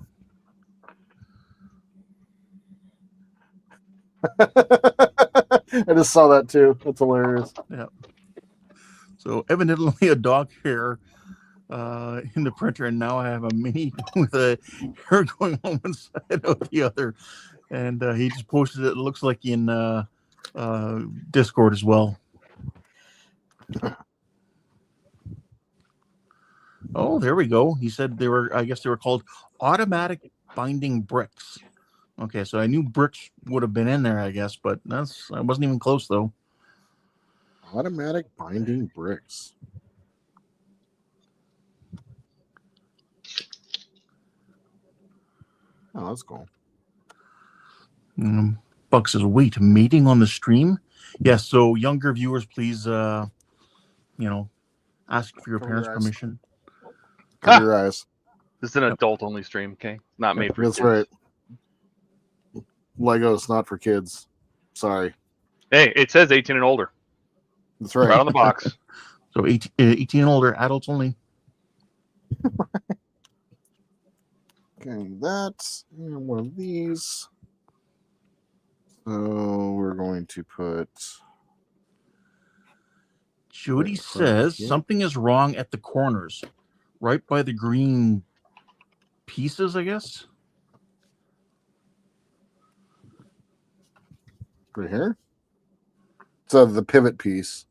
I just saw that too. That's hilarious. Yeah. So evidently a dog hair in the printer, and now I have a mini with a hair going on one side of the other. And he just posted it. It looks like in Discord as well. Oh, there we go. He said I guess they were called automatic binding bricks. Okay, so I knew bricks would have been in there, I guess, but I wasn't even close though. Automatic binding bricks. Oh, that's cool. Buck says, wait, mating on the stream? Yes, so younger viewers, please, ask for your Cover parents' your eyes. permission. Cover your eyes. This is an adult-only stream. Okay, not made for That's kids. right. Lego's not for kids. Sorry. Hey, it says 18 and older That's right right. on the box. So 18 and older, adults only. Okay, that and one of these. So we're going to put. Jody Right says here. something is wrong at the corners, right by the green pieces, I guess. Right here. So the pivot piece.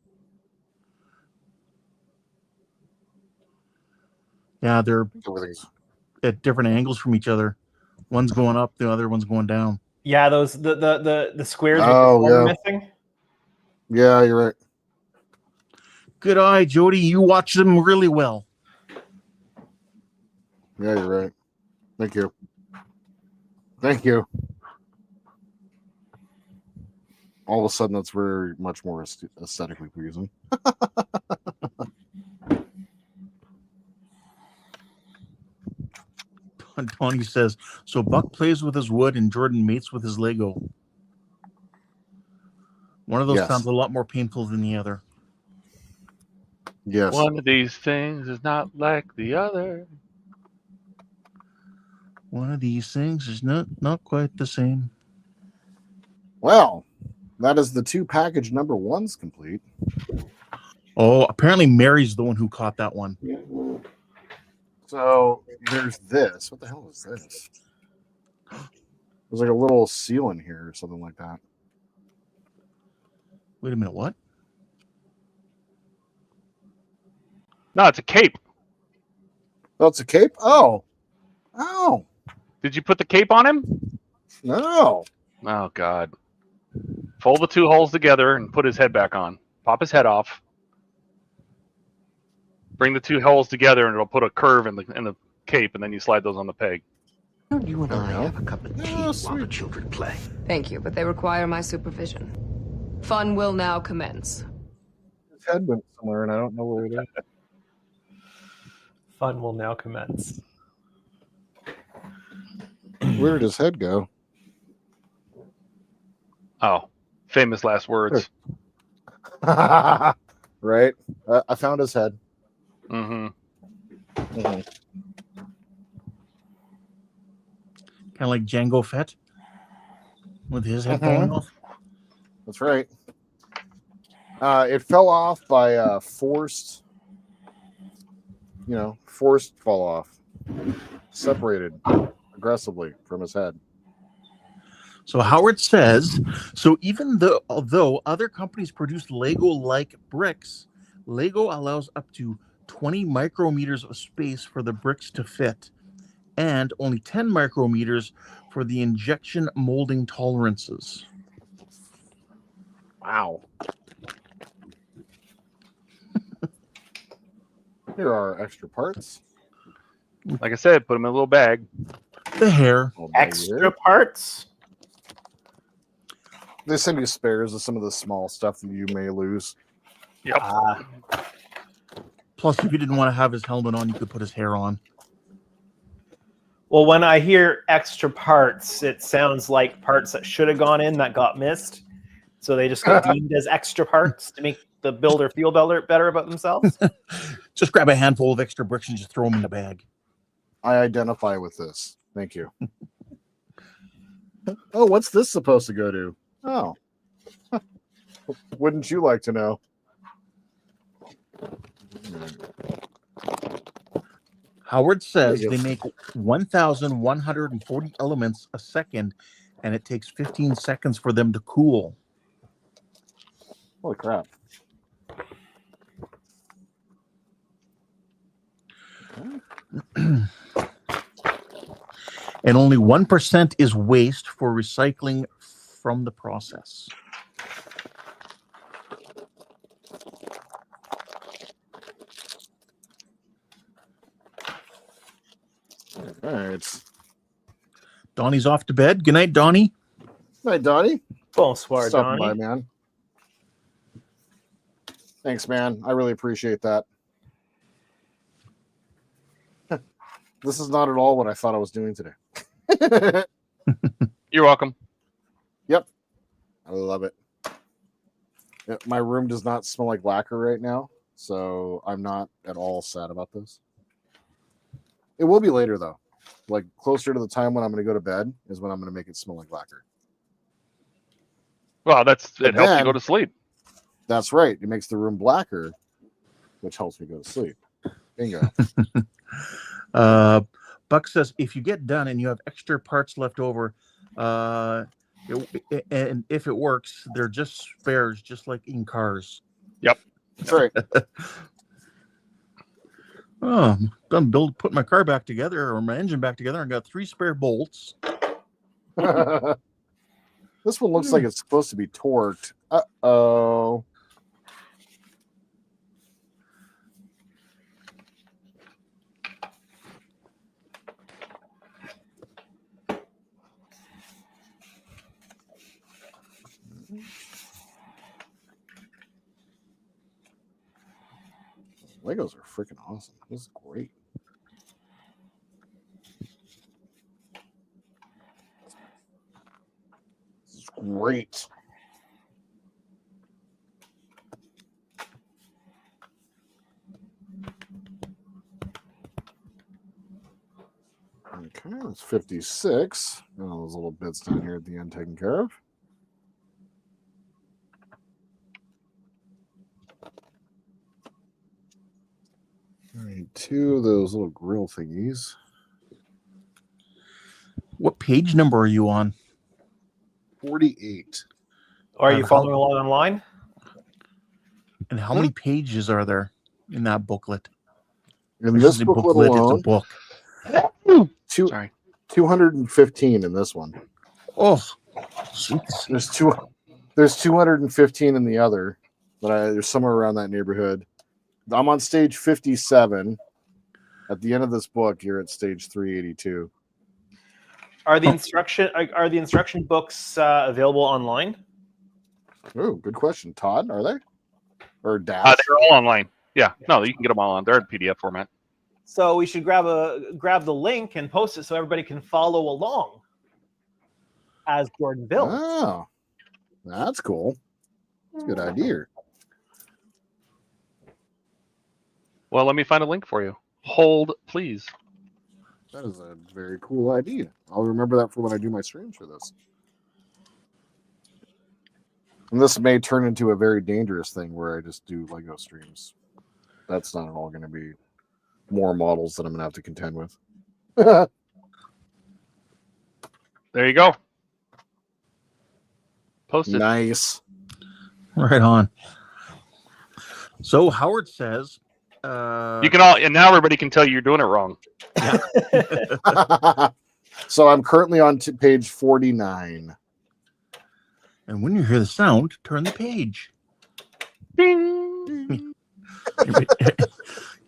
Yeah, they're Everything's. at different angles from each other. One's going up, the other one's going down. Yeah, those the squares Oh, with the corner yeah. missing. Yeah, you're right. Good eye, Jody. You watch them really well. Yeah, you're right. Thank you. Thank you. All of a sudden, that's very much more aesthetically pleasing. Tony says, so Buck plays with his wood and Jordan mates with his Lego. One of those Yes. sounds a lot more painful than the other. Yes. One of these things is not like the other. One of these things is not quite the same. Well, that is the 2 package number 1s complete. Oh, apparently Mary's the one who caught that one. So there's this. What the hell is this? There's like a little seal in here or something like that. Wait a minute, what? No, it's a cape. Oh, it's a cape? Oh. Oh. Did you put the cape on him? No. Oh, God. Fold the 2 holes together and put his head back on. Pop his head off. Bring the 2 holes together and it'll put a curve in the cape, and then you slide those on the peg. You and I have a cup of tea while the sweet. children play. Thank you, but they require my supervision. Fun will now commence. His head went somewhere, and I don't know where it is. Fun will now commence. Where did his head go? Oh, famous last words. Right? I found his head. Mm-hmm. Mhm. Kind of like Django Fett with his head Mhm. falling off. That's right. It fell off by forced fall off. Separated aggressively from his head. So Howard says, so even although other companies produce Lego-like bricks, Lego allows up to 20 micrometers of space for the bricks to fit, and only 10 micrometers for the injection molding tolerances. Wow. Here are extra parts. Like I said, put them in a little bag. The hair. Hold on Extra here. parts? They send you spares of some of the small stuff that you may lose. Yep. Plus, if you didn't want to have his helmet on, you could put his hair on. Well, when I hear extra parts, it sounds like parts that should have gone in that got missed. So they just get deemed as extra parts to make the builder feel better about themselves. Just grab a handful of extra bricks and just throw them in the bag. I identify with this. Thank you. Oh, what's this supposed to go to? Oh. Wouldn't you like to know? Howard says There you they go. make 1,140 elements a second, and it takes 15 seconds for them to cool. Holy crap. And only 1% is waste for recycling from the process. All right. Donnie's off to bed. Good night, Donnie. Hi, Donnie. Bonsoir, Stopping Donnie. by, man. Thanks, man. I really appreciate that. This is not at all what I thought I was doing today. You're welcome. Yep. I love it. Yeah, my room does not smell like lacquer right now, so I'm not at all sad about this. It will be later, though. Like, closer to the time when I'm going to go to bed is when I'm going to make it smell like lacquer. Well, it helps you then- go to sleep. That's right. It makes the room blacker, which helps me go to sleep. Bingo. Buck says if you get done and you have extra parts left over, and if it works, they're just spares, just like in cars. That's right. Oh, done put my car back together or my engine back together and got 3 spare bolts. This one looks like it's supposed to be torqued. Uh-oh. Legos are freaking awesome. This is great. This is great. Okay, that's 56. And all those little bits down here at the end taken care of. All right, 2 of those little grill thingies. What page number are you on? 48. Or are you following along online? And how many pages are there in that booklet? In This this is a booklet booklet. It's a alone, book. Sorry. 215 in this one. Oh, jeez. There's 215 in the other, but there's somewhere around that neighborhood. I'm on stage 57. At the end of this book, you're at stage 382. Are the instruction books available online? Oh, good question. Todd, are they? Or Dash? They're all online. Yeah, no, you can get them all on. They're in PDF format. So we should grab the link and post it so everybody can follow along as Jordan builds. Oh, that's cool. That's a good idea. Well, let me find a link for you. Hold, please. That is a very cool idea. I'll remember that for when I do my streams for this. And this may turn into a very dangerous thing where I just do Lego streams. That's not at all going to be more models that I'm going to have to contend with. There you go. Posted. Nice. Right on. So Howard says, You can all, and now everybody can tell you're doing it wrong. So I'm currently on page 49. and when you hear the sound, turn the page. Ding.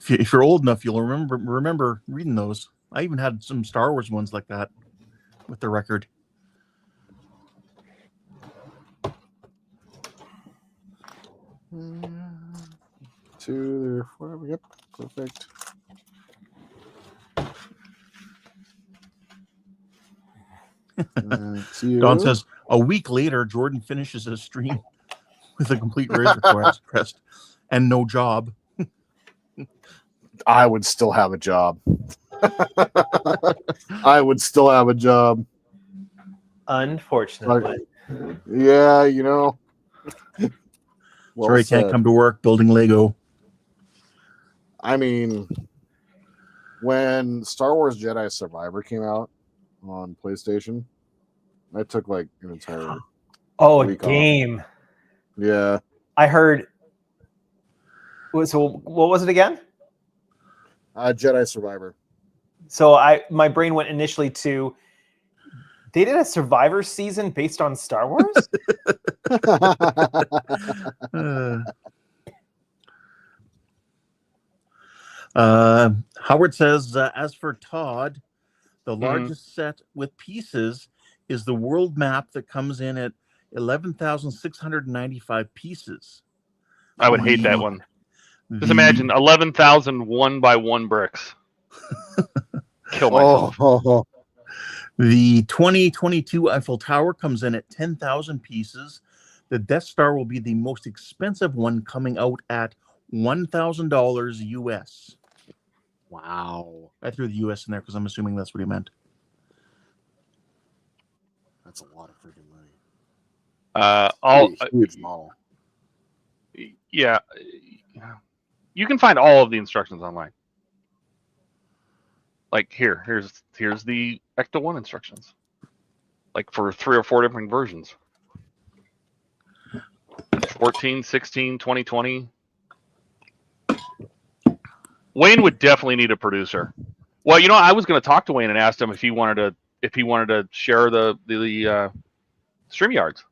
If you're old enough, you'll remember reading those. I even had some Star Wars ones like that with the record. Two, there, 4. Yep, perfect. Don says, a week later, Jordan finishes a stream with a complete Razor Crest and no job. I would still have a job. I would still have a job. Unfortunately. Yeah, you know. Well Sorry, can't said. come to work building Lego. I mean, when Star Wars Jedi Survivor came out on PlayStation, I took like an entire Oh, a week game. off. Yeah. I heard. So what was it again? Jedi Survivor. So my brain went initially to. They did a Survivor season based on Star Wars? Howard says, as for Todd, the largest set with pieces is the world map that comes in at 11,695 pieces. I would hate that one. Just imagine 11,000 1x1 bricks. Kill myself. The 2022 Eiffel Tower comes in at 10,000 pieces. The Death Star will be the most expensive one, coming out at $1,000 US. Wow. I threw the US in there because I'm assuming that's what he meant. That's a lot of freaking money. Huge model. Yeah. You can find all of the instructions online. Like here's the Ecto 1 instructions. Like for 3 or 4 different versions. 14, 16, 2020. Wayne would definitely need a producer. Well, you know, I was going to talk to Wayne and ask him if he wanted to share the StreamYards.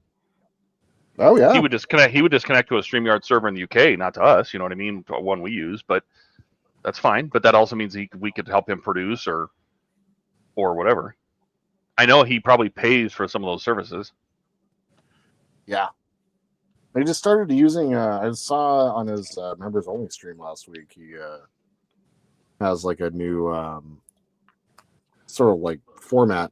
Oh yeah. He would just connect to a StreamYard server in the UK, not to us. You know what I mean? One we use, but that's fine. But that also means we could help him produce or whatever. I know he probably pays for some of those services. Yeah. They just started using. I saw on his members only stream last week. He has like a new sort of like format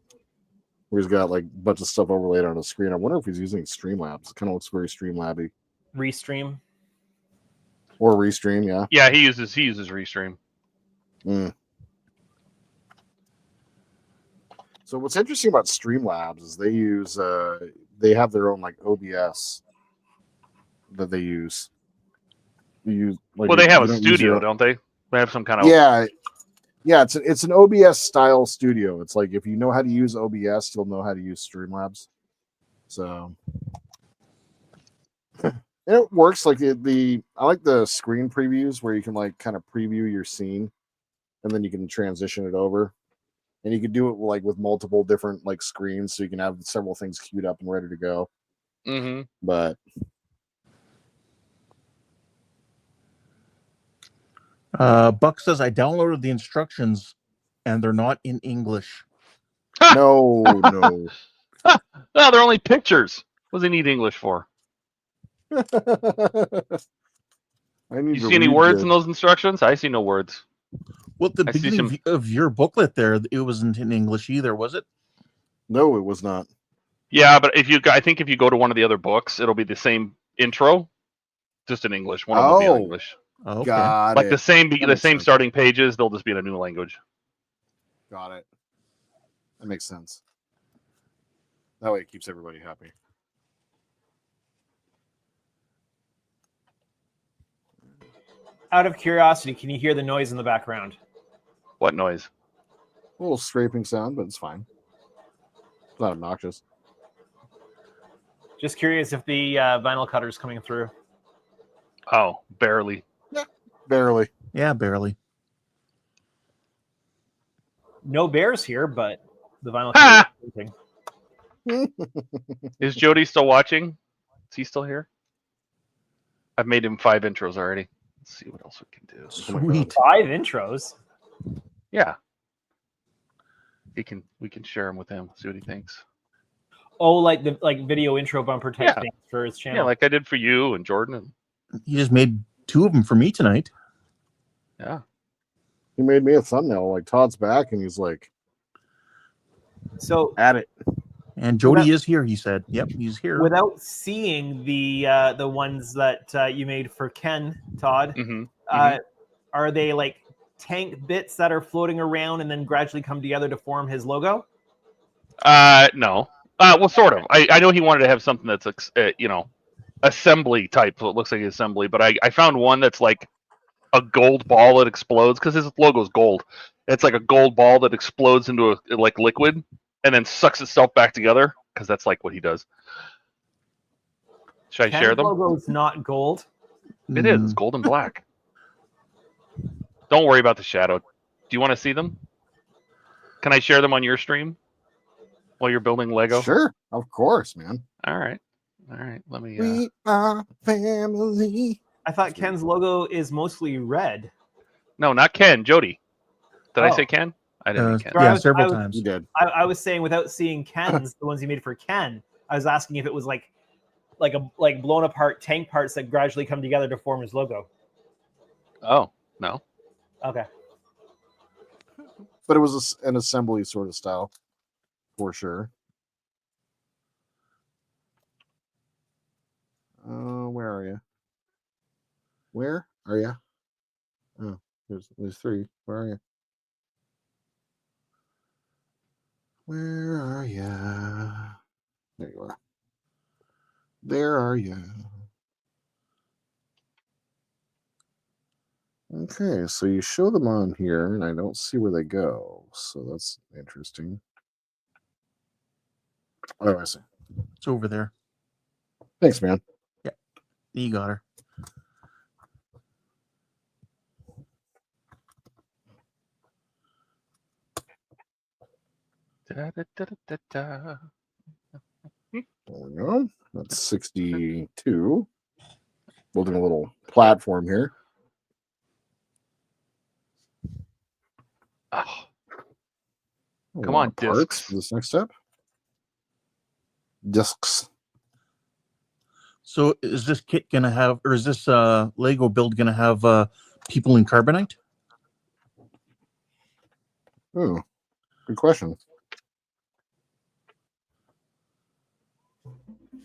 where he's got like a bunch of stuff overlaid on a screen. I wonder if he's using Streamlabs. It kind of looks very Streamlabby. Restream. Or Restream, yeah. Yeah, he uses Restream. So what's interesting about Streamlabs is they have their own like OBS that they use. Like, well, they have a studio, don't they? They have some kind of yeah. It's an OBS style studio. It's like if you know how to use OBS, you'll know how to use Streamlabs. So it works like I like the screen previews where you can like kind of preview your scene and then you can transition it over. And you could do it like with multiple different like screens, so you can have several things queued up and ready to go. Mm-hmm. But Buck says I downloaded the instructions and they're not in English. no. No, they're only pictures. What does he need English for? I need You to see any read words the- in those instructions? I see no words. Well, the I see beginning some- of your booklet there, it wasn't in English either, was it? No, it was not. Yeah, but I think if you go to one of the other books, it'll be the same intro, just in English. One of them will be in Oh, English. Oh, okay. Got Like it. the same That the makes same sense. starting pages, they'll just be in a new language. Got it. That makes sense. That way it keeps everybody happy. Out of curiosity, can you hear the noise in the background? What noise? A little scraping sound, but it's fine. It's not obnoxious. Just curious if the vinyl cutter's coming through. Oh, barely. Barely. Yeah, barely. No bears here, but the vinyl Ha! cutter is moving. Is Jody still watching? Is he still here? I've made him 5 intros already. Let's see what else we can do. Sweet. 5 intros. Yeah. We can share them with him, see what he thinks. Oh, like the video intro bumper type Yeah. thing for his channel. Yeah, like I did for you and Jordan. And You just made 2 of them for me tonight. yeah. He made me a thumbnail. Like Todd's back, and he's like, So at it. And Jody is here, he said. Yep, he's here. without seeing the ones that you made for Ken, Todd, Mm-hmm. are they like tank bits that are floating around and then gradually come together to form his logo? No. Well, sort of. I know he wanted to have something that's assembly type, so it looks like assembly. But I found one that's like a gold ball that explodes because his logo's gold. It's like a gold ball that explodes into a like liquid and then sucks itself back together because that's like what he does. Should I share Ken's them? logo is not gold. It is. It's gold and black. Don't worry about the shadow. Do you want to see them? Can I share them on your stream while you're building Lego? Sure, of course, man. All right. Let me. We are family. I thought Ken's logo is mostly red. No, not Ken. Jody. Did I Oh. say Ken? I didn't mean Ken. Sorry, Yeah, I was- several I was- times. You did. I was saying without seeing Ken's, the ones you made for Ken, I was asking if it was like blown apart tank parts that gradually come together to form his logo. Oh no. Okay. But it was an assembly sort of style, for sure. Where are you? Where are you? Oh, there's 3. Where are you? Where are you? There you are. There are you. Okay, so you show them on here, and I don't see where they go. So that's interesting. Oh, I see. It's over there. Thanks, man. You got her. Da-da-da-da-da. There we go. That's 62. Building a little platform here. Oh, A Come lot on, of parts discs. for this next step. Discs. So is this kit gonna have, or is this Lego build gonna have people in carbonite? Oh, good question.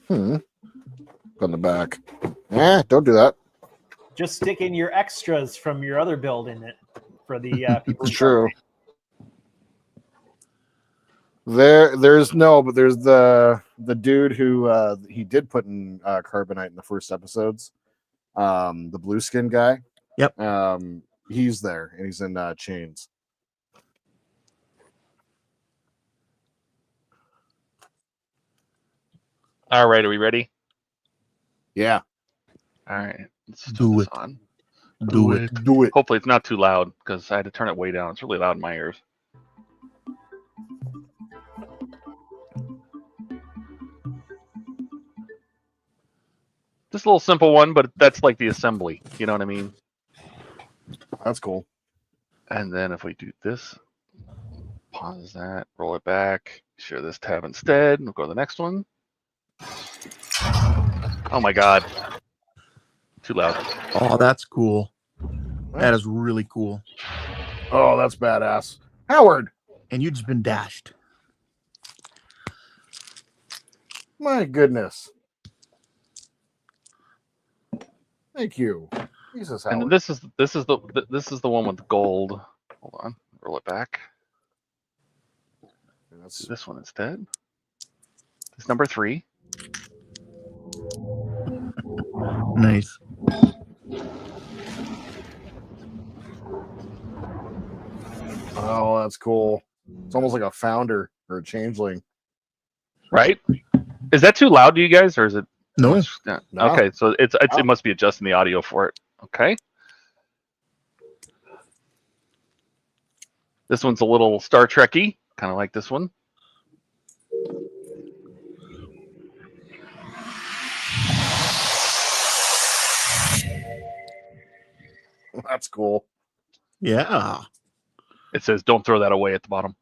On the back. Don't do that. Just stick in your extras from your other build in it for the people. It's in true. carbonite. There's the dude who he did put in carbonite in the first episodes. The blue skin guy. Yep. He's there and he's in chains. All right, are we ready? Yeah. All right, let's Do turn this it. on. Do it. Do it. Hopefully it's not too loud because I had to turn it way down. It's really loud in my ears. Just a little simple one, but that's like the assembly. You know what I mean? That's cool. And then if we do this, pause that, roll it back, share this tab instead, and we'll go to the next one. Oh my God. Too loud. Oh, that's cool. That is really cool. Oh, that's badass. Howard. And you've just been dashed. My goodness. Thank you. Jesus, Howard. And then this is the one with gold. Hold on, roll it back. Let's do this one instead. It's number 3. Nice. Oh, that's cool. It's almost like a founder or a changeling. Right? Is that too loud to you guys, or is it? No. No. Okay, so it must be adjusting the audio for it. Okay. This one's a little Star Trek-y, kind of like this one. That's cool. Yeah. It says, "Don't throw that away" at the bottom.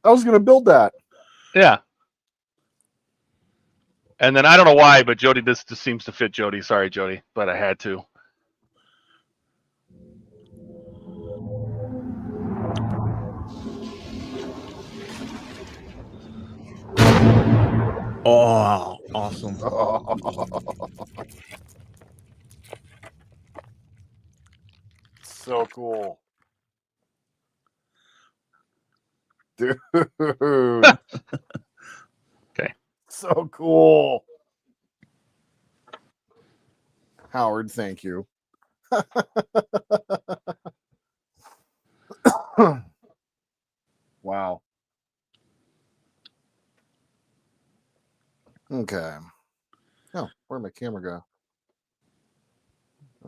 I was gonna build that. Yeah. And then I don't know why, but Jody, this just seems to fit Jody. Sorry, Jody, but I had to. Oh, awesome. So cool. Dude. Okay. So cool. Howard, thank you. Wow. Okay. Oh, where'd my camera go?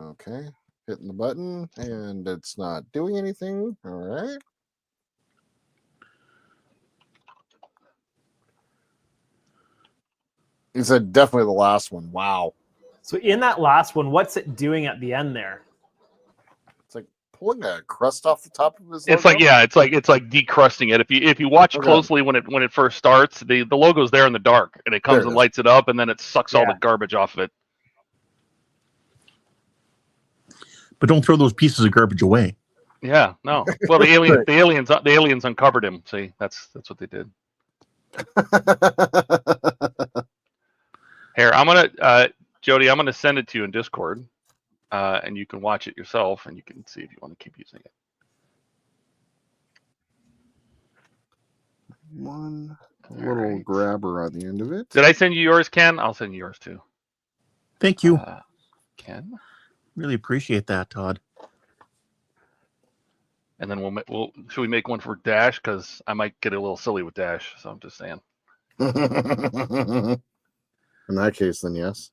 Okay. Hitting the button and it's not doing anything. All right. He said definitely the last one. Wow. So in that last one, what's it doing at the end there? It's like pulling a crust off the top of his It's logo? like it's like decrusting it. If you watch Okay. closely when it first starts, the logo's there in the dark, and it comes There it and is. lights it up, and then it sucks all Yeah. the garbage off of it. But don't throw those pieces of garbage away. Yeah, no. Well, the aliens uncovered him. See, that's what they did. Here, I'm gonna Jody, I'm gonna send it to you in Discord, and you can watch it yourself, and you can see if you want to keep using it. One All little right. grabber on the end of it. Did I send you yours, Ken? I'll send you yours too. Thank you. Ken. Really appreciate that, Todd. And then should we make one for Dash? Because I might get a little silly with Dash, so I'm just saying. In that case, then yes.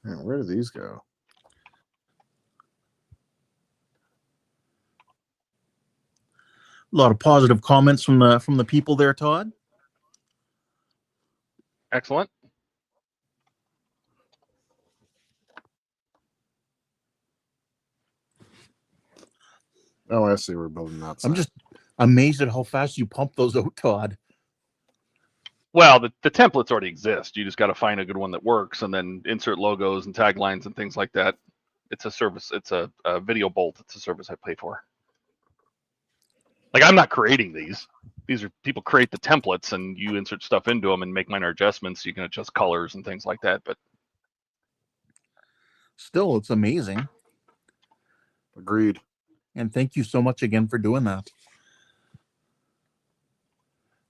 Man, where do these go? A lot of positive comments from the people there, Todd. Excellent. Oh, I see. We're building that side. I'm just amazed at how fast you pump those out, Todd. Well, the templates already exist. You just got to find a good one that works, and then insert logos and taglines and things like that. It's a service. It's a video bolt. It's a service I pay for. Like, I'm not creating these. These are people create the templates, and you insert stuff into them and make minor adjustments. You can adjust colors and things like that. But Still, it's amazing. Agreed. And thank you so much again for doing that.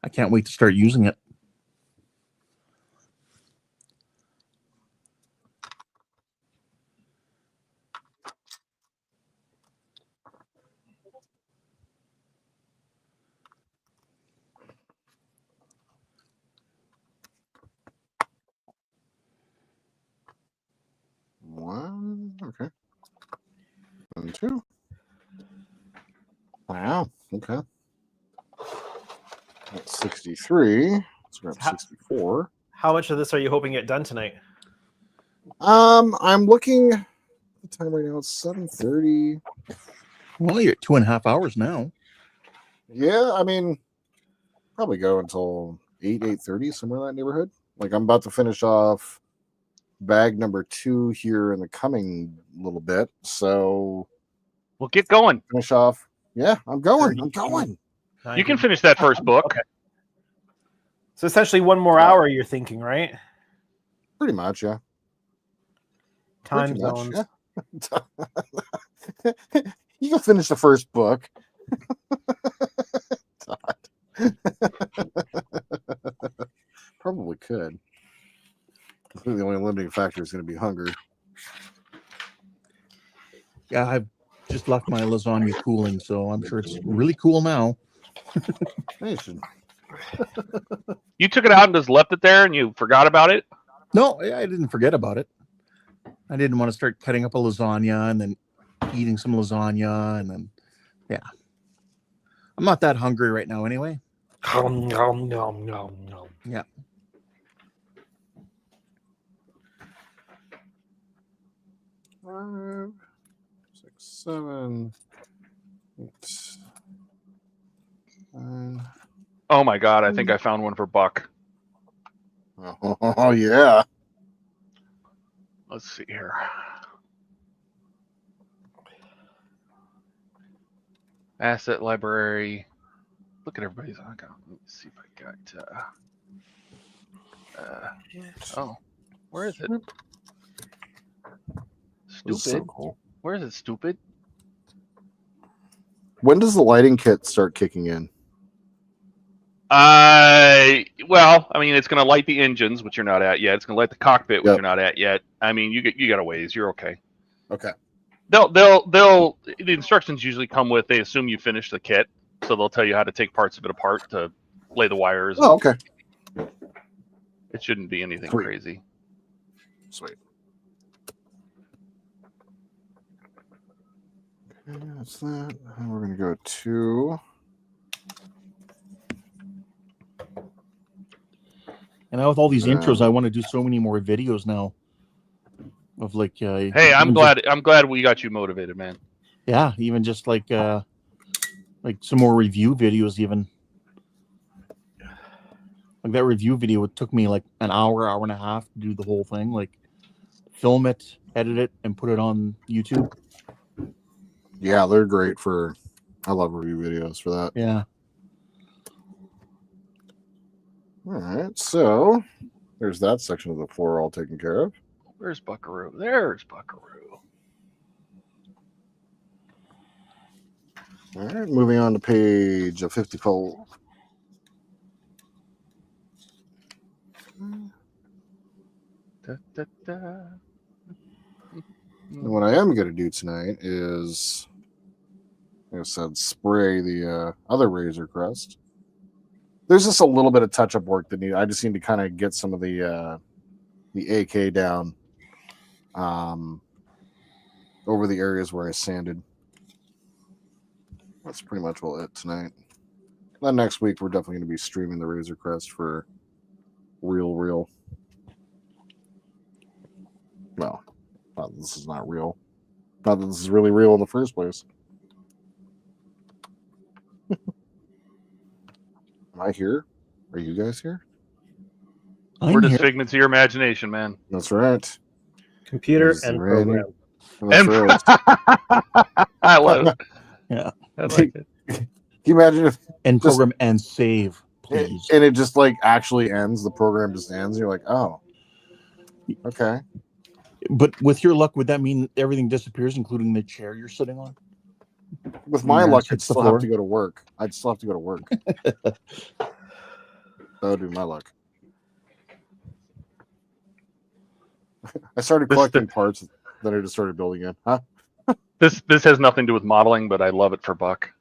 I can't wait to start using it. Okay. That's 63. So we're at 64. How much of this are you hoping to get done tonight? I'm looking at the time right now. It's 7:30. Well, you're at 2.5 hours now. Yeah, I mean, probably go until 8:30, somewhere in that neighborhood. Like I'm about to finish off bag number 2 here in the coming little bit. So Well, get going. finish off. Yeah, I'm going. I'm going. You can finish that first book. Okay. So essentially 1 more hour, you're thinking, right? Pretty much, yeah. Time Pretty much, zones. yeah. You can finish the first book. Probably could. I think the only limiting factor is going to be hunger. Yeah, I've just left my lasagna cooling, so I'm sure it's really cool now. You should. You took it out and just left it there, and you forgot about it. No, I didn't forget about it. I didn't want to start cutting up a lasagna and then eating some lasagna, and then yeah. I'm not that hungry right now, anyway. Yeah. Five, 6, 7, 8, 9. Oh my god! I think I found one for Buck. Oh yeah. Let's see here. Asset library. Look at everybody's account. Let me see if I got. Oh, where is it? This is so Stupid. cool. Where is it? Stupid. When does the lighting kit start kicking in? Well, I mean, it's going to light the engines, which you're not at yet. It's going to light the cockpit, which you're not at yet. I mean, you got a ways. You're okay. Okay. The instructions usually come with, they assume you finish the kit, so they'll tell you how to take parts of it apart to lay the wires. Oh, okay. It shouldn't be anything Sweet. crazy. Sweet. Okay, that's that. And we're gonna go to. And now with all these intros, I want to do so many more videos now. Of like, hey, I'm glad we got you motivated, man. Yeah, even just like some more review videos, even. Like that review video, it took me like an hour and a half to do the whole thing. Like, film it, edit it, and put it on YouTube. Yeah, they're great for. I love review videos for that. Yeah. All right, so there's that section of the floor all taken care of. Where's Buckaroo? There's Buckaroo. All right, moving on to page 54. Da, da, da. And what I am going to do tonight is, like I said, spray the other Razor Crest. There's just a little bit of touch-up work that I just need to kind of get some of the AK down over the areas where I sanded. That's pretty much all it tonight. Then next week we're definitely going to be streaming the Razor Crest for real. Well, this is not real. Not that this is really real in the first place. Am I here? Are you guys here? We're just figments of your imagination, man. That's right. Computer and program. That's right. I love it. Yeah. I like it. Can you imagine if and program and save, please. And it just like actually ends, the program just ends, and you're like, oh, okay. But with your luck, would that mean everything disappears, including the chair you're sitting on? With my luck, I'd still have to go to work. I'd still have to go to work. That would be my luck. I started collecting parts, then I just started building it. Huh? This has nothing to do with modeling, but I love it for Buck.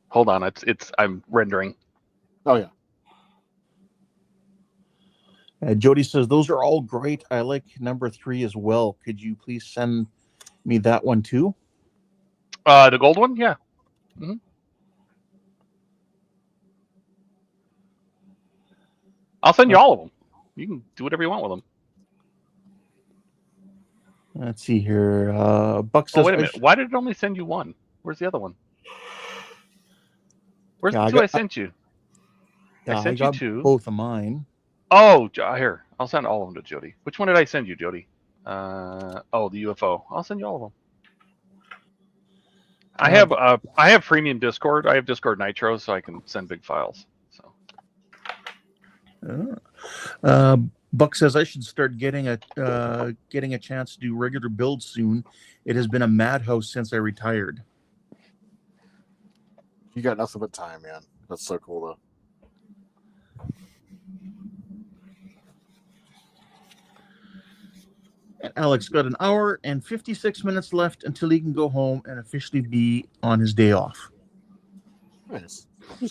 Hold on, I'm rendering. Oh yeah. Jody says those are all great. I like number 3 as well. Could you please send me that one too? The gold one, yeah. Mm-hmm. I'll send you all of them. You can do whatever you want with them. Let's see here. Buck says, Oh, wait a minute. Why did it only send you one? Where's the other one? Where's the two I sent you? Yeah, I sent you two. Both of mine. Oh, here. I'll send all of them to Jody. Which one did I send you, Jody? The UFO. I'll send you all of them. I have premium Discord. I have Discord Nitro, so I can send big files. So. Buck says I should start getting a chance to do regular builds soon. It has been a madhouse since I retired. You got nothing but time, man. That's so cool, though. Alex got an hour and 56 minutes left until he can go home and officially be on his day off. Nice.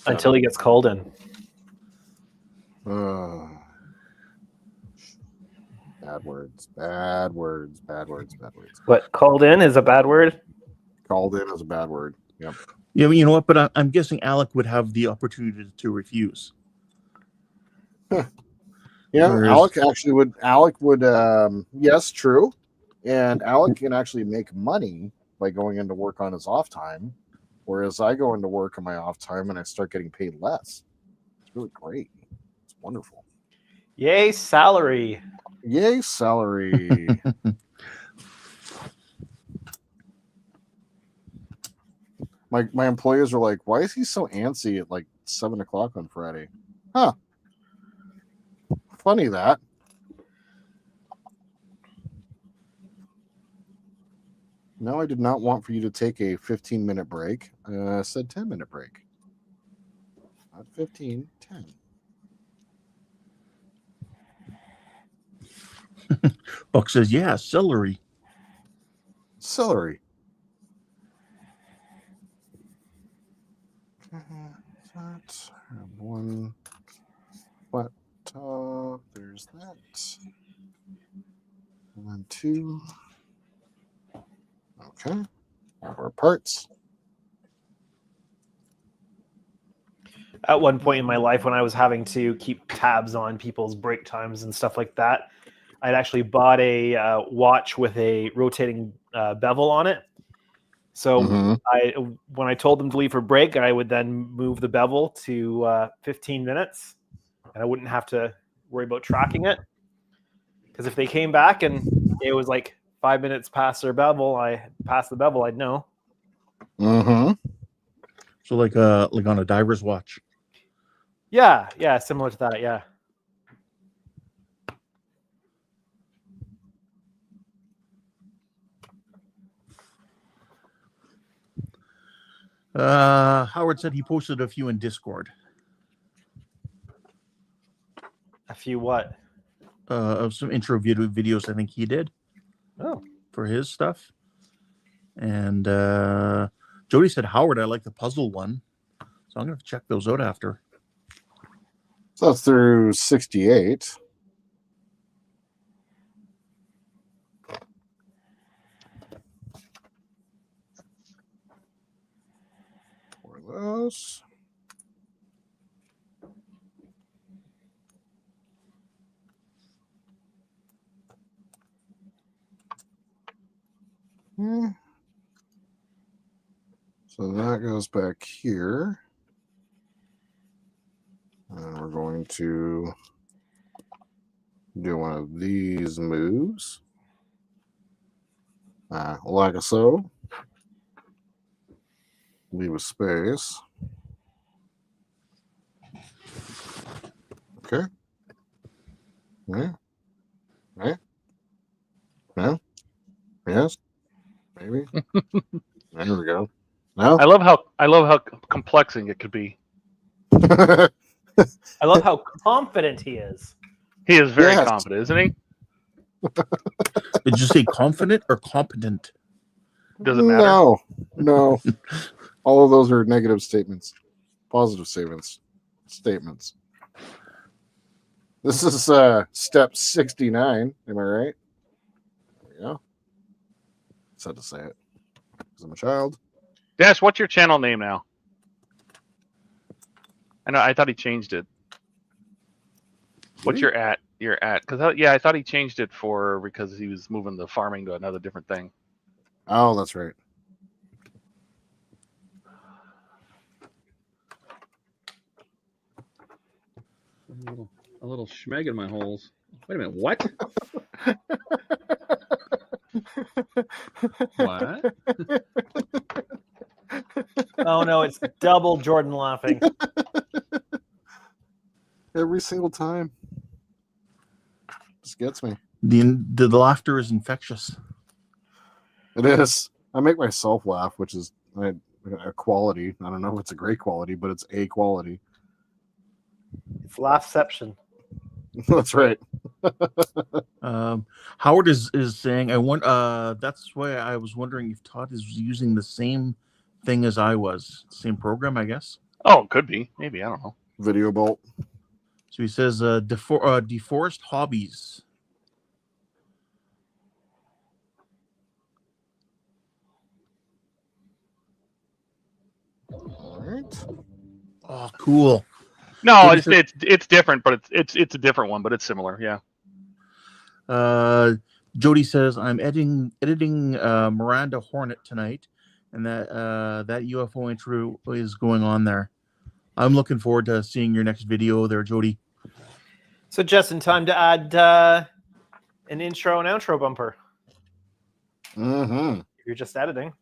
Until he gets called in. Bad words. Bad words. Bad words. Bad words. What, called in is a bad word? Called in is a bad word. Yep. Yeah, you know what? But I'm guessing Alec would have the opportunity to refuse. Huh. Yeah, Alec would. Yes, true. And Alec can actually make money by going into work on his off time, whereas I go into work on my off time and I start getting paid less. It's really great. It's wonderful. Yay, salary. Yay, salary. My employers are like, why is he so antsy at like 7 o'clock on Friday? Huh. Funny that. No, I did not want for you to take a 15-minute break. I said 10-minute break. Not 15, 10. Buck says, yeah, celery. Celery. That one. What? There's that. And then 2. Okay. Our parts. At one point in my life, when I was having to keep tabs on people's break times and stuff like that, I'd actually bought a watch with a rotating bevel on it. So when I told them to leave for break, I would then move the bevel to 15 minutes, and I wouldn't have to worry about tracking it. Because if they came back and it was like 5 minutes past their bevel, I'd know. Mm-hmm. So like on a diver's watch. Yeah, similar to that, yeah. Howard said he posted a few in Discord. A few what? Of some intro videos I think he did. Oh. For his stuff. And Jody said, Howard, I like the puzzle one. So I'm going to check those out after. So that's through 68. For those. So that goes back here. And we're going to do one of these moves. Like so. Leave a space. Okay. Yeah. Right. No. Yes. Maybe. There we go. No. I love how complexing it could be. I love how confident he is. He is very confident, isn't he? Did you say confident or competent? Doesn't matter. No. All of those are negative statements. Positive statements. This is step 69. Am I right? There we go. Just had to say it because I'm a child. Dash, what's your channel name now? I know. I thought he changed it. What's your at? Your at? Because I thought he changed it because he was moving the farming to another different thing. Oh, that's right. A little schmeg in my holes. Wait a minute, what? What? Oh no, it's double Jordan laughing. Every single time. Just gets me. The laughter is infectious. It is. I make myself laugh, which is a quality. I don't know if it's a great quality, but it's a quality. It's laughception. That's right. Howard is saying, that's why I was wondering if Todd is using the same thing as I was. Same program, I guess. Oh, could be. Maybe. I don't know. Video Bolt. So he says, deforest hobbies. All right. Oh, cool. No, it's different, but it's a different one, but it's similar. Yeah. Jody says, I'm editing Miranda Hornet tonight, and that UFO intro is going on there. I'm looking forward to seeing your next video there, Jody. So just in time to add an intro and outro bumper. Mm-hmm. If you're just editing.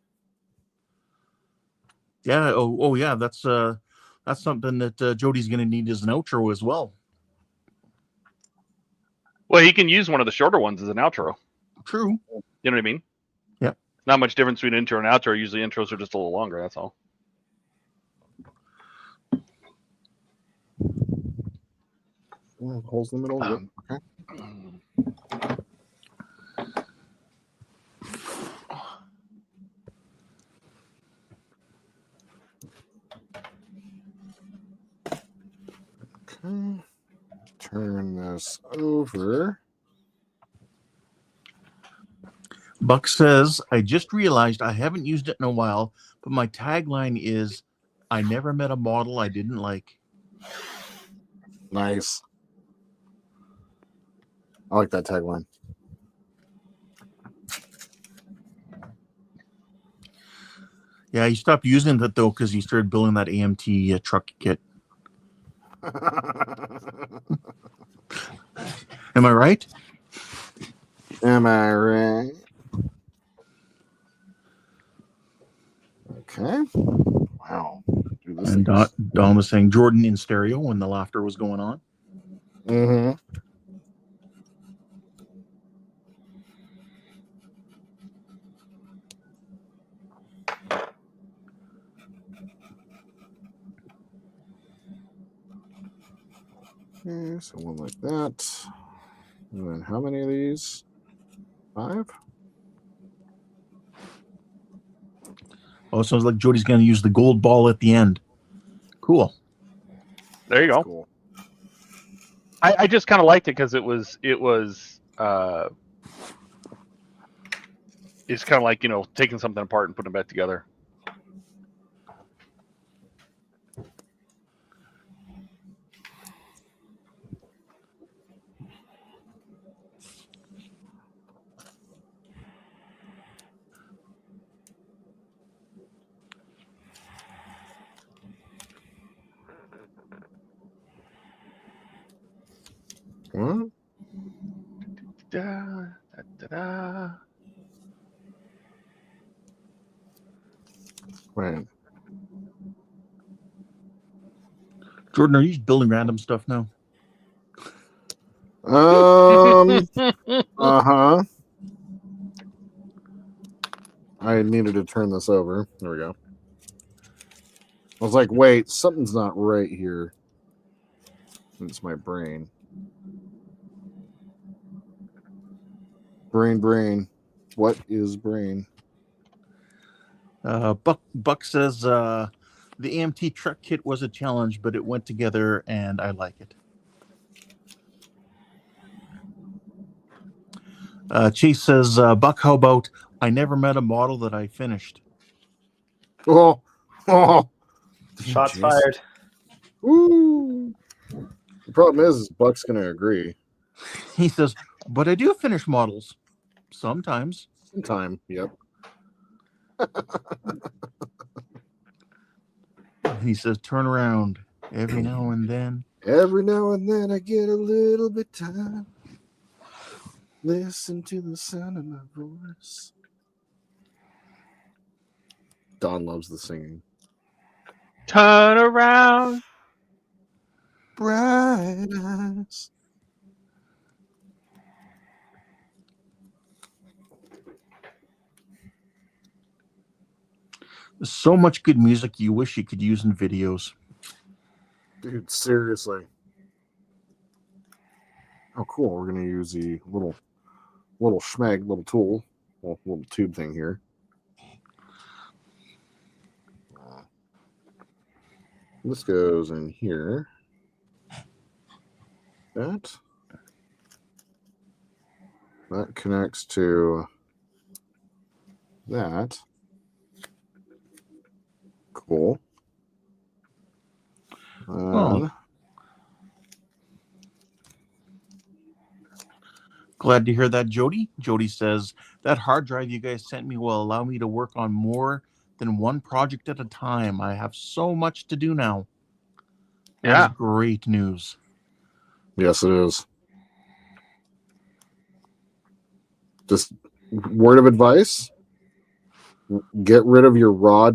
Yeah. Oh yeah. That's something that Jody's going to need as an outro as well. Well, he can use one of the shorter ones as an outro. True. You know what I mean? Yep. Not much difference between intro and outro. Usually intros are just a little longer. That's all. Holes in the middle. Okay. Okay. Turn this over. Buck says, I just realized I haven't used it in a while, but my tagline is, I never met a model I didn't like. Nice. I like that tagline. Yeah, he stopped using it, though, because he started building that AMT truck kit. Am I right? Am I right? Okay. Wow. Dude, this And Don was saying Jordan in stereo when the laughter was going on. Mm-hmm. Okay, so one like that. And then how many of these? 5? Oh, sounds like Jody's going to use the gold ball at the end. Cool. There you go. Cool. I just kind of liked it because it's kind of like, taking something apart and putting it back together. What? Da, da, da, da. Right. Jordan, are you building random stuff now? Uh-huh. I needed to turn this over. There we go. I was like, wait, something's not right here. It's my brain. Brain. What is brain? Buck says the AMT truck kit was a challenge, but it went together and I like it. Chase says, Buck, how about I never met a model that I finished? Oh, oh. Shots Jeez. fired. Woo. The problem is Buck's going to agree. He says, but I do finish models sometimes. Sometime, yep. He says, turn around every now and then. Every now and then I get a little bit time. Listen to the sound of my voice. Don loves the singing. Turn around. Bright eyes. There's so much good music you wish you could use in videos. Dude, seriously. Oh, cool. We're going to use the little schmeg, little tool, little tube thing here. This goes in here. That connects to that. Cool. Glad to hear that, Jody. Jody says, that hard drive you guys sent me will allow me to work on more than one project at a time. I have so much to do now. That's great news. Yes, it is. Just word of advice, get rid of your raw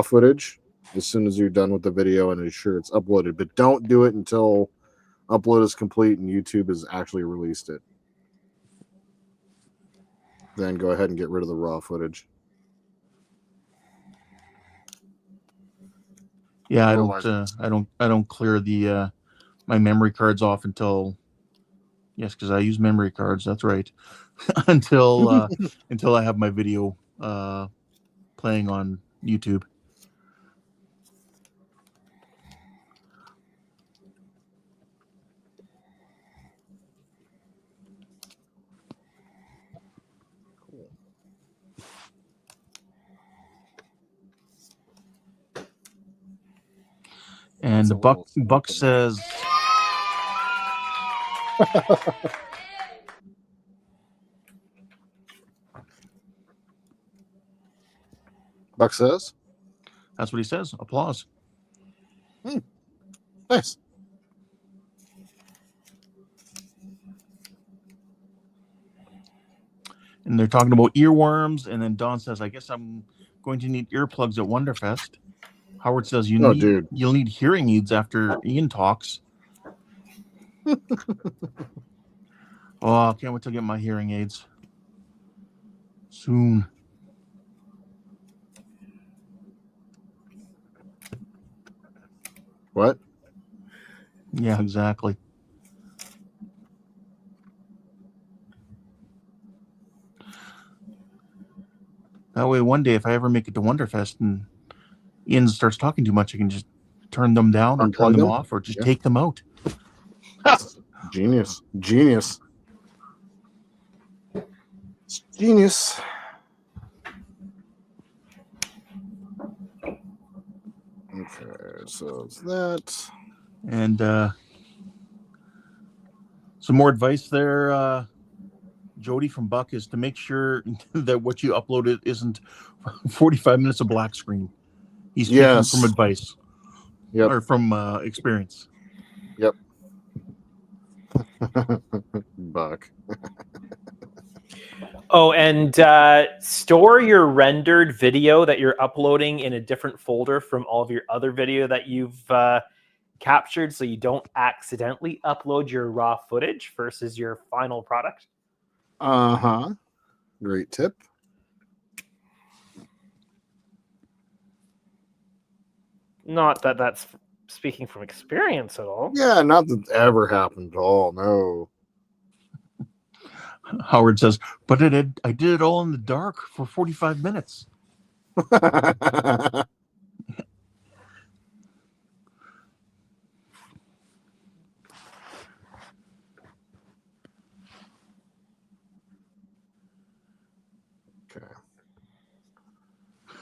footage as soon as you're done with the video and ensure it's uploaded. But don't do it until upload is complete and YouTube has actually released it. Then go ahead and get rid of the raw footage. Yeah, I don't clear the my memory cards off until, yes, because I use memory cards. That's right. until I have my video playing on YouTube. And the Buck says, Buck says? That's what he says. Applause. Nice. And they're talking about earworms, and then Don says, I guess I'm going to need earplugs at Wonderfest. Howard says, you'll need hearing aids after Ian talks. Oh, I can't wait to get my hearing aids soon. What? Yeah, exactly. That way, one day, if I ever make it to Wonderfest and Ian starts talking too much, I can just turn them down or turn them off or just take them out. Genius. Genius. It's genius. Okay, so it's that. And some more advice there, Jody from Buck, is to make sure that what you uploaded isn't 45 minutes of black screen. He's speaking from advice. Yep. Or from experience. Yep. Buck. Oh, and store your rendered video that you're uploading in a different folder from all of your other video that you've captured, so you don't accidentally upload your raw footage versus your final product. Uh-huh. Great tip. Not that that's speaking from experience at all. Yeah, not that ever happened at all. No. Howard says, but I did it all in the dark for 45 minutes.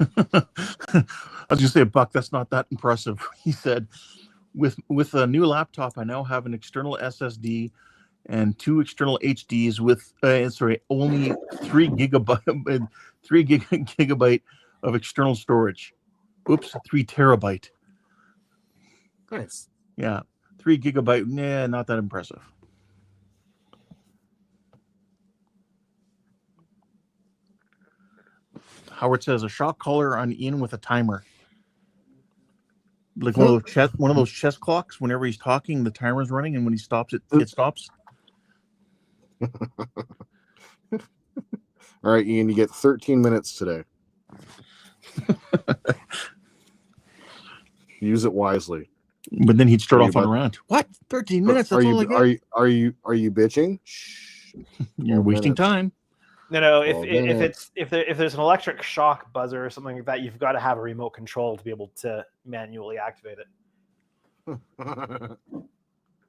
I was gonna say, Buck, that's not that impressive. He said, with a new laptop, I now have an external SSD and 2 external HDs with only 3 gigabyte of external storage. Oops, 3 terabyte. Nice. Yeah, 3 gigabyte. Nah, not that impressive. Howard says a shock collar on Ian with a timer, like one of those chess clocks. Whenever he's talking, the timer's running, and when he stops, it stops. All right, Ian, you get 13 minutes today. Use it wisely. But then he'd start off on a rant. What? 13 minutes? That's all I get. Are you bitching? Shh. You're wasting time. No. If there's an electric shock buzzer or something like that, you've got to have a remote control to be able to manually activate it.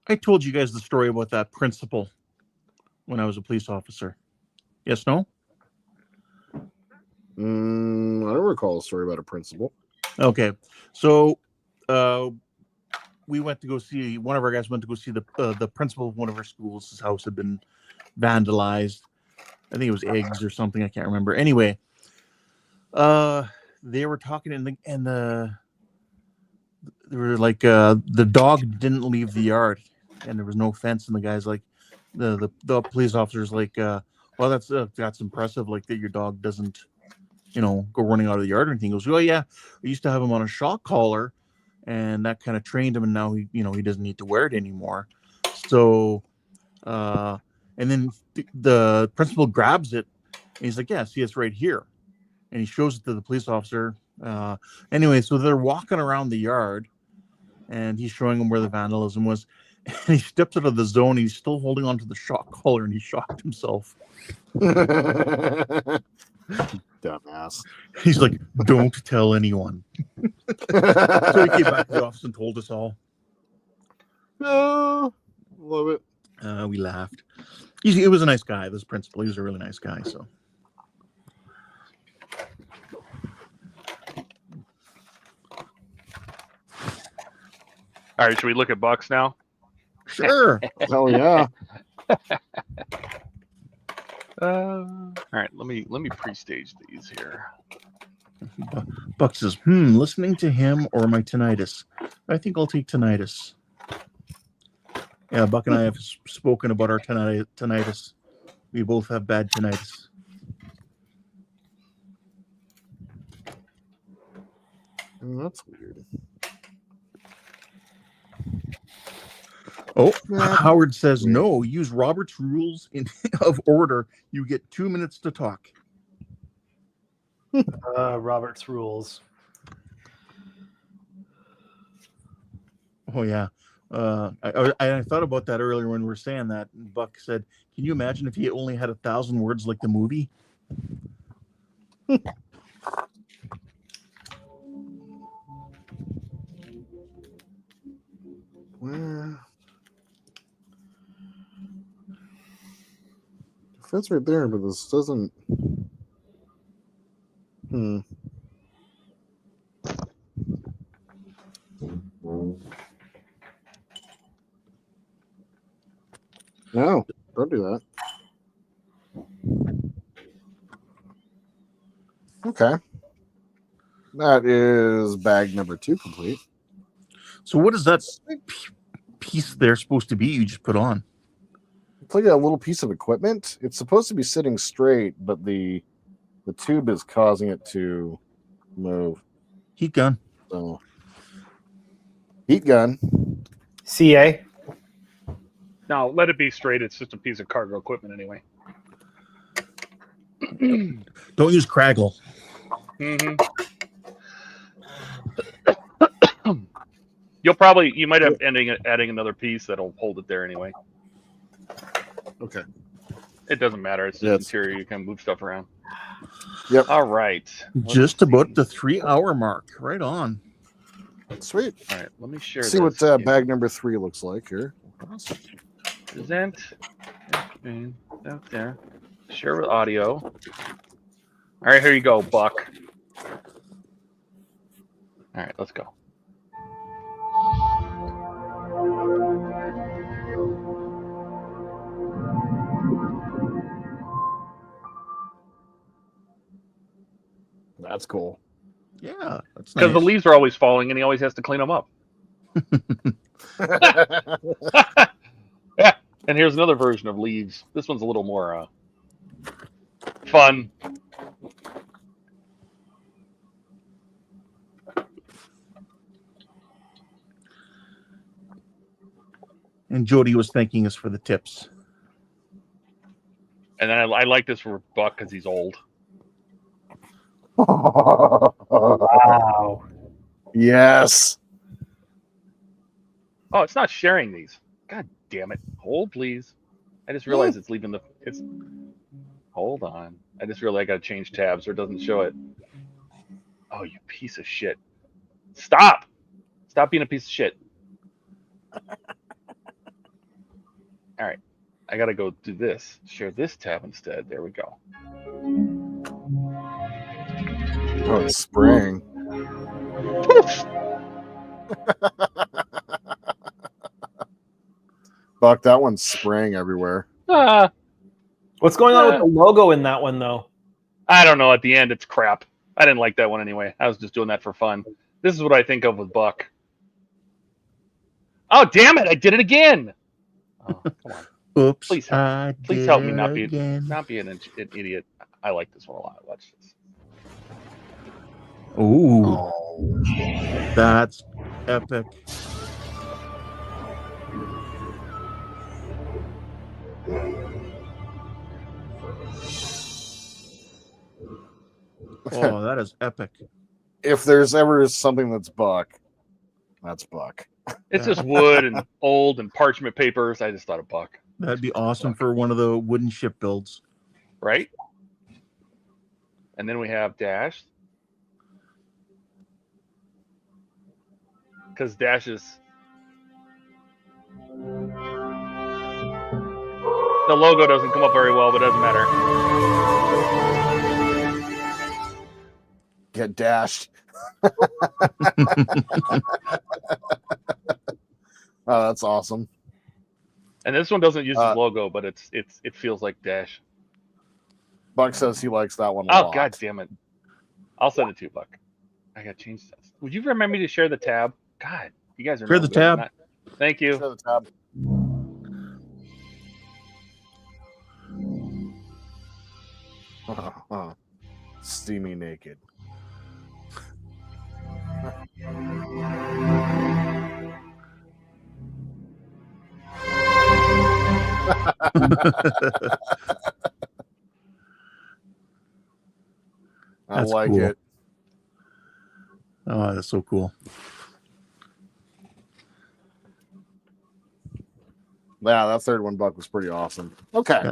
I told you guys the story about that principal when I was a police officer. Yes, no? I don't recall a story about a principal. Okay, so we went to go see, one of our guys went to go see the principal of one of our schools. His house had been vandalized. I think it was eggs or something. I can't remember. Anyway, they were talking and they were like, the dog didn't leave the yard and there was no fence. And the guy's like, the police officer's like, well, that's impressive. Like that your dog doesn't, go running out of the yard or anything. He goes, well, yeah, we used to have him on a shock collar and that kind of trained him. And now he doesn't need to wear it anymore. So, and then the principal grabs it and he's like, yeah, see, it's right here. And he shows it to the police officer. Anyway, so they're walking around the yard and he's showing them where the vandalism was. And he steps out of the zone. He's still holding on to the shock collar and he shocked himself. Dumbass. He's like, don't tell anyone. So he came back to the office and told us all. Oh, love it. We laughed. He was a nice guy, this principal. He was a really nice guy. So. All right, should we look at Bucks now? Sure. Hell yeah. All right, let me pre-stage these here. Buck says, listening to him or my tinnitus? I think I'll take tinnitus. Yeah, Buck and I have spoken about our tinnitus. We both have bad tinnitus. Oh, that's weird. Oh, Howard says, no, use Robert's rules of order. You get 2 minutes to talk. Robert's rules. Oh, yeah. I thought about that earlier when we were saying that. And Buck said, can you imagine if he only had 1,000 words like the movie? Where? That's right there, but this doesn't. No, don't do that. Okay. That is bag number 2 complete. So what is that piece there supposed to be you just put on? It's like a little piece of equipment. It's supposed to be sitting straight, but the tube is causing it to move. Heat gun. So, heat gun. CA. No, let it be straight. It's just a piece of cargo equipment anyway. Don't use Craggle. Mm-hmm. You might have adding another piece that'll hold it there anyway. Okay. It doesn't matter. It's just interior. You can move stuff around. Yep. All right. Just about the 3-hour mark. Right on. Sweet. All right. Let me share. See what bag number 3 looks like here. Awesome. Present. Out there. Share with audio. All right. Here you go, Buck. All right, let's go. That's cool. Yeah, that's Because nice. the leaves are always falling, and he always has to clean them up. Yeah, and here's another version of leaves. This one's a little more fun. And Jody was thanking us for the tips. And then I like this for Buck because he's old. Wow. Yes. Oh, it's not sharing these. God damn it. Hold, please. I just realized it's leaving the... Hold on. I just realized I got to change tabs or it doesn't show it. Oh, you piece of shit. Stop! Stop being a piece of shit. All right. I got to go do this. Share this tab instead. There we go. Oh, it's spring. Buck, that one's spraying everywhere. What's going on with the logo in that one, though? I don't know. At the end, it's crap. I didn't like that one anyway. I was just doing that for fun. This is what I think of with Buck. Oh, damn it. I did it again. Oh, come on. Oops. Please help me not be an idiot. I like this one a lot. Watch this. Ooh. That's epic. Oh, that is epic. If there's ever something that's Buck, that's Buck. It's just wood and old and parchment papers. I just thought of Buck. That'd be awesome for one of the wooden ship builds. Right? And then we have Dash. Because Dash is... The logo doesn't come up very well, but it doesn't matter. Get dashed. Oh, that's awesome. And this one doesn't use his logo, but it feels like Dash. Buck says he likes that one a lot. Oh, god damn it. I'll send it to you, Buck. I gotta change this. Would you remember me to share the tab? God, you guys are Share the tab. Thank you. Share the tab. Steamy naked. I like cool. it. Oh, that's so cool. Yeah, that third one, Buck, was pretty awesome. Okay. Yeah.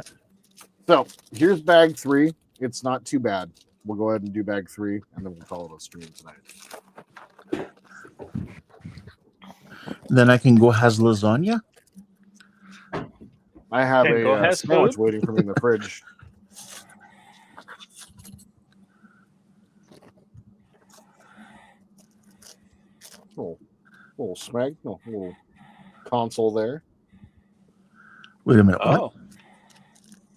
So here's bag 3. It's not too bad. We'll go ahead and do bag 3, and then we'll call it a stream tonight. Then I can go has lasagna. I have a sandwich waiting for me in the fridge. Little smeg, little console there. Wait a minute. Oh.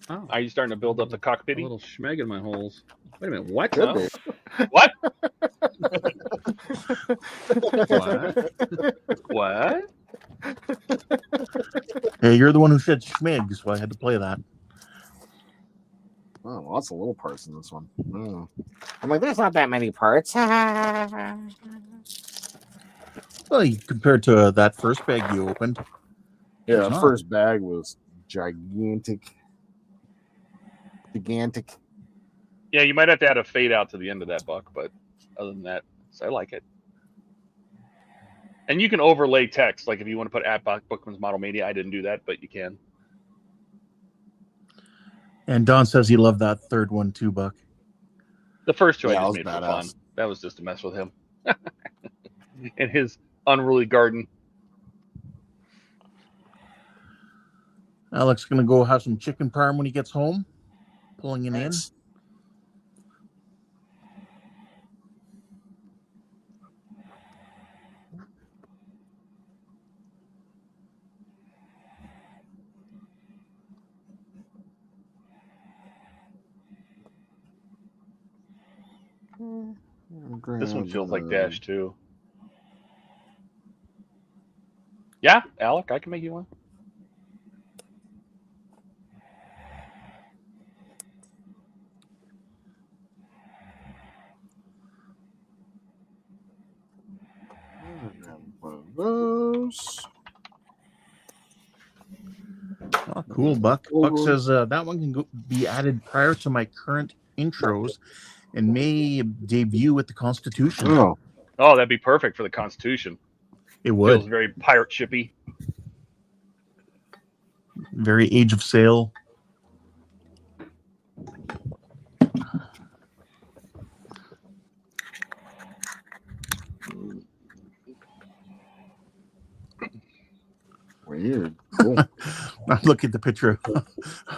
Oh. Are you starting to build up the cockpit? A little schmeg in my holes. Wait a minute. What? Oh. What? What? Hey, you're the one who said schmeg, so I had to play that. Oh, lots of little parts in this one. Oh. I'm like, there's not that many parts. Well, compared to that first bag you opened. Yeah, the first bag was gigantic. Yeah, you might have to add a fade out to the end of that, Buck, but other than that, I like it. And you can overlay text, like if you want to put at Bookman's Model Media. I didn't do that, but you can. And Don says he loved that third one too, Buck. The first two I just made badass. for fun. That was just to mess with him. In his unruly garden. Alex gonna go have some chicken parm when he gets home. Pulling it in. This one feels like Dash 2. Yeah, Alec, I can make you one. One of those. Oh, cool, Buck. Buck says that one can be added prior to my current intros and may debut with the Constitution. Oh, that'd be perfect for the Constitution. It would. Feels very pirate shippy. Very Age of Sail. Weird. Cool. I'm looking at the picture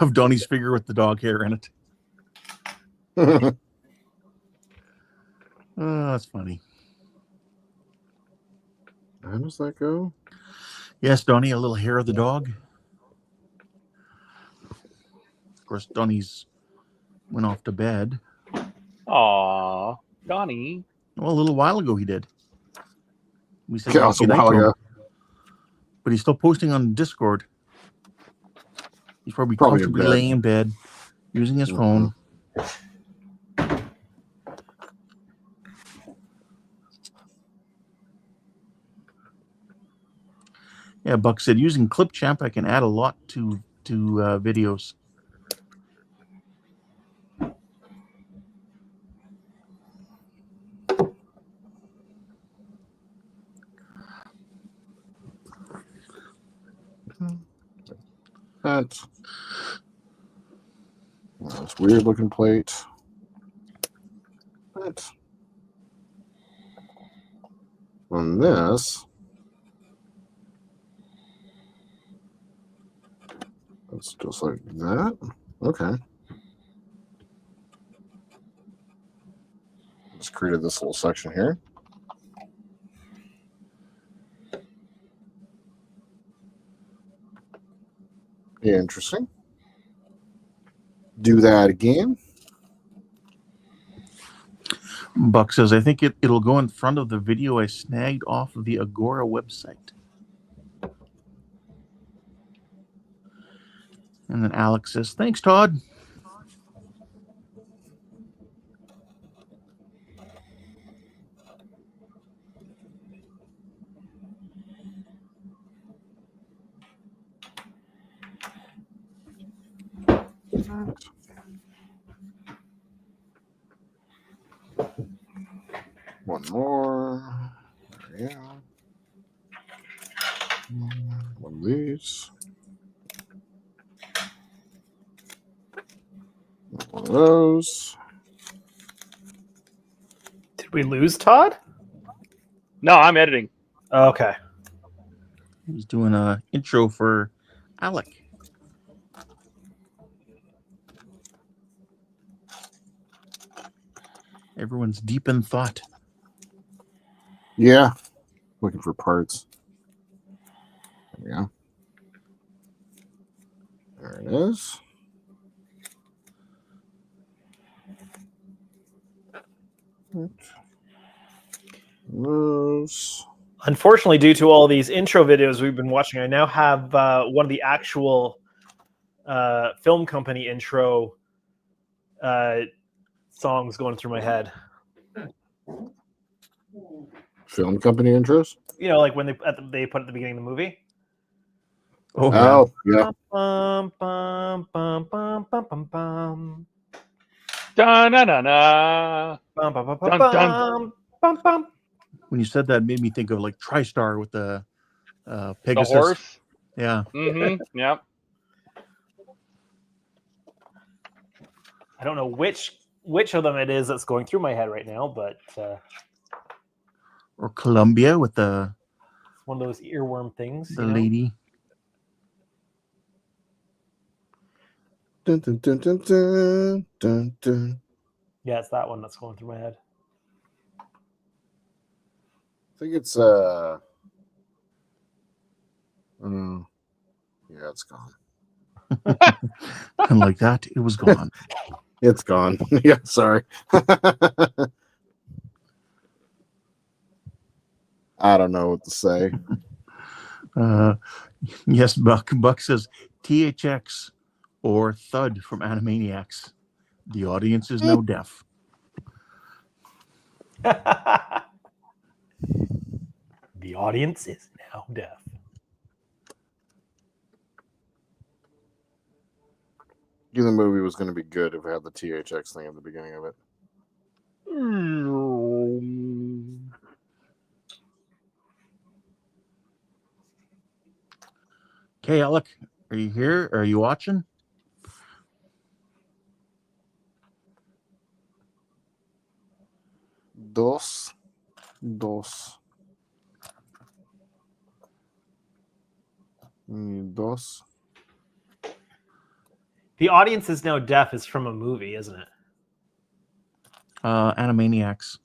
of Donnie's figure with the dog hair in it. Oh, that's funny. How does that go? Yes, Donnie, a little hair of the dog. Of course, Donnie's went off to bed. Aw, Donnie. Well, a little while ago he did. We said Yeah, it was a good night while to him. ago. But he's still posting on Discord. He's probably Probably in comfortably bed. laying in bed, using his phone. Yeah, Buck said using Clipchamp, I can add a lot to videos. That's weird looking plate. That. On this, it's just like that. Okay. Just created this little section here. Interesting. Do that again. Buck says, I think it'll go in front of the video I snagged off of the Agora website. And then Alex says, thanks, Todd. One more. There we go. One of these. One of those. Did we lose Todd? No, I'm editing. Okay. He's doing an intro for Alec. Everyone's deep in thought. Yeah. Looking for parts. There we go. There it is. Those. Unfortunately, due to all these intro videos we've been watching, I now have one of the actual film company intro songs going through my head. Film company intros? You know, like when they put it at the beginning of the movie. Oh, yeah. Bum, bum, bum, bum, bum, bum, bum. Da na na na. Bum, bum, bum, Dun, bum, dun. bum, bum. When you said that, it made me think of like TriStar with the Pegasus. The horse. Yeah. Mm-hmm. Yep. I don't know which of them it is that's going through my head right now, but Or Columbia with the one of those earworm things. the lady. Dun, dun, dun, dun, dun, dun, dun. Yeah, it's that one that's going through my head. I think it's yeah, it's gone. And like that, it was gone. It's gone. Yeah, sorry. I don't know what to say. Yes, Buck. Buck says THX or Thud from Animaniacs. The audience is now deaf. The audience is now deaf. The movie was going to be good if it had the THX thing at the beginning of it. Okay, Alec, are you here? Are you watching? Dos. Dos. The audience is now deaf is from a movie, isn't it? Animaniacs.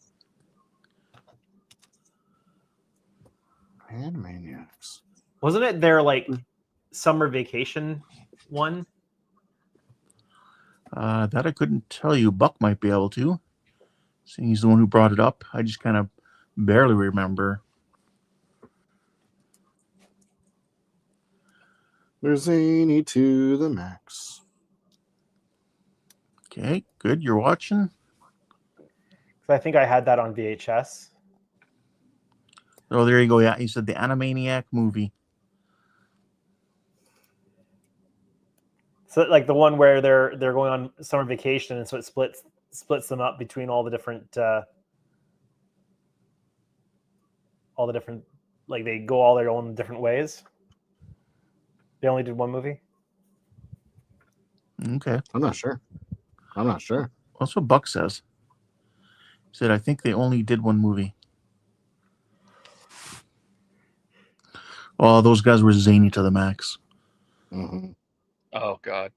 Animaniacs. Wasn't it their like summer vacation one? That I couldn't tell you. Buck might be able to. Seeing he's the one who brought it up. I just kind of barely remember. There's zany to the max. Okay, good. You're watching? I think I had that on VHS. Oh, there you go. Yeah, you said the Animaniac movie. So like the one where they're going on summer vacation, and so it splits them up between all the different like they go all their own different ways. They only did one movie. Okay. I'm not sure. That's what Buck says. He said, I think they only did one movie. Oh, those guys were zany to the max. Mm-hmm. Oh God.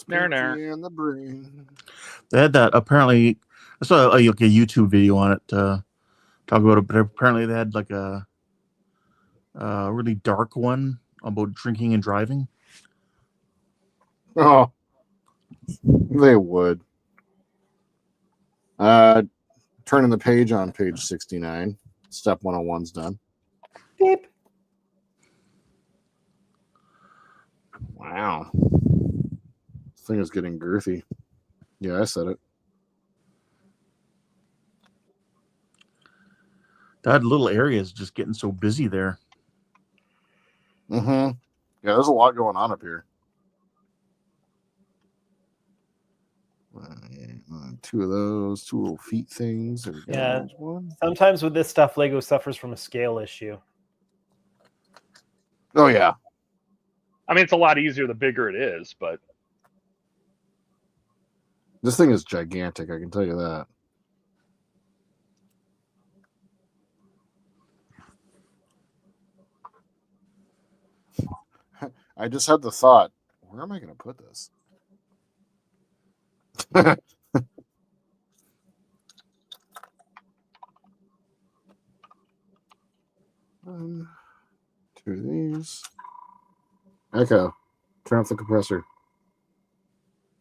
In the brain. They had that. Apparently, I saw a YouTube video on it. Talk about it, but apparently they had like a really dark one about drinking and driving. Oh, they would. Turning the page on page 69. Step 101's done. Beep. Wow. This thing is getting girthy. Yeah, I said it. That little area is just getting so busy there. Mm-hmm. Yeah, there's a lot going on up here. Two of those, two little feet things. There we go. Yeah. There's one. Sometimes with this stuff, Lego suffers from a scale issue. Oh, yeah. I mean, it's a lot easier the bigger it is, but This thing is gigantic, I can tell you that. I just had the thought, where am I going to put this? One, two of these. Echo, turn off the compressor.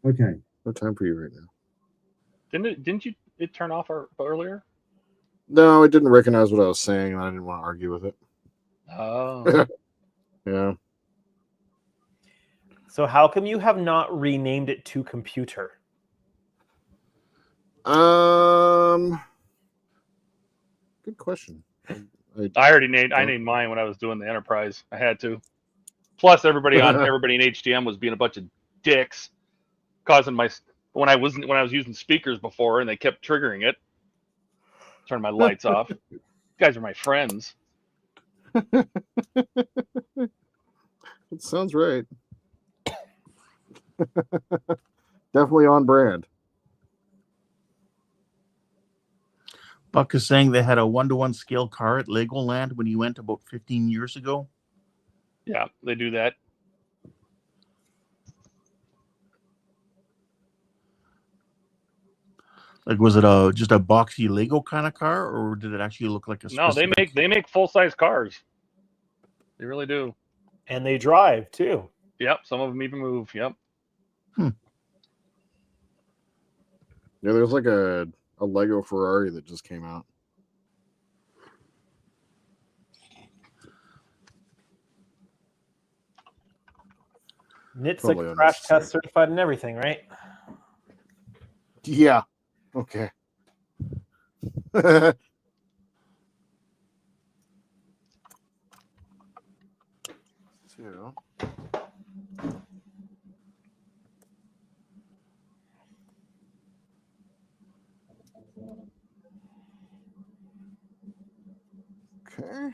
Okay. No time for you right now. didn't it turn off earlier? No, it didn't recognize what I was saying, and I didn't want to argue with it. Oh. Yeah. So how come you have not renamed it to computer? Good question. I named mine when I was doing the Enterprise. I had to. Plus, everybody in HDM was being a bunch of dicks, causing when I was using speakers before, and they kept triggering it. Turn my lights off. You guys are my friends. It sounds right. Definitely on brand. Buck is saying they had a 1-to-1 scale car at Legoland when he went about 15 years ago. Yeah, they do that. Like, was it just a boxy Lego kind of car, or did it actually look like a specific... No, they make full size cars. They really do. And they drive too. Yep, some of them even move. Yep. Yeah, there's like a a Lego Ferrari that just came out. Nit's Totally like crash unnecessary. test certified and everything, right? Yeah. Okay. Two. Okay.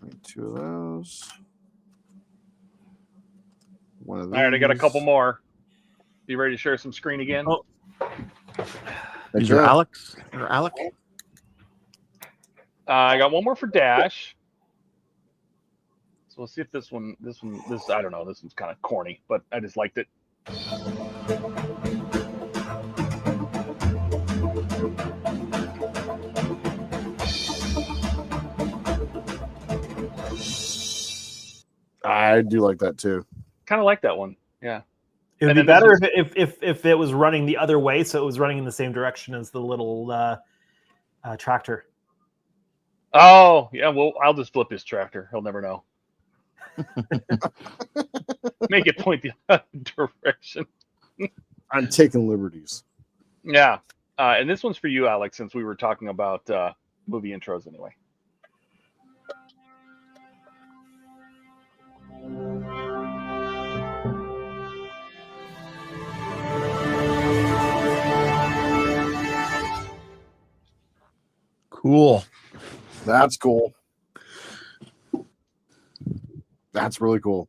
Need 2 of those. One of these. All right, I got a couple more. You ready to share some screen again? Oh. These are Alex or Alec. I got one more for Dash. So we'll see if this I don't know. This one's kind of corny, but I just liked it. I do like that too. Kind of like that one. Yeah. It would And be then this better if it was running the other way, so it was running in the same direction as the little tractor. Oh, yeah. Well, I'll just flip his tractor. He'll never know. Make it point the other direction. I'm taking liberties. Yeah. And this one's for you, Alex, since we were talking about movie intros anyway. Cool. That's cool. That's really cool.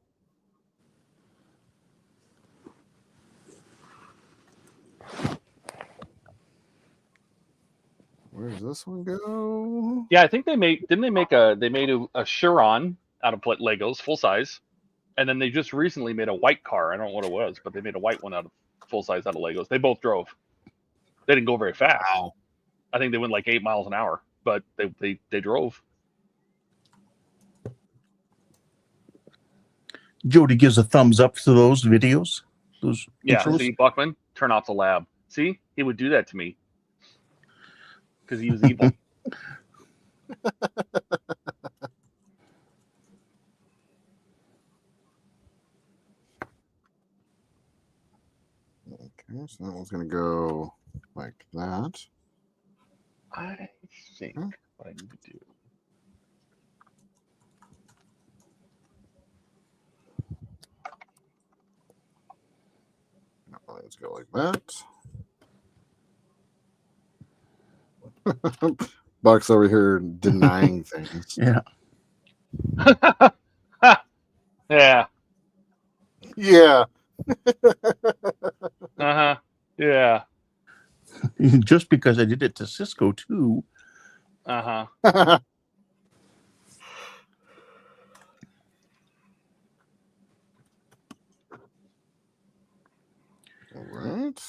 Where does this one go? Yeah, I think they made a Chiron out of Legos, full size, and then they just recently made a white car. I don't know what it was, but they made a white one out of full size out of Legos. They both drove. They didn't go very fast. Wow. I think they went like 8 miles an hour, but they drove. Jody gives a thumbs up to those videos. Those Yeah, intros. see, Buckman, turn off the lab. See, he would do that to me because he was evil. Okay, so that one's going to go like that. I think what I need to do. No, let's go like that. Buck's over here denying things. Yeah. Yeah. Yeah. Uh-huh. Yeah. Just because I did it to Cisco too. Uh-huh. All right.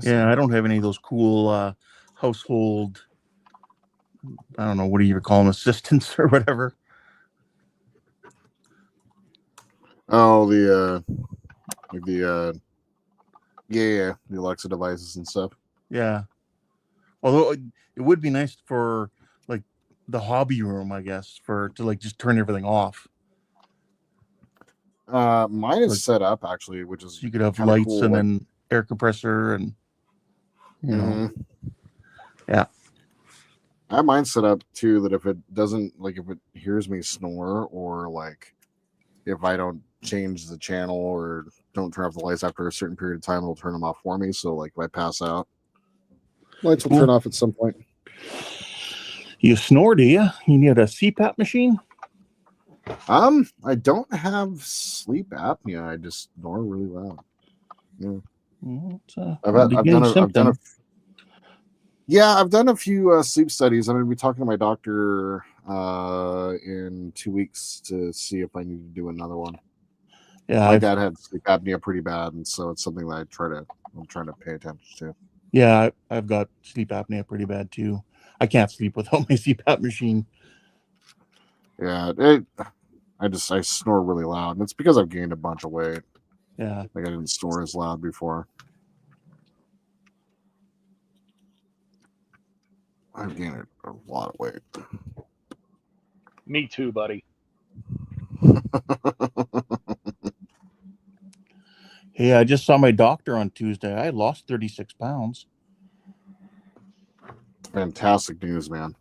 Yeah, I don't have any of those cool household, I don't know, what do you call them, assistants or whatever. Oh, the the Alexa devices and stuff. Yeah. Although it would be nice for like the hobby room, I guess, to like just turn everything off. Mine is set up actually, which is So you could have kinda lights cool, and like- then air compressor and Mhm. Yeah. I have mine set up too that if it doesn't, like, if it hears me snore, or like if I don't change the channel or don't turn off the lights after a certain period of time, it'll turn them off for me. So like if I pass out, lights will turn off at some point. You snore, do you? You need a CPAP machine? I don't have sleep apnea. I just snore really loud. Yeah. I've done a few sleep studies. I'm going to be talking to my doctor in 2 weeks to see if I need to do another one. Yeah, my dad had sleep apnea pretty bad, and so it's something that I'm trying to pay attention to. Yeah, I've got sleep apnea pretty bad too. I can't sleep without my CPAP machine. Yeah, I snore really loud, and it's because I've gained a bunch of weight. Yeah, like I didn't snore as loud before. I've gained a lot of weight. Me too, buddy. Hey, I just saw my doctor on Tuesday. I lost 36 pounds. Fantastic news, man.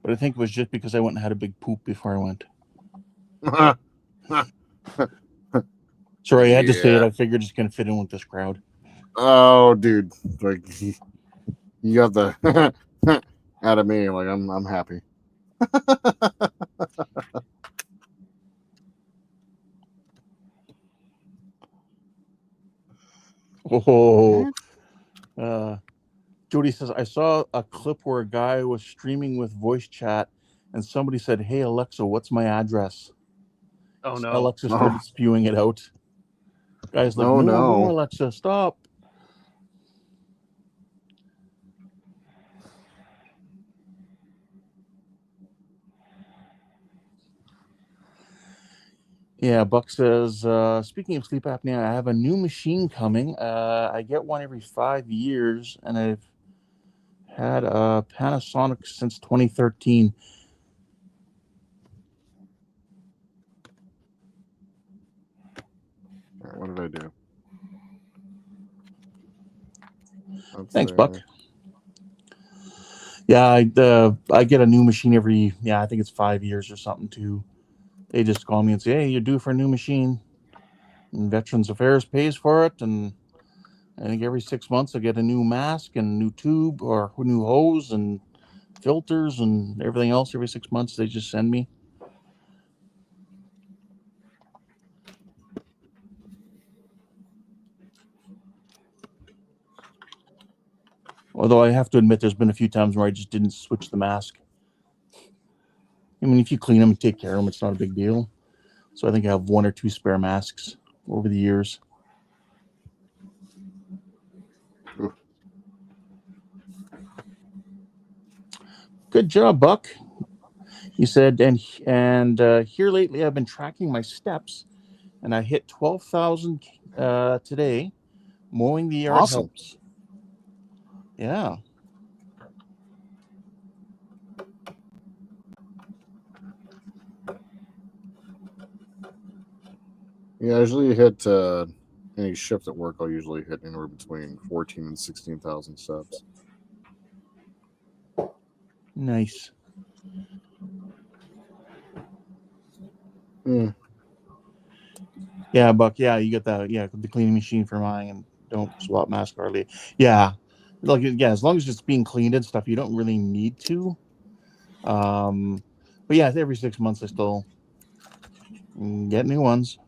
But I think it was just because I went and had a big poop before I went. Sorry, I had to say it. I figured it's going to fit in with this crowd. Oh, dude. Like, you got the out of me. Like, I'm happy. Oh, Jody says, I saw a clip where a guy was streaming with voice chat and somebody said, "Hey, Alexa, what's my address?" Oh, no. Alexa started spewing it out. Guy's like, Oh, no, no. Alexa, stop. Yeah, Buck says, speaking of sleep apnea, I have a new machine coming. I get one every 5 years, and I've had a Panasonic since 2013. All right, what did I do? Thanks, Buck. Yeah, I get a new machine every, I think it's 5 years or something too. They just call me and say, hey, you're due for a new machine. And Veterans Affairs pays for it, and I think every 6 months I get a new mask and new tube or new hose and filters and everything else. Every 6 months they just send me. Although I have to admit there's been a few times where I just didn't switch the mask. I mean, if you clean them and take care of them, it's not a big deal. So I think I have 1 or 2 spare masks over the years. Good job, Buck. He said, and here lately I've been tracking my steps, and I hit 12,000 today. Mowing the yard helps. Yeah. Yeah, I usually hit any shift at work. I'll usually hit anywhere between 14 and 16,000 steps. Nice. Yeah, Buck. Yeah, you get that. Yeah, the cleaning machine for mine, and don't swap mask hardly. Yeah, like as long as it's being cleaned and stuff, you don't really need to. But yeah, every 6 months I still get new ones.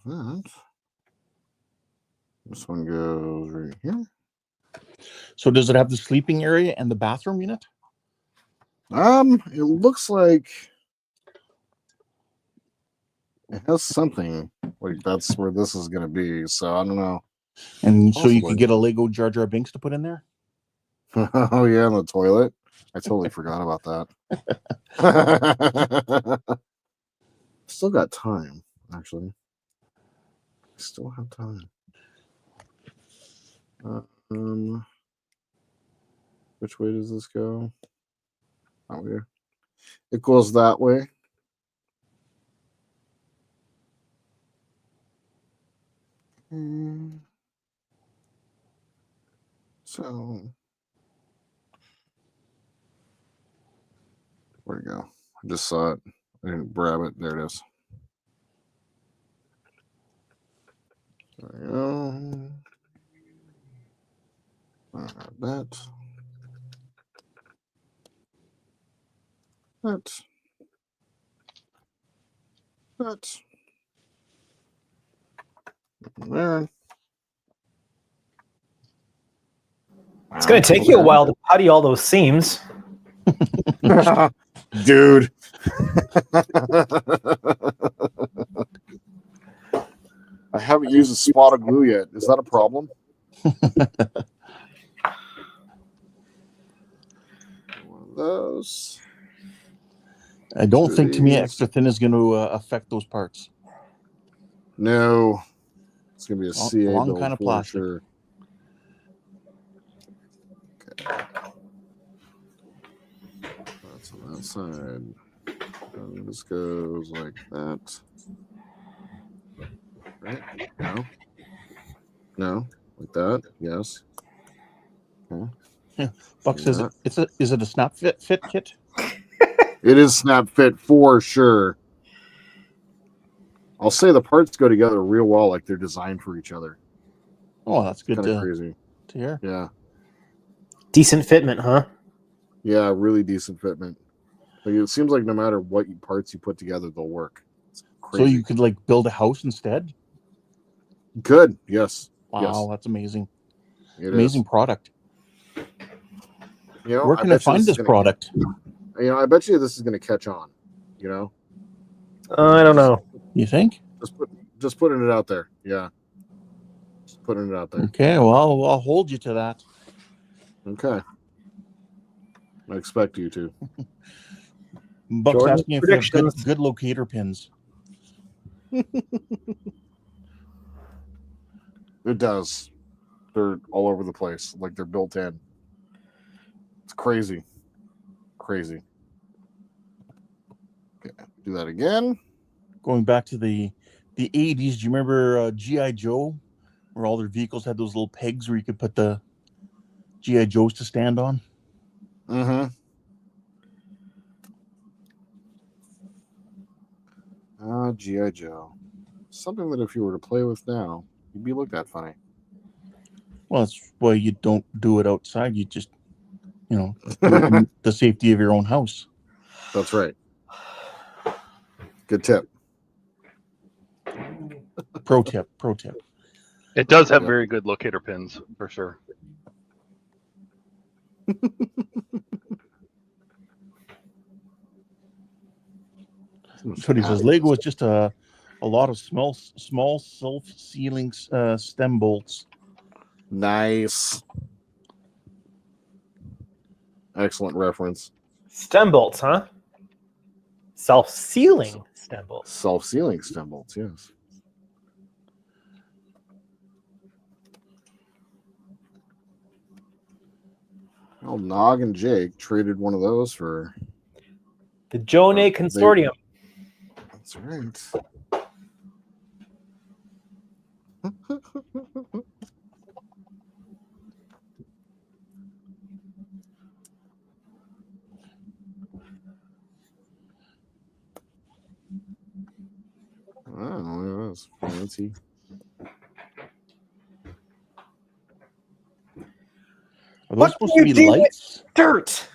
All right. This one goes right here. So does it have the sleeping area and the bathroom unit? It looks like it has something like that's where this is going to be. So I don't know. And possibly. So you could get a Lego Jar Jar Binks to put in there? Oh, yeah, in the toilet. I totally forgot about that. Still got time, actually. Still have time. Which way does this go? Oh, yeah. It goes that way. So, where'd it go? I just saw it. I didn't grab it. There it is. There we go. That. There. It's going to take you a while to putty all those seams. Dude. I haven't used a spot of glue yet. Is that a problem? One of those. I don't think to me extra thin is going to affect those parts. No, it's going to be a CA Long build kind of for plastic. sure. Okay. That's on that side. And this goes like that. Right? No. No. Like that. Yes. Okay. Yeah. Buck says is it a snap fit kit? It is snap fit for sure. I'll say the parts go together real well, like they're designed for each other. Oh, that's good Kind of crazy to hear. Yeah. Decent fitment, huh? Yeah, really decent fitment. Like it seems like no matter what parts you put together, they'll work. It's crazy. So you could like build a house instead? Good. Yes. Wow, yes. That's amazing. Amazing product. You know, where can I find this product? I bet you this is going to catch on. You know. I don't know. You think? Just putting it out there. Yeah. Just putting it out there. Okay. Well, I'll hold you to that. Okay. I expect you to. Buck's asking if you have good locator pins. It does. They're all over the place. Like they're built in. It's crazy. Crazy. Okay. Do that again. Going back to the 80s, do you remember G.I. Joe? Where all their vehicles had those little pegs where you could put the G.I. Joes to stand on? Mm-hmm. G.I. Joe. Something that if you were to play with now, you'd be looked at funny. Well, that's why you don't do it outside. You just, do it in the safety of your own house. That's right. Good tip. Pro tip. It does have very good locator pins, for sure. Cody says Lego is just a lot of small self-sealing stem bolts. Nice. Excellent reference. Stem bolts, huh? Self-sealing stem bolts. Self-sealing stem bolts, yes. Well, Nog and Jake traded one of those for the Jonay Consortium. That's right. Oh, that's fancy. Are those supposed to be lights? Dirt.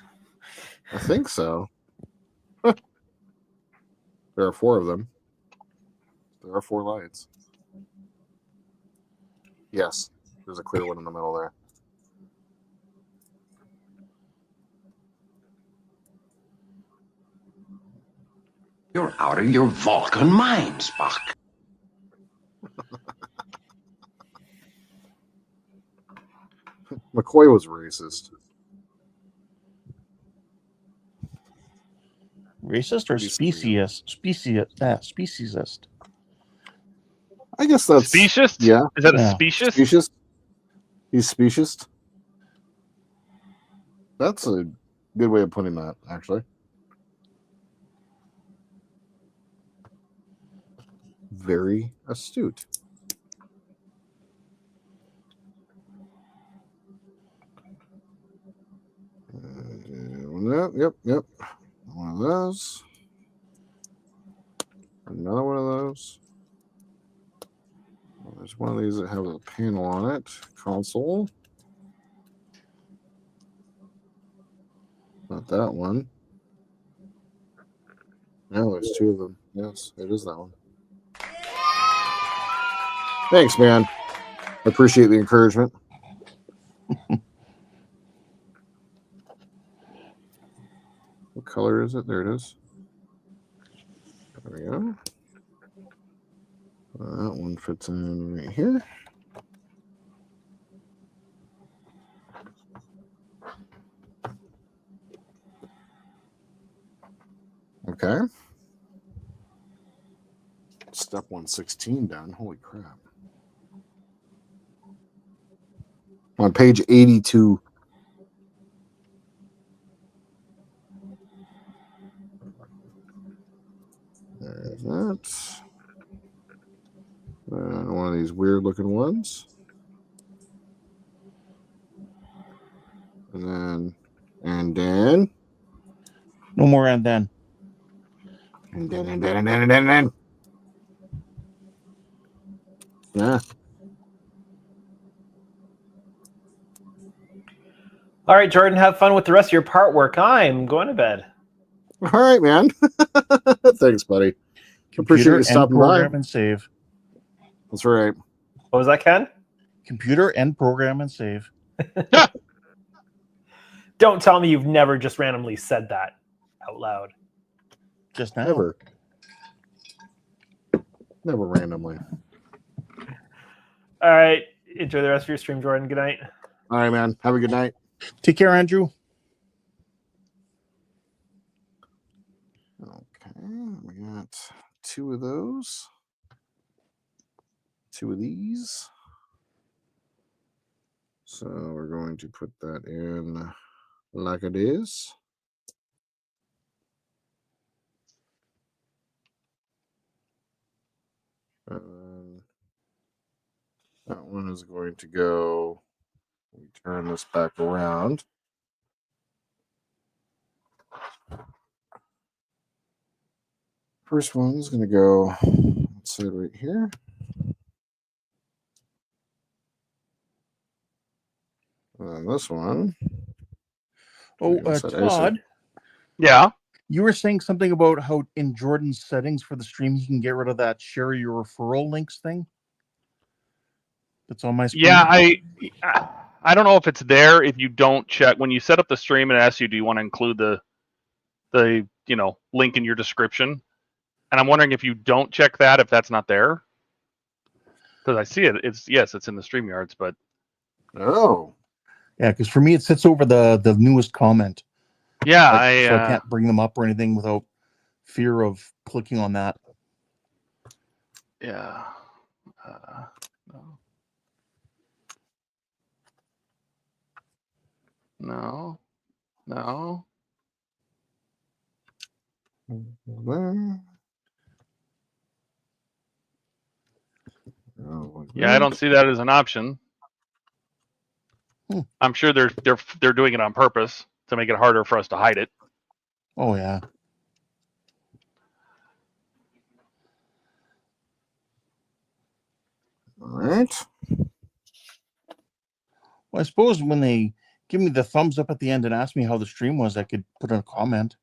I think so. There are 4 of them. There are 4 lights. Yes, there's a clear one in the middle there. You're out of your Vulcan mind, Spock. McCoy was racist. Racist or speciesist? I guess that's specious. Yeah. Is that a specious? Specious. He's specious. That's a good way of putting that, actually. Very astute. Yep. One of those. Another one of those. There's one of these that have a panel on it. Console. Not that one. No, there's 2 of them. Yes, it is that one. Thanks, man. I appreciate the encouragement. What color is it? There it is. There we go. That one fits in right here. Okay. Step 116 done. Holy crap. On page 82. There's that. One of these weird looking ones. And then. No more and then. And then. Yeah. All right, Jordan, have fun with the rest of your part work. I'm going to bed. All right, man. Thanks, buddy. Appreciate you stopping by. Program and save. That's right. What was that, Ken? Computer and program and save. Don't tell me you've never just randomly said that out loud. Just now. Never randomly. All right. Enjoy the rest of your stream, Jordan. Good night. All right, man. Have a good night. Take care, Andrew. Okay. We got 2 of those. 2 of these. So we're going to put that in like it is. That one is going to go. Let me turn this back around. First one's going to go outside right here. And then this one. Oh, Todd. Yeah. You were saying something about how in Jordan's settings for the stream, you can get rid of that share your referral links thing. That's on my screen. Yeah, I don't know if it's there if you don't check when you set up the stream and asks you, do you want to include the link in your description? And I'm wondering if you don't check that, if that's not there. Because I see it. It's in the StreamYards, but oh. Yeah, because for me it sits over the newest comment. Yeah, so I can't bring them up or anything without fear of clicking on that. Yeah. No. Yeah, I don't see that as an option. I'm sure they're doing it on purpose to make it harder for us to hide it. Oh yeah. All right. Well, I suppose when they give me the thumbs up at the end and ask me how the stream was, I could put in a comment.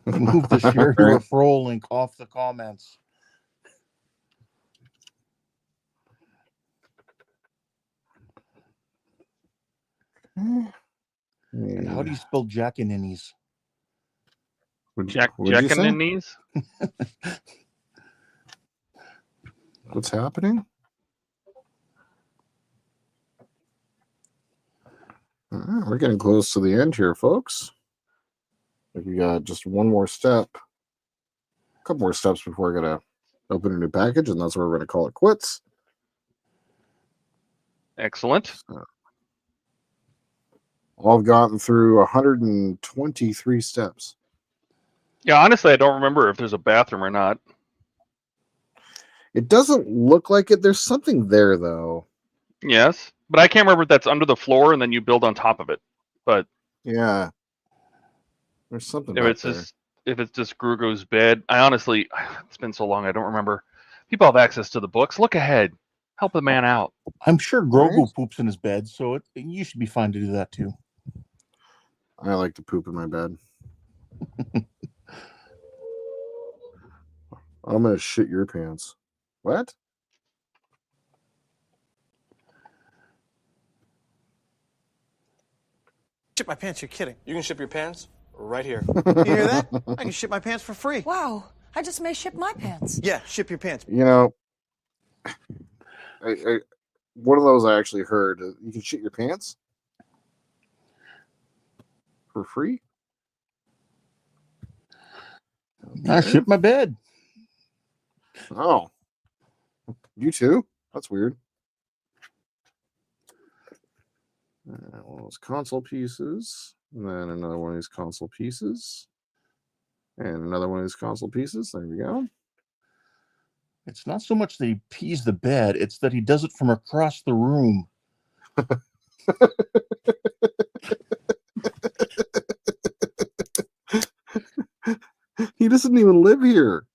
Move the share your referral link off the comments. And how do you spell Jackaninnies? Jackaninnies? What's happening? We're getting close to the end here, folks. We got just one more step, a couple more steps before I gotta open a new package, and that's where we're gonna call it quits. Excellent. I've gotten through 123 steps. Yeah, honestly, I don't remember if there's a bathroom or not. It doesn't look like it. There's something there, though. Yes, but I can't remember if that's under the floor and then you build on top of it. But yeah, there's something. If it's just Grugo's bed, I honestly, it's been so long, I don't remember. People have access to the books. Look ahead. Help the man out. I'm sure Grogu poops in his bed, so you should be fine to do that too. I like to poop in my bed. I'm gonna shit your pants. What? Ship my pants? You're kidding. You can ship your pants right here. You hear that? I can ship my pants for free. Wow, I just may ship my pants. Yeah, ship your pants. You know, One of those I actually heard. You can shit your pants for free. I shit my bed. Oh, you too? That's weird. One of those console pieces, and then another one of these console pieces, and another one of these console pieces. There we go. It's not so much that he pees the bed, it's that he does it from across the room. He doesn't even live here.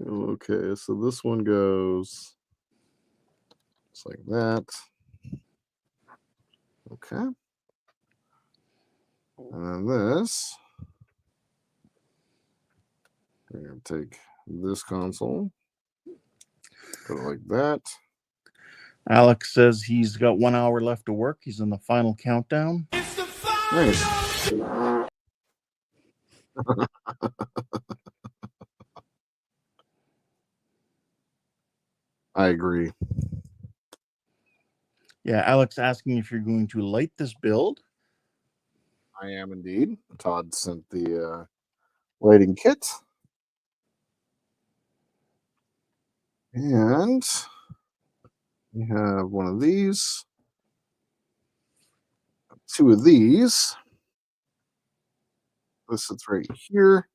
Okay, so this one goes just like that. Okay. And then this, we're going to take this console, put it like that. Alex says he's got 1 hour left to work. He's in the final countdown. Nice. I agree. Yeah, Alex asking if you're going to light this build. I am indeed. Todd sent the lighting kit. And we have one of these, two of these. This sits right here.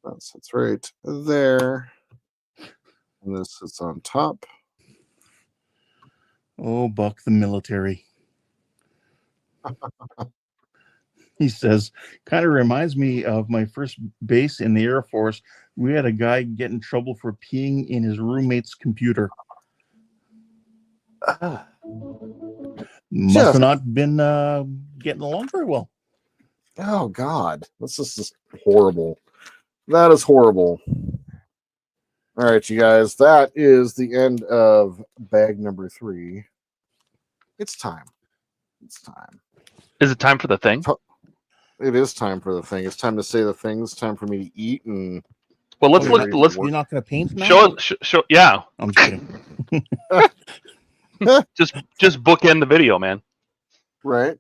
That sits right there. And this sits on top. Oh, Buck the military. He says, kind of reminds me of my first base in the Air Force. We had a guy get in trouble for peeing in his roommate's computer. Must have not been getting along very well. Oh, God. This is just horrible. That is horrible. All right, you guys. That is the end of bag number 3. It's time. It's time. Is it time for the thing? It is time for the thing. It's time to say the thing. It's time for me to eat and. Well, let's look. Let's. You're not going to paint now? Show. Yeah. I'm just kidding. just bookend the video, man. Right.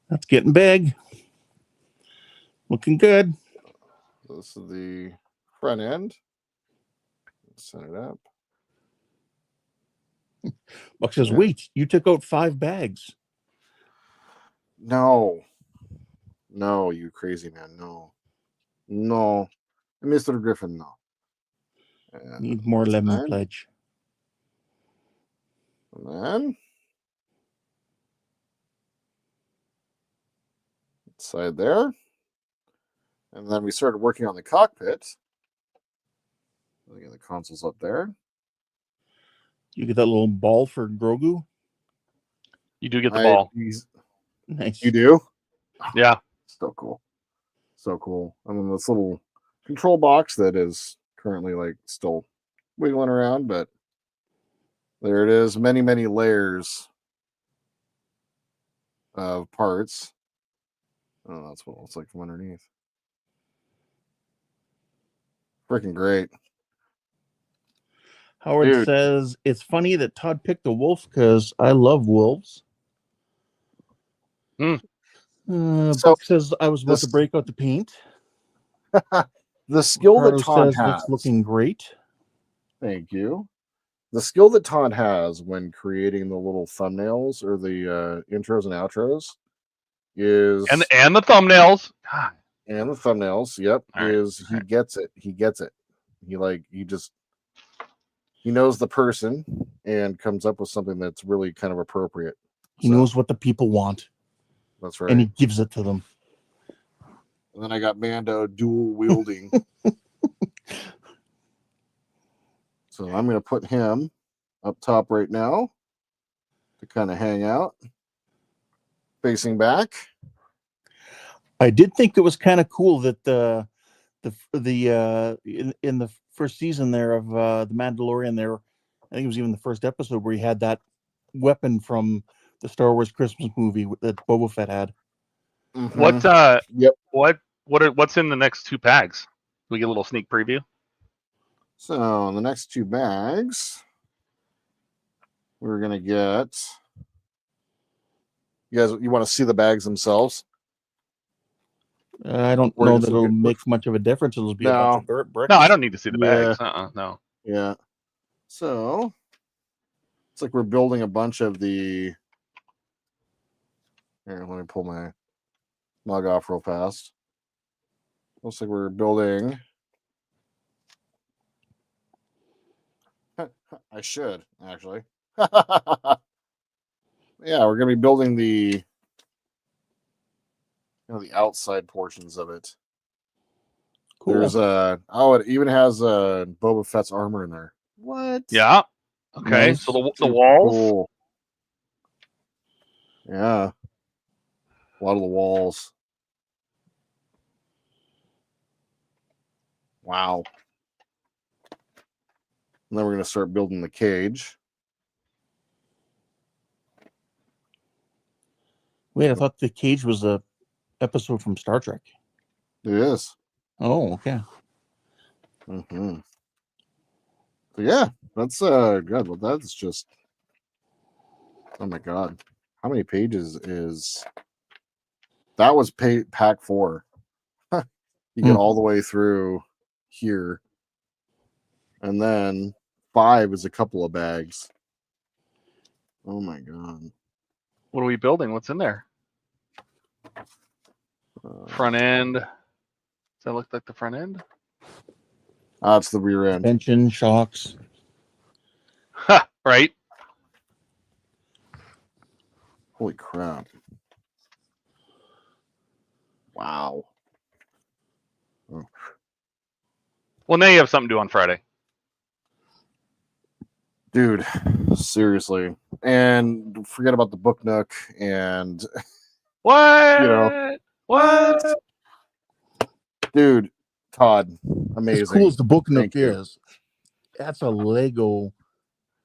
That's getting big. Looking good. This is the front end. Let's set it up. Buck says, wait, you took out 5 bags. No, you crazy man. No, Mr. Griffin, no. And need more lemon pledge. And then side there. And then we started working on the cockpit. Again, the console's up there. You get that little ball for Grogu? You do get the ball. Nice. You do? Yeah. So cool. So cool. I mean, this little control box that is currently like still wiggling around, but there it is. Many, many layers of parts. Oh, that's what it looks like from underneath. Freaking great. Howard says, it's funny that Todd picked the wolf because I love wolves. Buck says, I was about to break out the paint. The skill Ricardo that Todd says, has. looks looking great. Thank you. The skill that Todd has when creating the little thumbnails or the intros and outros is... And the thumbnails. God. And the thumbnails, yep, he gets it. He gets it. He knows the person and comes up with something that's really kind of appropriate. He knows what the people want. That's right. And he gives it to them. And then I got Mando dual wielding. So I'm going to put him up top right now to kind of hang out, facing back. I did think it was kind of cool that in the first season there of the Mandalorian there, I think it was even the first episode where he had that weapon from the Star Wars Christmas movie that Boba Fett had. What? Yep. What's in the next 2 bags? We get a little sneak preview. So the next 2 bags, we're gonna get. You guys, you want to see the bags themselves? I don't know that it'll make much of a difference. It'll be a bunch of bricks. No, I don't need to see the Yeah. bags. No. Yeah. So it's like we're building a bunch of the. Here, let me pull my mug off real fast. Looks like we're building. I should actually. Yeah, we're gonna be building the the outside portions of it. Cool. There's it even has Boba Fett's armor in there. What? Yeah. Okay. Nice. So the Super walls. cool. Yeah. A lot of the walls. Wow. And then we're gonna start building the cage. Wait, I thought the cage was a episode from Star Trek. It is. Oh, okay. So yeah, that's good. Well, that's just. Oh my god, how many pages is? That was pack 4. You get all the way through here, and then 5 is a couple of bags. Oh my god. What are we building? What's in there? Front end. Does that look like the front end? It's the rear end. Suspension, shocks. Right. Holy crap. Wow. Oh. Well, now you have something to do on Friday. Dude, seriously. And forget about the book nook and what? What? Dude, Todd, amazing. As cool as the book nook Thank you. is, that's a Lego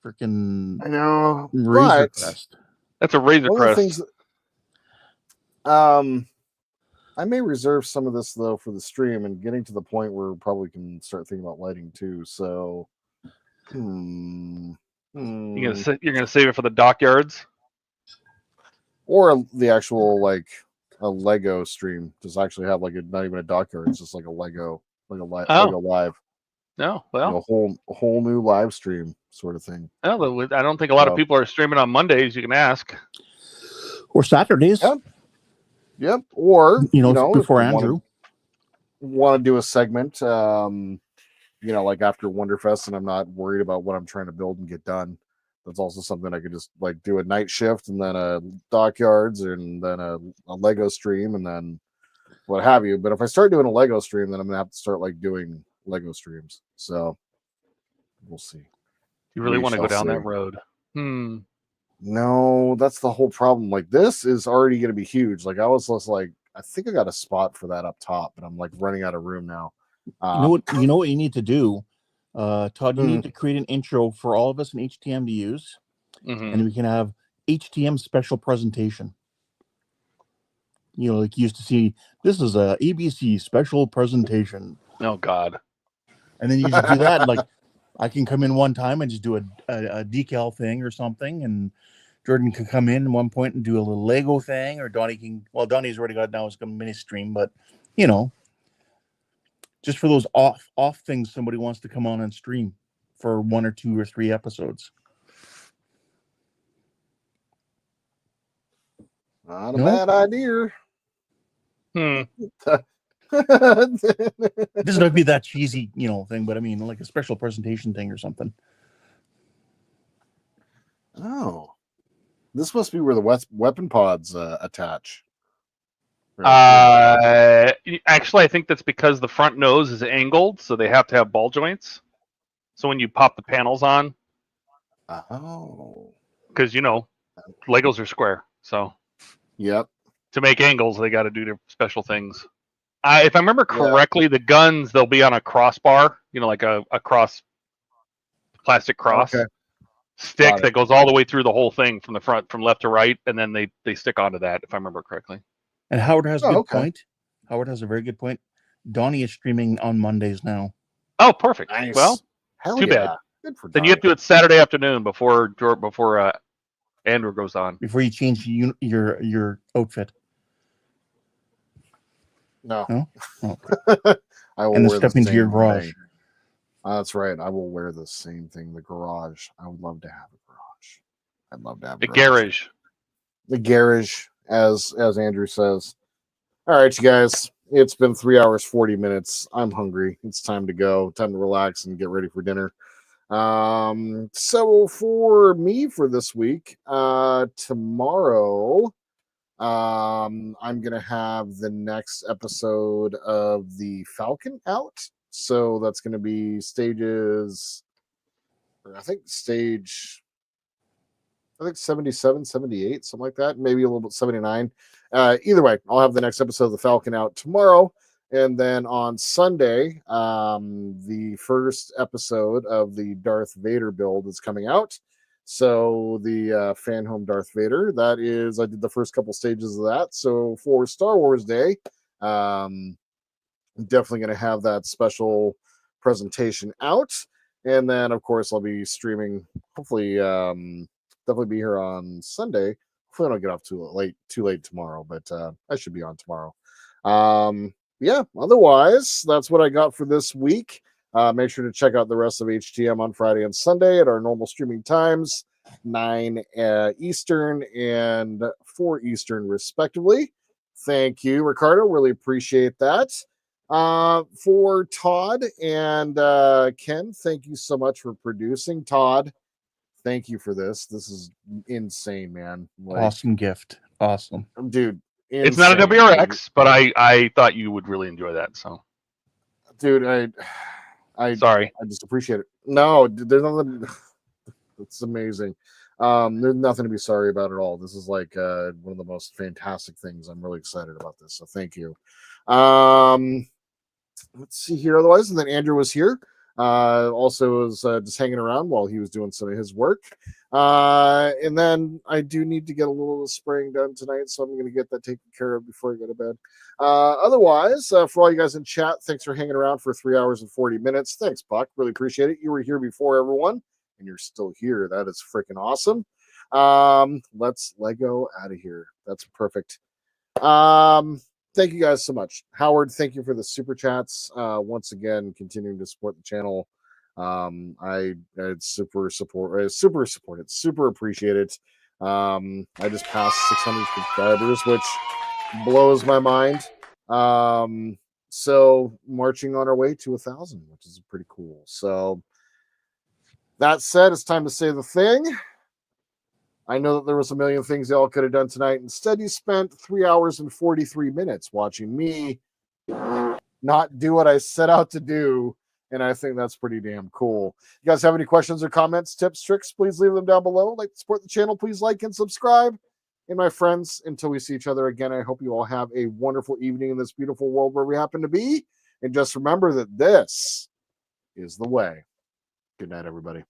freaking I know, Razor but Crest. That's a Razor one of the Crest. things I may reserve some of this though for the stream and getting to the point where we probably can start thinking about lighting too. So You're gonna save it for the dockyards, or the actual like a Lego stream. Just actually have like not even a dockyard. It's just like a Lego, Lego live. No, well, a whole new live stream sort of thing. No, I don't think a lot of people are streaming on Mondays. You can ask. Or Saturdays. Yep. Or before Andrew want to do a segment, like after Wonderfest, and I'm not worried about what I'm trying to build and get done. That's also something I could just like do a night shift and then a dockyards and then a Lego stream and then what have you. But if I start doing a Lego stream, then I'm gonna have to start like doing Lego streams. So we'll see. You really want to go down that road? No, that's the whole problem. Like this is already going to be huge. Like I was just like, I think I got a spot for that up top, but I'm like running out of room now. You know what you need to do, Todd. You need to create an intro for all of us in HTM to use, and we can have HTM special presentation. Like you used to see. This is a ABC special presentation. Oh God! And then you just do that. Like I can come in one time and just do a decal thing or something, and Jordan can come in at one point and do a little Lego thing, or Donnie can. Well, Donnie's already got now his mini stream, but just for those off things, somebody wants to come on and stream for 1 or 2 or 3 episodes. Not a bad idea. It doesn't have to be that cheesy, thing, but I mean, like a special presentation thing or something. Oh, this must be where the weapon pods attach. Actually, I think that's because the front nose is angled, so they have to have ball joints. So when you pop the panels on, because Legos are square, so yep. To make angles, they got to do their special things. If I remember correctly, the guns they'll be on a crossbar, like a cross, plastic cross. Okay. stick that goes all the way through the whole thing from the front, from left to right, and then they stick onto that, if I remember correctly. And Howard has a good point. Howard has a very good point. Donnie is streaming on Mondays now. Oh, perfect. Nice. Well, Hell too yeah. bad. Good for Then you have to do it Saturday afternoon before Andrew goes on. Before you change your outfit. No. No? Oh. I will and then wear step the into your same garage. thing. That's right. I will wear the same thing. The garage. I would love to have a garage. I'd love to have a garage. The garage, as Andrew says. All right, you guys. It's been 3 hours, 40 minutes. I'm hungry. It's time to go. Time to relax and get ready for dinner. So for me for this week, tomorrow, I'm gonna have the next episode of the Falcon out. So that's gonna be stages, I think 77, 78, something like that, maybe a little bit 79. Either way, I'll have the next episode of the Falcon out tomorrow. And then on Sunday, the first episode of the Darth Vader build is coming out. So the fan home Darth Vader, I did the first couple stages of that. So for Star Wars Day, I'm definitely going to have that special presentation out. And then, of course, I'll be streaming, hopefully, definitely be here on Sunday. Hopefully I don't get off too late tomorrow, but I should be on tomorrow. Yeah, otherwise, that's what I got for this week. Make sure to check out the rest of HTM on Friday and Sunday at our normal streaming times, 9 Eastern and 4 Eastern, respectively. Thank you, Ricardo. Really appreciate that. For Todd and Ken, thank you so much for producing. Todd, thank you for this. This is insane, man. Awesome gift. Awesome. Dude. Insane. It's not a WRX, but I thought you would really enjoy that. So, dude, sorry. I just appreciate it. No, there's nothing. It's amazing. There's nothing to be sorry about at all. This is like one of the most fantastic things. I'm really excited about this. So thank you. Let's see here. Otherwise, and then Andrew was here. Also was just hanging around while he was doing some of his work. And then I do need to get a little spraying done tonight, so I'm going to get that taken care of before I go to bed. Otherwise, for all you guys in chat, thanks for hanging around for 3 hours and 40 minutes. Thanks, Buck. Really appreciate it. You were here before everyone, and you're still here. That is freaking awesome. Let's Lego out of here. That's perfect. Thank you guys so much. Howard, thank you for the super chats. Once again, continuing to support the channel. I super appreciate it. I just passed 600 subscribers, which blows my mind. So marching on our way to 1,000, which is pretty cool. So that said, it's time to say the thing. I know that there was a million things y'all could have done tonight. Instead, you spent 3 hours and 43 minutes watching me not do what I set out to do. And I think that's pretty damn cool. You guys have any questions or comments, tips, tricks, please leave them down below. Like to support the channel, please like and subscribe. And my friends, until we see each other again, I hope you all have a wonderful evening in this beautiful world where we happen to be. And just remember that this is the way. Good night, everybody.